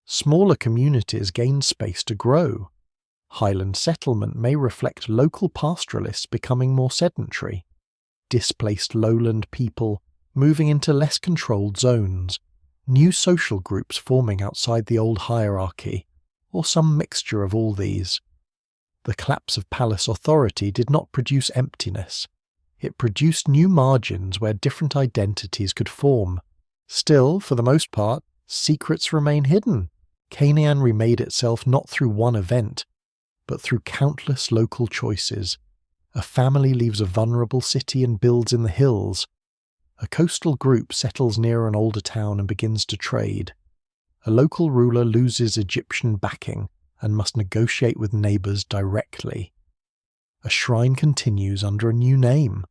smaller communities gained space to grow. Highland settlement may reflect local pastoralists becoming more sedentary, displaced lowland people moving into less controlled zones, new social groups forming outside the old hierarchy, or some mixture of all these. The collapse of palace authority did not produce emptiness. It produced new margins where different identities could form. Still, for the most part, secrets remain hidden. Canaan remade itself not through one event, but through countless local choices. A family leaves a vulnerable city and builds in the hills. A coastal group settles near an older town and begins to trade. A local ruler loses Egyptian backing and must negotiate with neighbours directly. A shrine continues under a new name.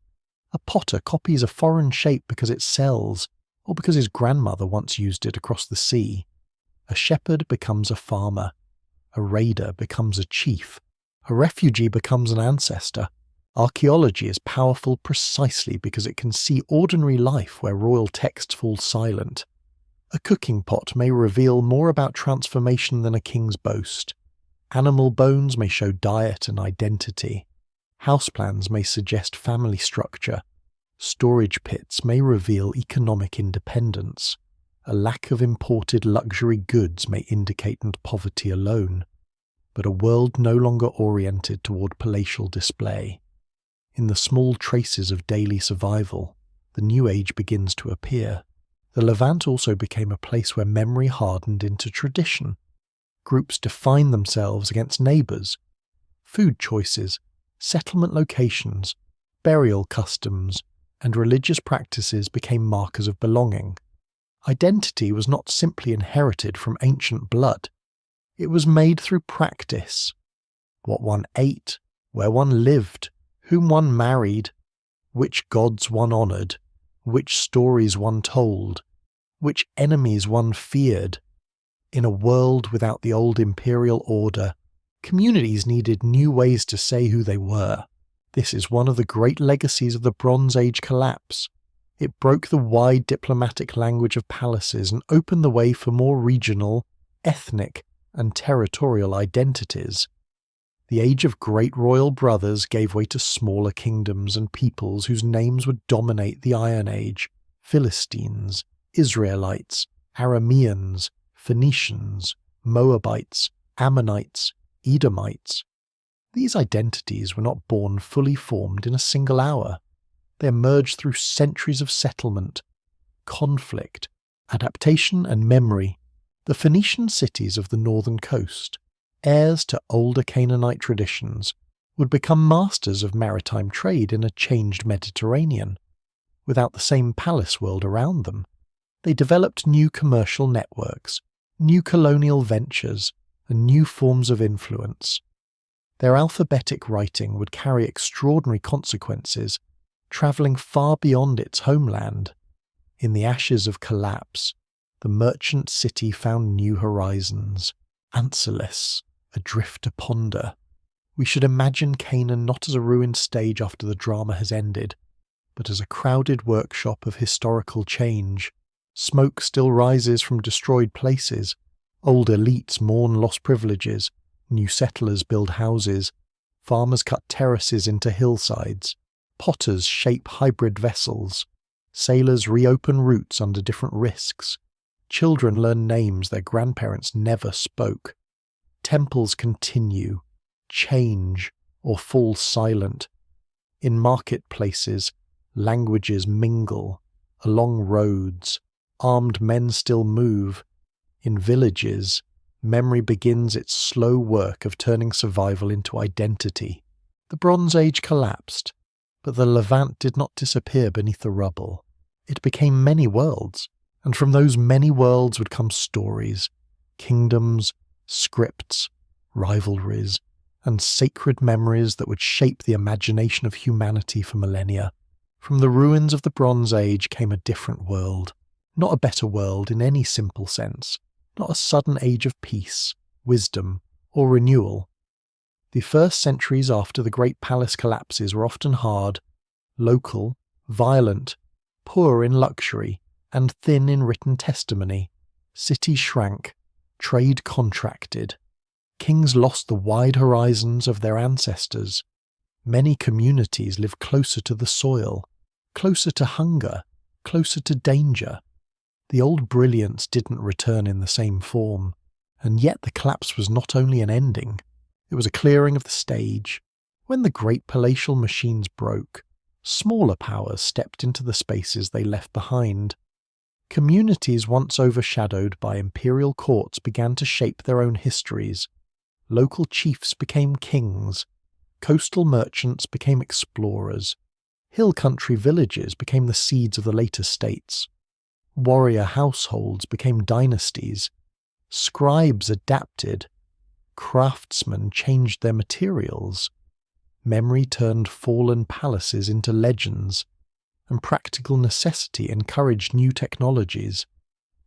A potter copies a foreign shape because it sells, or because his grandmother once used it across the sea. A shepherd becomes a farmer. A raider becomes a chief. A refugee becomes an ancestor. Archaeology is powerful precisely because it can see ordinary life where royal texts fall silent. A cooking pot may reveal more about transformation than a king's boast. Animal bones may show diet and identity. House plans may suggest family structure. Storage pits may reveal economic independence. A lack of imported luxury goods may indicate poverty alone. But a world no longer oriented toward palatial display. In the small traces of daily survival, the new age begins to appear. The Levant also became a place where memory hardened into tradition. Groups defined themselves against neighbours. Food choices, settlement locations, burial customs, and religious practices became markers of belonging. Identity was not simply inherited from ancient blood. It was made through practice. What one ate, where one lived, whom one married, which gods one honoured, which stories one told, which enemies one feared. In a world without the old imperial order, communities needed new ways to say who they were. This is one of the great legacies of the Bronze Age collapse. It broke the wide diplomatic language of palaces and opened the way for more regional, ethnic, and territorial identities. The age of great royal brothers gave way to smaller kingdoms and peoples whose names would dominate the Iron Age: Philistines, Israelites, Arameans, Phoenicians, Moabites, Ammonites, Edomites. These identities were not born fully formed in a single hour. They emerged through centuries of settlement, conflict, adaptation, and memory. The Phoenician cities of the northern coast, heirs to older Canaanite traditions, would become masters of maritime trade in a changed Mediterranean. Without the same palace world around them, they developed new commercial networks, new colonial ventures, and new forms of influence. Their alphabetic writing would carry extraordinary consequences, travelling far beyond its homeland. In the ashes of collapse, the merchant city found new horizons. Answerless, adrift to ponder. We should imagine Canaan not as a ruined stage after the drama has ended, but as a crowded workshop of historical change. Smoke still rises from destroyed places. Old elites mourn lost privileges. New settlers build houses. Farmers cut terraces into hillsides. Potters shape hybrid vessels. Sailors reopen routes under different risks. Children learn names their grandparents never spoke. Temples continue, change, or fall silent. In marketplaces, languages mingle. Along roads, armed men still move. In villages, memory begins its slow work of turning survival into identity. The Bronze Age collapsed, but the Levant did not disappear beneath the rubble. It became many worlds, and from those many worlds would come stories, kingdoms, scripts, rivalries, and sacred memories that would shape the imagination of humanity for millennia. From the ruins of the Bronze Age came a different world, not a better world in any simple sense, not a sudden age of peace, wisdom, or renewal. The first centuries after the great palace collapses were often hard, local, violent, poor in luxury, and thin in written testimony. Cities shrank, trade contracted. Kings lost the wide horizons of their ancestors. Many communities lived closer to the soil, closer to hunger, closer to danger. The old brilliance didn't return in the same form, and yet the collapse was not only an ending, it was a clearing of the stage. When the great palatial machines broke, smaller powers stepped into the spaces they left behind. Communities once overshadowed by imperial courts began to shape their own histories. Local chiefs became kings, coastal merchants became explorers, hill country villages became the seeds of the later states. Warrior households became dynasties, scribes adapted, craftsmen changed their materials, memory turned fallen palaces into legends, and practical necessity encouraged new technologies,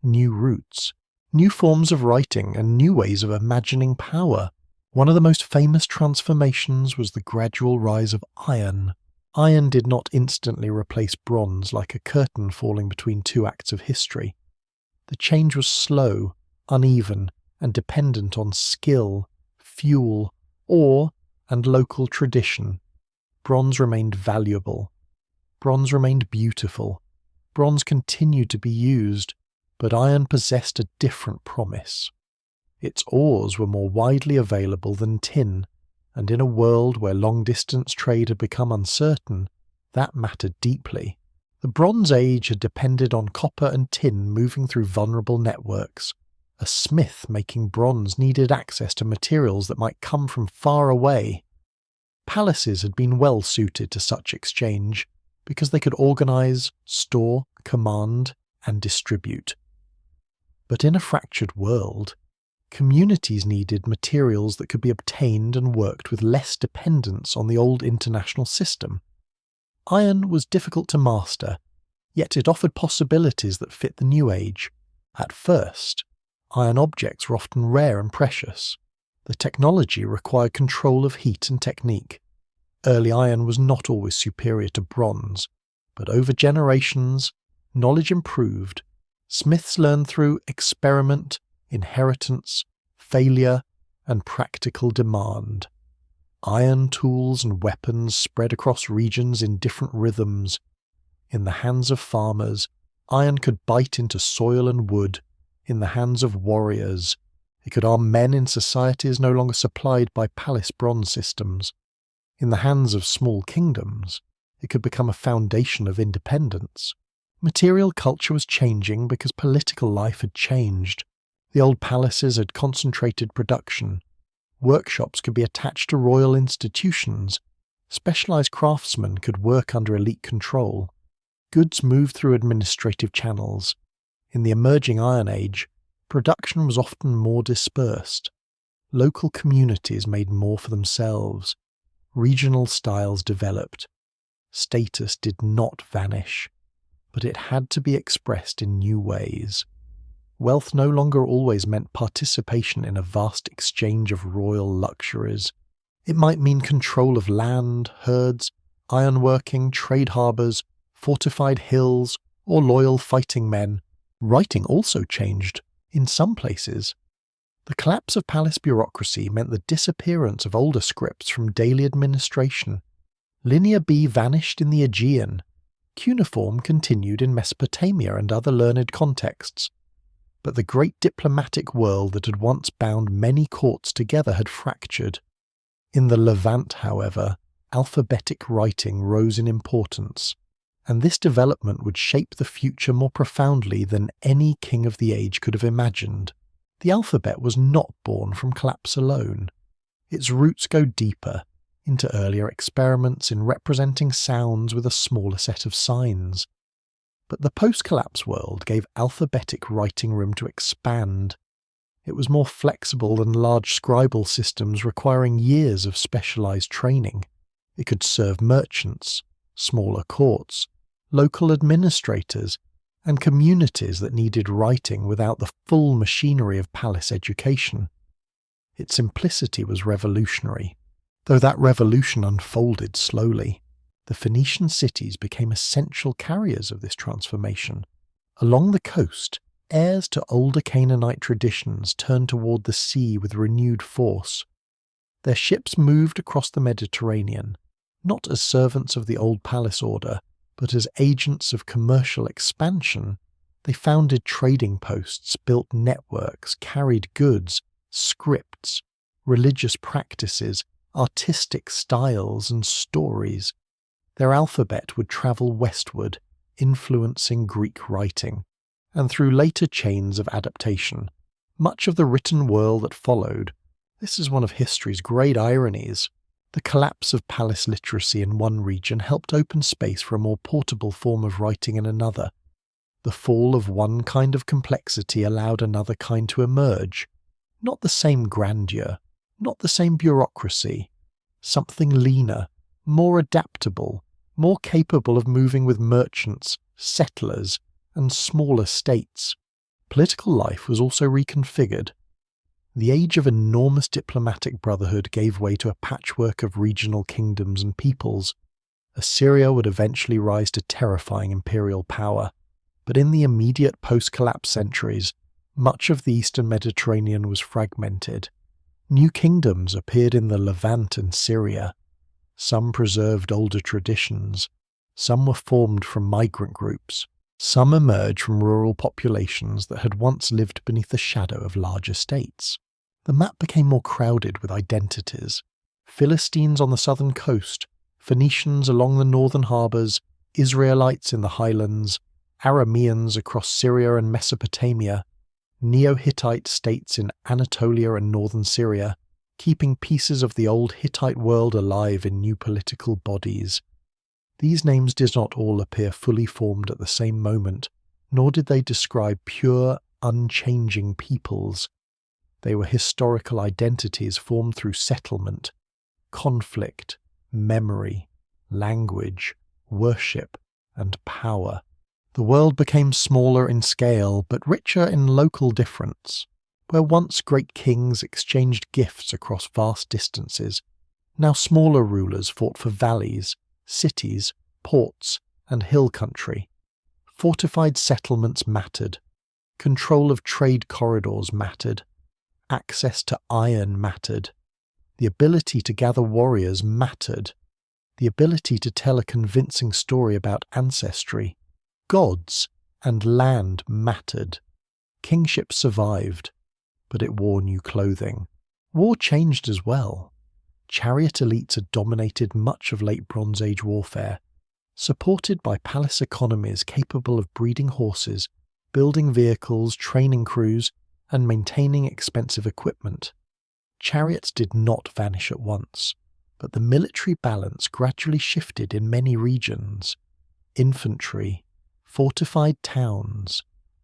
new routes, new forms of writing, and new ways of imagining power. One of the most famous transformations was the gradual rise of iron. Iron did not instantly replace bronze like a curtain falling between two acts of history. The change was slow, uneven, and dependent on skill, fuel, ore, and local tradition. Bronze remained valuable. Bronze remained beautiful. Bronze continued to be used, but iron possessed a different promise. Its ores were more widely available than tin, and in a world where long-distance trade had become uncertain, that mattered deeply. The Bronze Age had depended on copper and tin moving through vulnerable networks. A smith making bronze needed access to materials that might come from far away. Palaces had been well suited to such exchange because they could organize, store, command, and distribute. But in a fractured world, communities needed materials that could be obtained and worked with less dependence on the old international system. Iron was difficult to master, yet it offered possibilities that fit the new age. At first, iron objects were often rare and precious. The technology required control of heat and technique. Early iron was not always superior to bronze, but over generations, knowledge improved. Smiths learned through experiment, inheritance, failure, and practical demand. Iron tools and weapons spread across regions in different rhythms. In the hands of farmers, iron could bite into soil and wood. In the hands of warriors, it could arm men in societies no longer supplied by palace bronze systems. In the hands of small kingdoms, it could become a foundation of independence. Material culture was changing because political life had changed. The old palaces had concentrated production. Workshops could be attached to royal institutions. Specialized craftsmen could work under elite control. Goods moved through administrative channels. In the emerging Iron Age, production was often more dispersed. Local communities made more for themselves. Regional styles developed. Status did not vanish, but it had to be expressed in new ways. Wealth no longer always meant participation in a vast exchange of royal luxuries. It might mean control of land, herds, ironworking, trade harbours, fortified hills, or loyal fighting men. Writing also changed, in some places. The collapse of palace bureaucracy meant the disappearance of older scripts from daily administration. Linear B vanished in the Aegean. Cuneiform continued in Mesopotamia and other learned contexts. but the great diplomatic world that had once bound many courts together had fractured. In the Levant, however, alphabetic writing rose in importance, and this development would shape the future more profoundly than any king of the age could have imagined. The alphabet was not born from collapse alone. Its roots go deeper, into earlier experiments in representing sounds with a smaller set of signs. But the post-collapse world gave alphabetic writing room to expand. It was more flexible than large scribal systems requiring years of specialized training. It could serve merchants, smaller courts, local administrators, and communities that needed writing without the full machinery of palace education. Its simplicity was revolutionary, though that revolution unfolded slowly. The Phoenician cities became essential carriers of this transformation. Along the coast, heirs to older Canaanite traditions turned toward the sea with renewed force. Their ships moved across the Mediterranean, not as servants of the old palace order, but as agents of commercial expansion. They founded trading posts, built networks, carried goods, scripts, religious practices, artistic styles, and stories. Their alphabet would travel westward, influencing Greek writing, and through later chains of adaptation, much of the written world that followed. This is one of history's great ironies. The collapse of palace literacy in one region helped open space for a more portable form of writing in another. The fall of one kind of complexity allowed another kind to emerge. Not the same grandeur, not the same bureaucracy. Something leaner, more adaptable, more capable of moving with merchants, settlers, and smaller states. Political life was also reconfigured. The age of enormous diplomatic brotherhood gave way to a patchwork of regional kingdoms and peoples. Assyria would eventually rise to terrifying imperial power, but in the immediate post-collapse centuries, much of the eastern Mediterranean was fragmented. New kingdoms appeared in the Levant and Syria. Some preserved older traditions. Some were formed from migrant groups. Some emerged from rural populations that had once lived beneath the shadow of larger states. The map became more crowded with identities. Philistines on the southern coast, Phoenicians along the northern harbours, Israelites in the highlands, Arameans across Syria and Mesopotamia, Neo-Hittite states in Anatolia and northern Syria, keeping pieces of the old Hittite world alive in new political bodies. These names did not all appear fully formed at the same moment, nor did they describe pure, unchanging peoples. They were historical identities formed through settlement, conflict, memory, language, worship, and power. The world became smaller in scale, but richer in local difference. Where once great kings exchanged gifts across vast distances, now smaller rulers fought for valleys, cities, ports, and hill country. Fortified settlements mattered. Control of trade corridors mattered. Access to iron mattered. The ability to gather warriors mattered. The ability to tell a convincing story about ancestry, gods, and land mattered. Kingship survived, but it wore new clothing. War changed as well. Chariot elites had dominated much of late Bronze Age warfare, supported by palace economies capable of breeding horses, building vehicles, training crews, and maintaining expensive equipment. Chariots did not vanish at once, but the military balance gradually shifted in many regions. Infantry, fortified towns,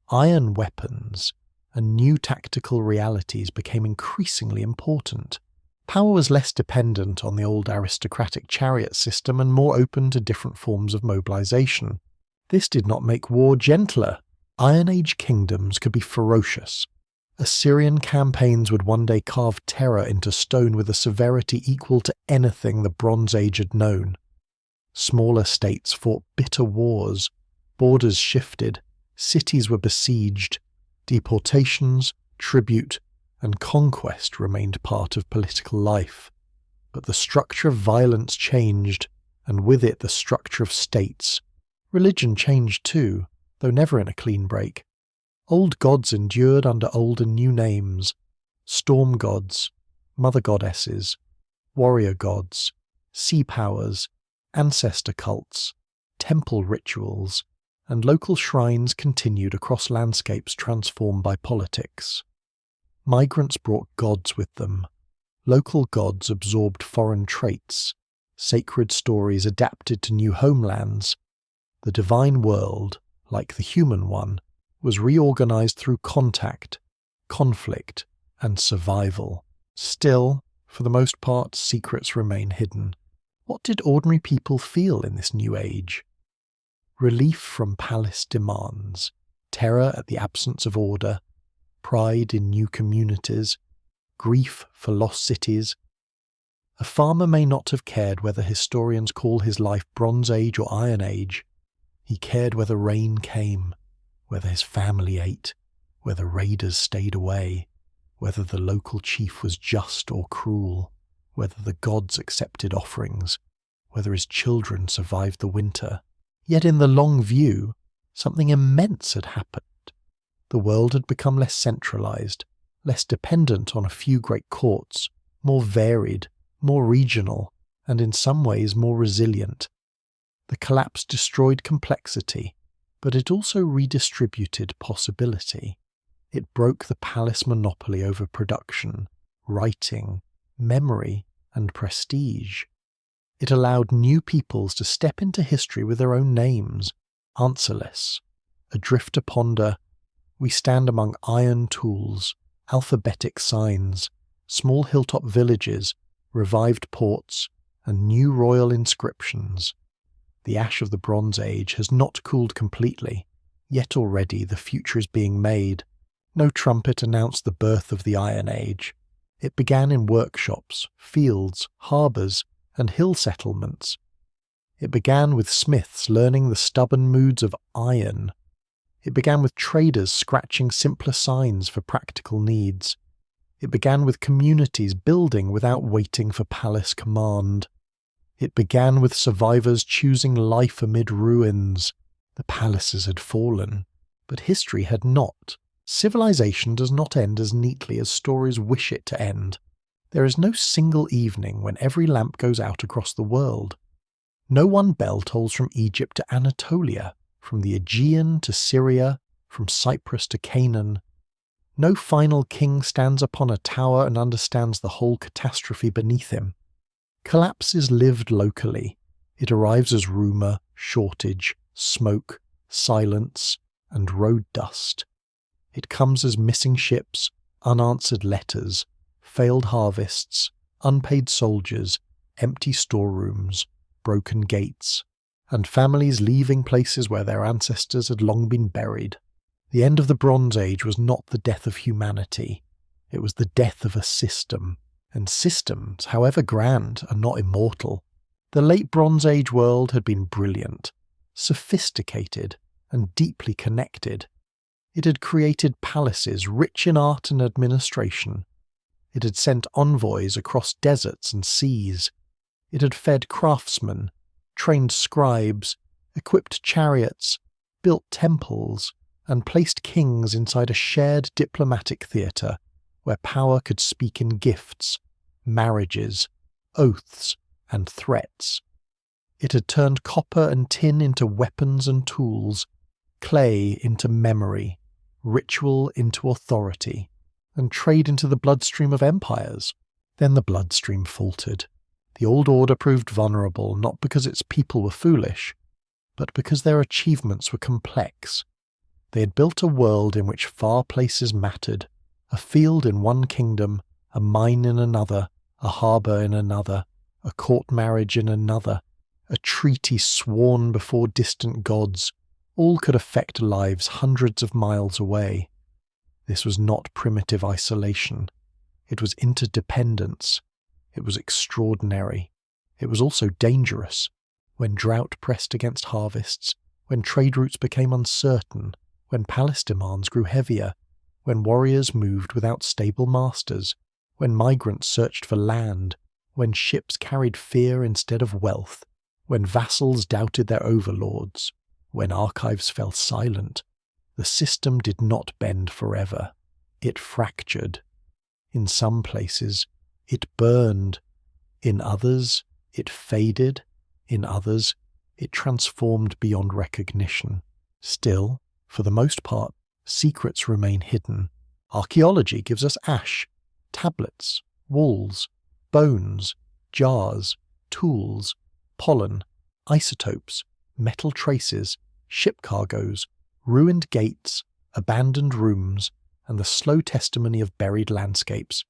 iron weapons, and new tactical realities became increasingly important. Power was less dependent on the old aristocratic chariot system and more open to different forms of mobilization. This did not make war gentler. Iron Age kingdoms could be ferocious. Assyrian campaigns would one day carve terror into stone with a severity equal to anything the Bronze Age had known. Smaller states fought bitter wars, borders shifted, cities were besieged, deportations, tribute, and conquest remained part of political life. But the structure of violence changed, and with it the structure of states. Religion changed too, though never in a clean break. Old gods endured under old and new names: storm gods, mother goddesses, warrior gods, sea powers, ancestor cults, temple rituals, and local shrines continued across landscapes transformed by politics. Migrants brought gods with them. Local gods absorbed foreign traits. Sacred stories adapted to new homelands. The divine world, like the human one, was reorganized through contact, conflict, and survival. Still, for the most part, secrets remain hidden. What did ordinary people feel in this new age? Relief from palace demands, terror at the absence of order, pride in new communities, grief for lost cities. A farmer may not have cared whether historians call his life Bronze Age or Iron Age. He cared whether rain came, whether his family ate, whether raiders stayed away, whether the local chief was just or cruel, whether the gods accepted offerings, whether his children survived the winter. Yet in the long view, something immense had happened. The world had become less centralized, less dependent on a few great courts, more varied, more regional, and in some ways more resilient. The collapse destroyed complexity, but it also redistributed possibility. It broke the palace monopoly over production, writing, memory, and prestige. It allowed new peoples to step into history with their own names, answerless, adrift to ponder. We stand among iron tools, alphabetic signs, small hilltop villages, revived ports, and new royal inscriptions. The ash of the Bronze Age has not cooled completely, yet already the future is being made. No trumpet announced the birth of the Iron Age. It began in workshops, fields, harbours, and hill settlements. It began with smiths learning the stubborn moods of iron. It began with traders scratching simpler signs for practical needs. It began with communities building without waiting for palace command. It began with survivors choosing life amid ruins. The palaces had fallen, but history had not. Civilization does not end as neatly as stories wish it to end. There is no single evening when every lamp goes out across the world. No one bell tolls from Egypt to Anatolia, from the Aegean to Syria, from Cyprus to Canaan. No final king stands upon a tower and understands the whole catastrophe beneath him. Collapse is lived locally. It arrives as rumour, shortage, smoke, silence, and road dust. It comes as missing ships, unanswered letters, failed harvests, unpaid soldiers, empty storerooms, broken gates, and families leaving places where their ancestors had long been buried. The end of the Bronze Age was not the death of humanity. It was the death of a system, and systems, however grand, are not immortal. The late Bronze Age world had been brilliant, sophisticated, and deeply connected. It had created palaces rich in art and administration. It had sent envoys across deserts and seas. It had fed craftsmen, trained scribes, equipped chariots, built temples, and placed kings inside a shared diplomatic theatre where power could speak in gifts, marriages, oaths, and threats. It had turned copper and tin into weapons and tools, clay into memory, ritual into authority, and trade into the bloodstream of empires. Then the bloodstream faltered. The old order proved vulnerable not because its people were foolish, but because their achievements were complex. They had built a world in which far places mattered, a field in one kingdom, a mine in another, a harbour in another, a court marriage in another, a treaty sworn before distant gods. All could affect lives hundreds of miles away. This was not primitive isolation. It was interdependence. It was extraordinary. It was also dangerous. When drought pressed against harvests, when trade routes became uncertain, when palace demands grew heavier, when warriors moved without stable masters, when migrants searched for land, when ships carried fear instead of wealth, when vassals doubted their overlords, when archives fell silent, The system did not bend forever. It fractured. In some places, it burned. In others, it faded. In others, it transformed beyond recognition. Still, for the most part, secrets remain hidden. Archaeology gives us ash, tablets, walls, bones, jars, tools, pollen, isotopes, metal traces, ship cargoes, ruined gates, abandoned rooms, and the slow testimony of buried landscapes.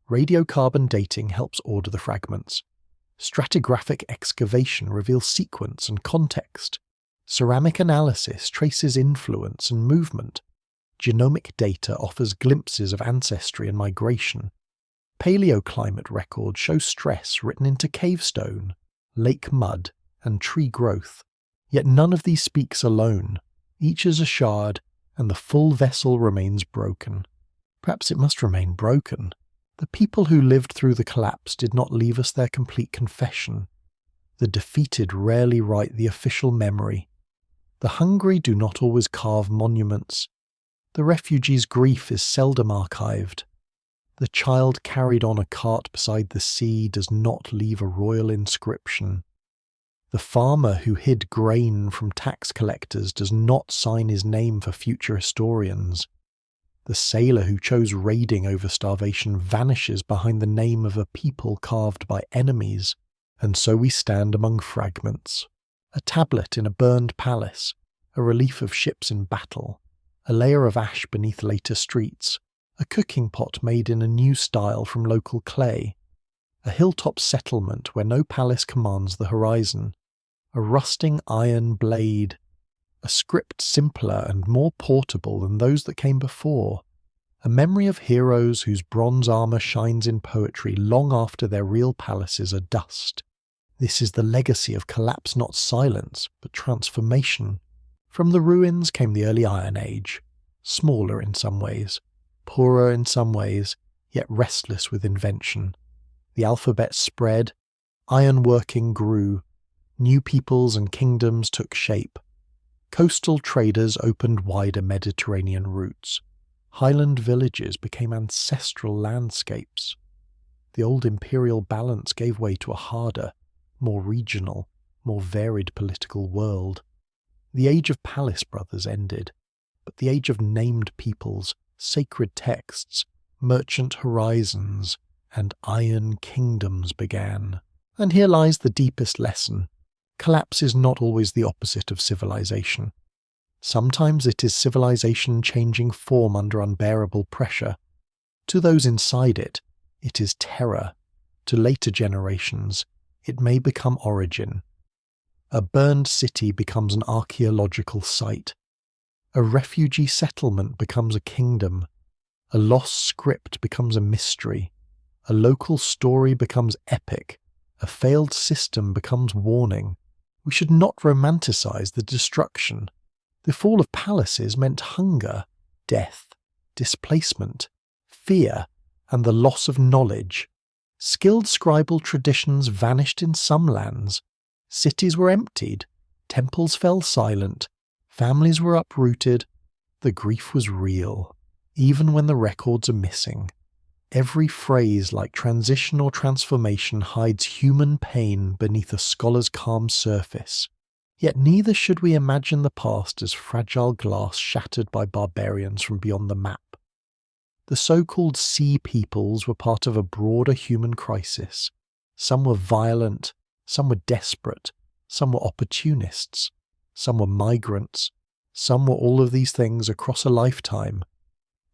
Radiocarbon dating helps order the fragments. Stratigraphic excavation reveals sequence and context. Ceramic analysis traces influence and movement. Genomic data offers glimpses of ancestry and migration. Paleoclimate records show stress written into cave stone, lake mud, and tree growth. Yet none of these speaks alone. Each is a shard, and the full vessel remains broken. Perhaps it must remain broken. The people who lived through the collapse did not leave us their complete confession. The defeated rarely write the official memory. The hungry do not always carve monuments. The refugee's grief is seldom archived. The child carried on a cart beside the sea does not leave a royal inscription. The farmer who hid grain from tax collectors does not sign his name for future historians. The sailor who chose raiding over starvation vanishes behind the name of a people carved by enemies, and so we stand among fragments. A tablet in a burned palace, a relief of ships in battle, a layer of ash beneath later streets, a cooking pot made in a new style from local clay, a hilltop settlement where no palace commands the horizon, a rusting iron blade, a script simpler and more portable than those that came before, a memory of heroes whose bronze armour shines in poetry long after their real palaces are dust. This is the legacy of collapse, not silence, but transformation. From the ruins came the early Iron Age, smaller in some ways, poorer in some ways, yet restless with invention. The alphabet spread, ironworking grew, new peoples and kingdoms took shape. Coastal traders opened wider Mediterranean routes. Highland villages became ancestral landscapes. The old imperial balance gave way to a harder, more regional, more varied political world. The age of palace brothers ended, but the age of named peoples, sacred texts, merchant horizons, and iron kingdoms began. And here lies the deepest lesson. Collapse is not always the opposite of civilization. Sometimes it is civilization changing form under unbearable pressure. To those inside it, it is terror. To later generations, it may become origin. A burned city becomes an archaeological site. A refugee settlement becomes a kingdom. A lost script becomes a mystery. A local story becomes epic. A failed system becomes warning. We should not romanticize the destruction. The fall of palaces meant hunger, death, displacement, fear, and the loss of knowledge. Skilled scribal traditions vanished in some lands. Cities were emptied. Temples fell silent. Families were uprooted. The grief was real, even when the records are missing. Every phrase like transition or transformation hides human pain beneath a scholar's calm surface. Yet neither should we imagine the past as fragile glass shattered by barbarians from beyond the map. The so-called sea peoples were part of a broader human crisis. Some were violent, some were desperate, some were opportunists, some were migrants, some were all of these things across a lifetime.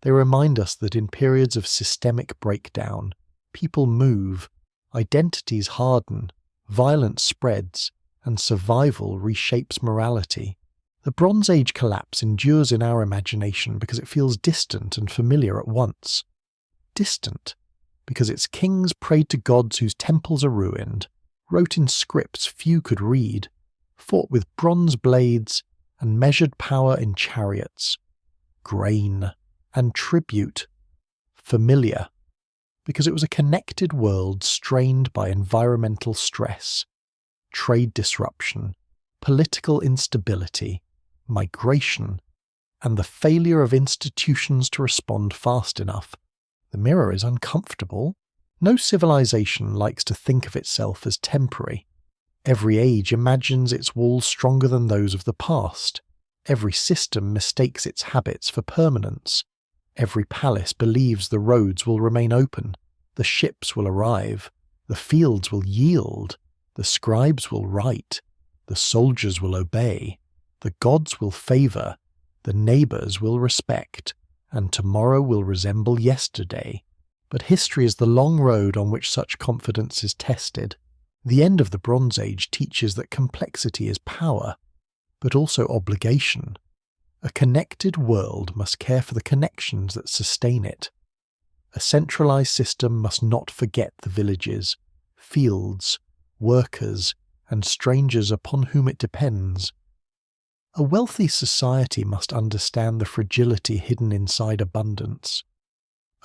They remind us that in periods of systemic breakdown, people move, identities harden, violence spreads, and survival reshapes morality. The Bronze Age collapse endures in our imagination because it feels distant and familiar at once. Distant, because its kings prayed to gods whose temples are ruined, wrote in scripts few could read, fought with bronze blades, and measured power in chariots. Grain and tribute. Familiar, because it was a connected world strained by environmental stress, trade disruption, political instability, migration, and the failure of institutions to respond fast enough. The mirror is uncomfortable. No civilization likes to think of itself as temporary. Every age imagines its walls stronger than those of the past. Every system mistakes its habits for permanence. Every palace believes the roads will remain open, the ships will arrive, the fields will yield, the scribes will write, the soldiers will obey, the gods will favour, the neighbours will respect, and tomorrow will resemble yesterday. But history is the long road on which such confidence is tested. The end of the Bronze Age teaches that complexity is power, but also obligation. A connected world must care for the connections that sustain it. A centralized system must not forget the villages, fields, workers, and strangers upon whom it depends. A wealthy society must understand the fragility hidden inside abundance.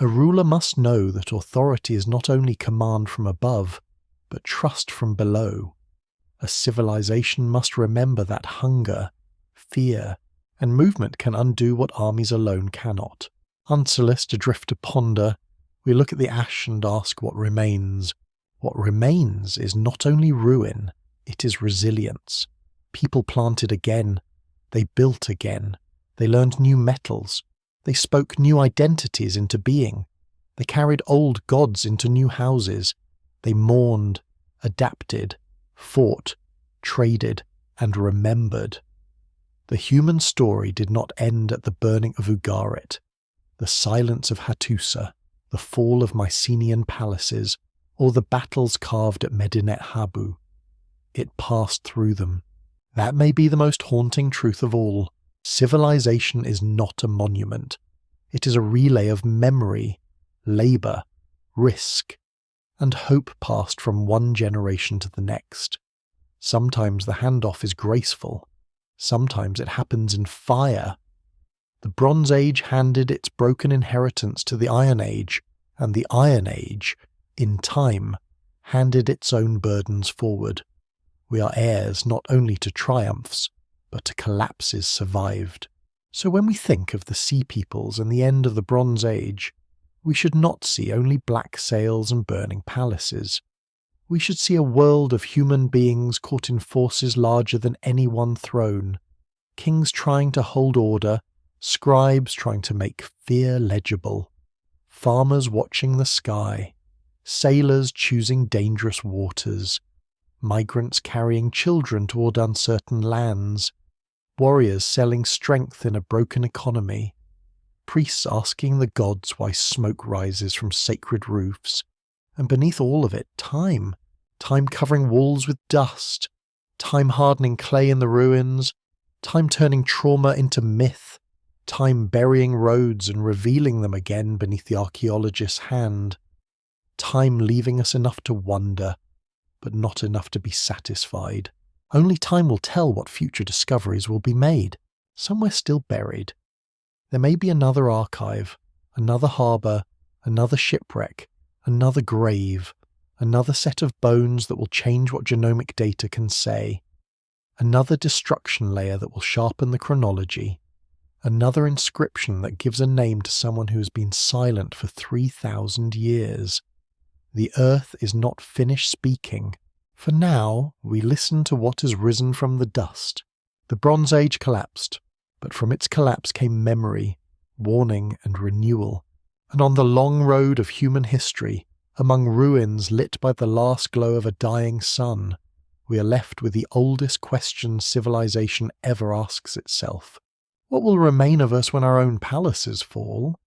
A ruler must know that authority is not only command from above, but trust from below. A civilization must remember that hunger, fear, and movement can undo what armies alone cannot. Unsolicited adrift to ponder, we look at the ash and ask what remains. What remains is not only ruin, it is resilience. People planted again. They built again. They learned new metals. They spoke new identities into being. They carried old gods into new houses. They mourned, adapted, fought, traded, and remembered. The human story did not end at the burning of Ugarit, the silence of Hattusa, the fall of Mycenaean palaces, or the battles carved at Medinet Habu. It passed through them. That may be the most haunting truth of all. Civilization is not a monument. It is a relay of memory, labour, risk, and hope passed from one generation to the next. Sometimes the handoff is graceful. Sometimes it happens in fire. The Bronze Age handed its broken inheritance to the Iron Age, and the Iron Age, in time, handed its own burdens forward. We are heirs not only to triumphs, but to collapses survived. So when we think of the Sea Peoples and the end of the Bronze Age, we should not see only black sails and burning palaces. We should see a world of human beings caught in forces larger than any one throne, kings trying to hold order, scribes trying to make fear legible, farmers watching the sky, sailors choosing dangerous waters, migrants carrying children toward uncertain lands, warriors selling strength in a broken economy, priests asking the gods why smoke rises from sacred roofs, and beneath all of it, time covering walls with dust, time hardening clay in the ruins, time turning trauma into myth, time burying roads and revealing them again beneath the archaeologist's hand, time leaving us enough to wonder, but not enough to be satisfied. Only time will tell what future discoveries will be made, somewhere still buried. There may be another archive, another harbour, another shipwreck, another grave, another set of bones that will change what genomic data can say, another destruction layer that will sharpen the chronology, another inscription that gives a name to someone who has been silent for 3,000 years. The earth is not finished speaking. For now, we listen to what has risen from the dust. The Bronze Age collapsed, but from its collapse came memory, warning and renewal. And on the long road of human history, among ruins lit by the last glow of a dying sun, we are left with the oldest question civilization ever asks itself. What will remain of us when our own palaces fall?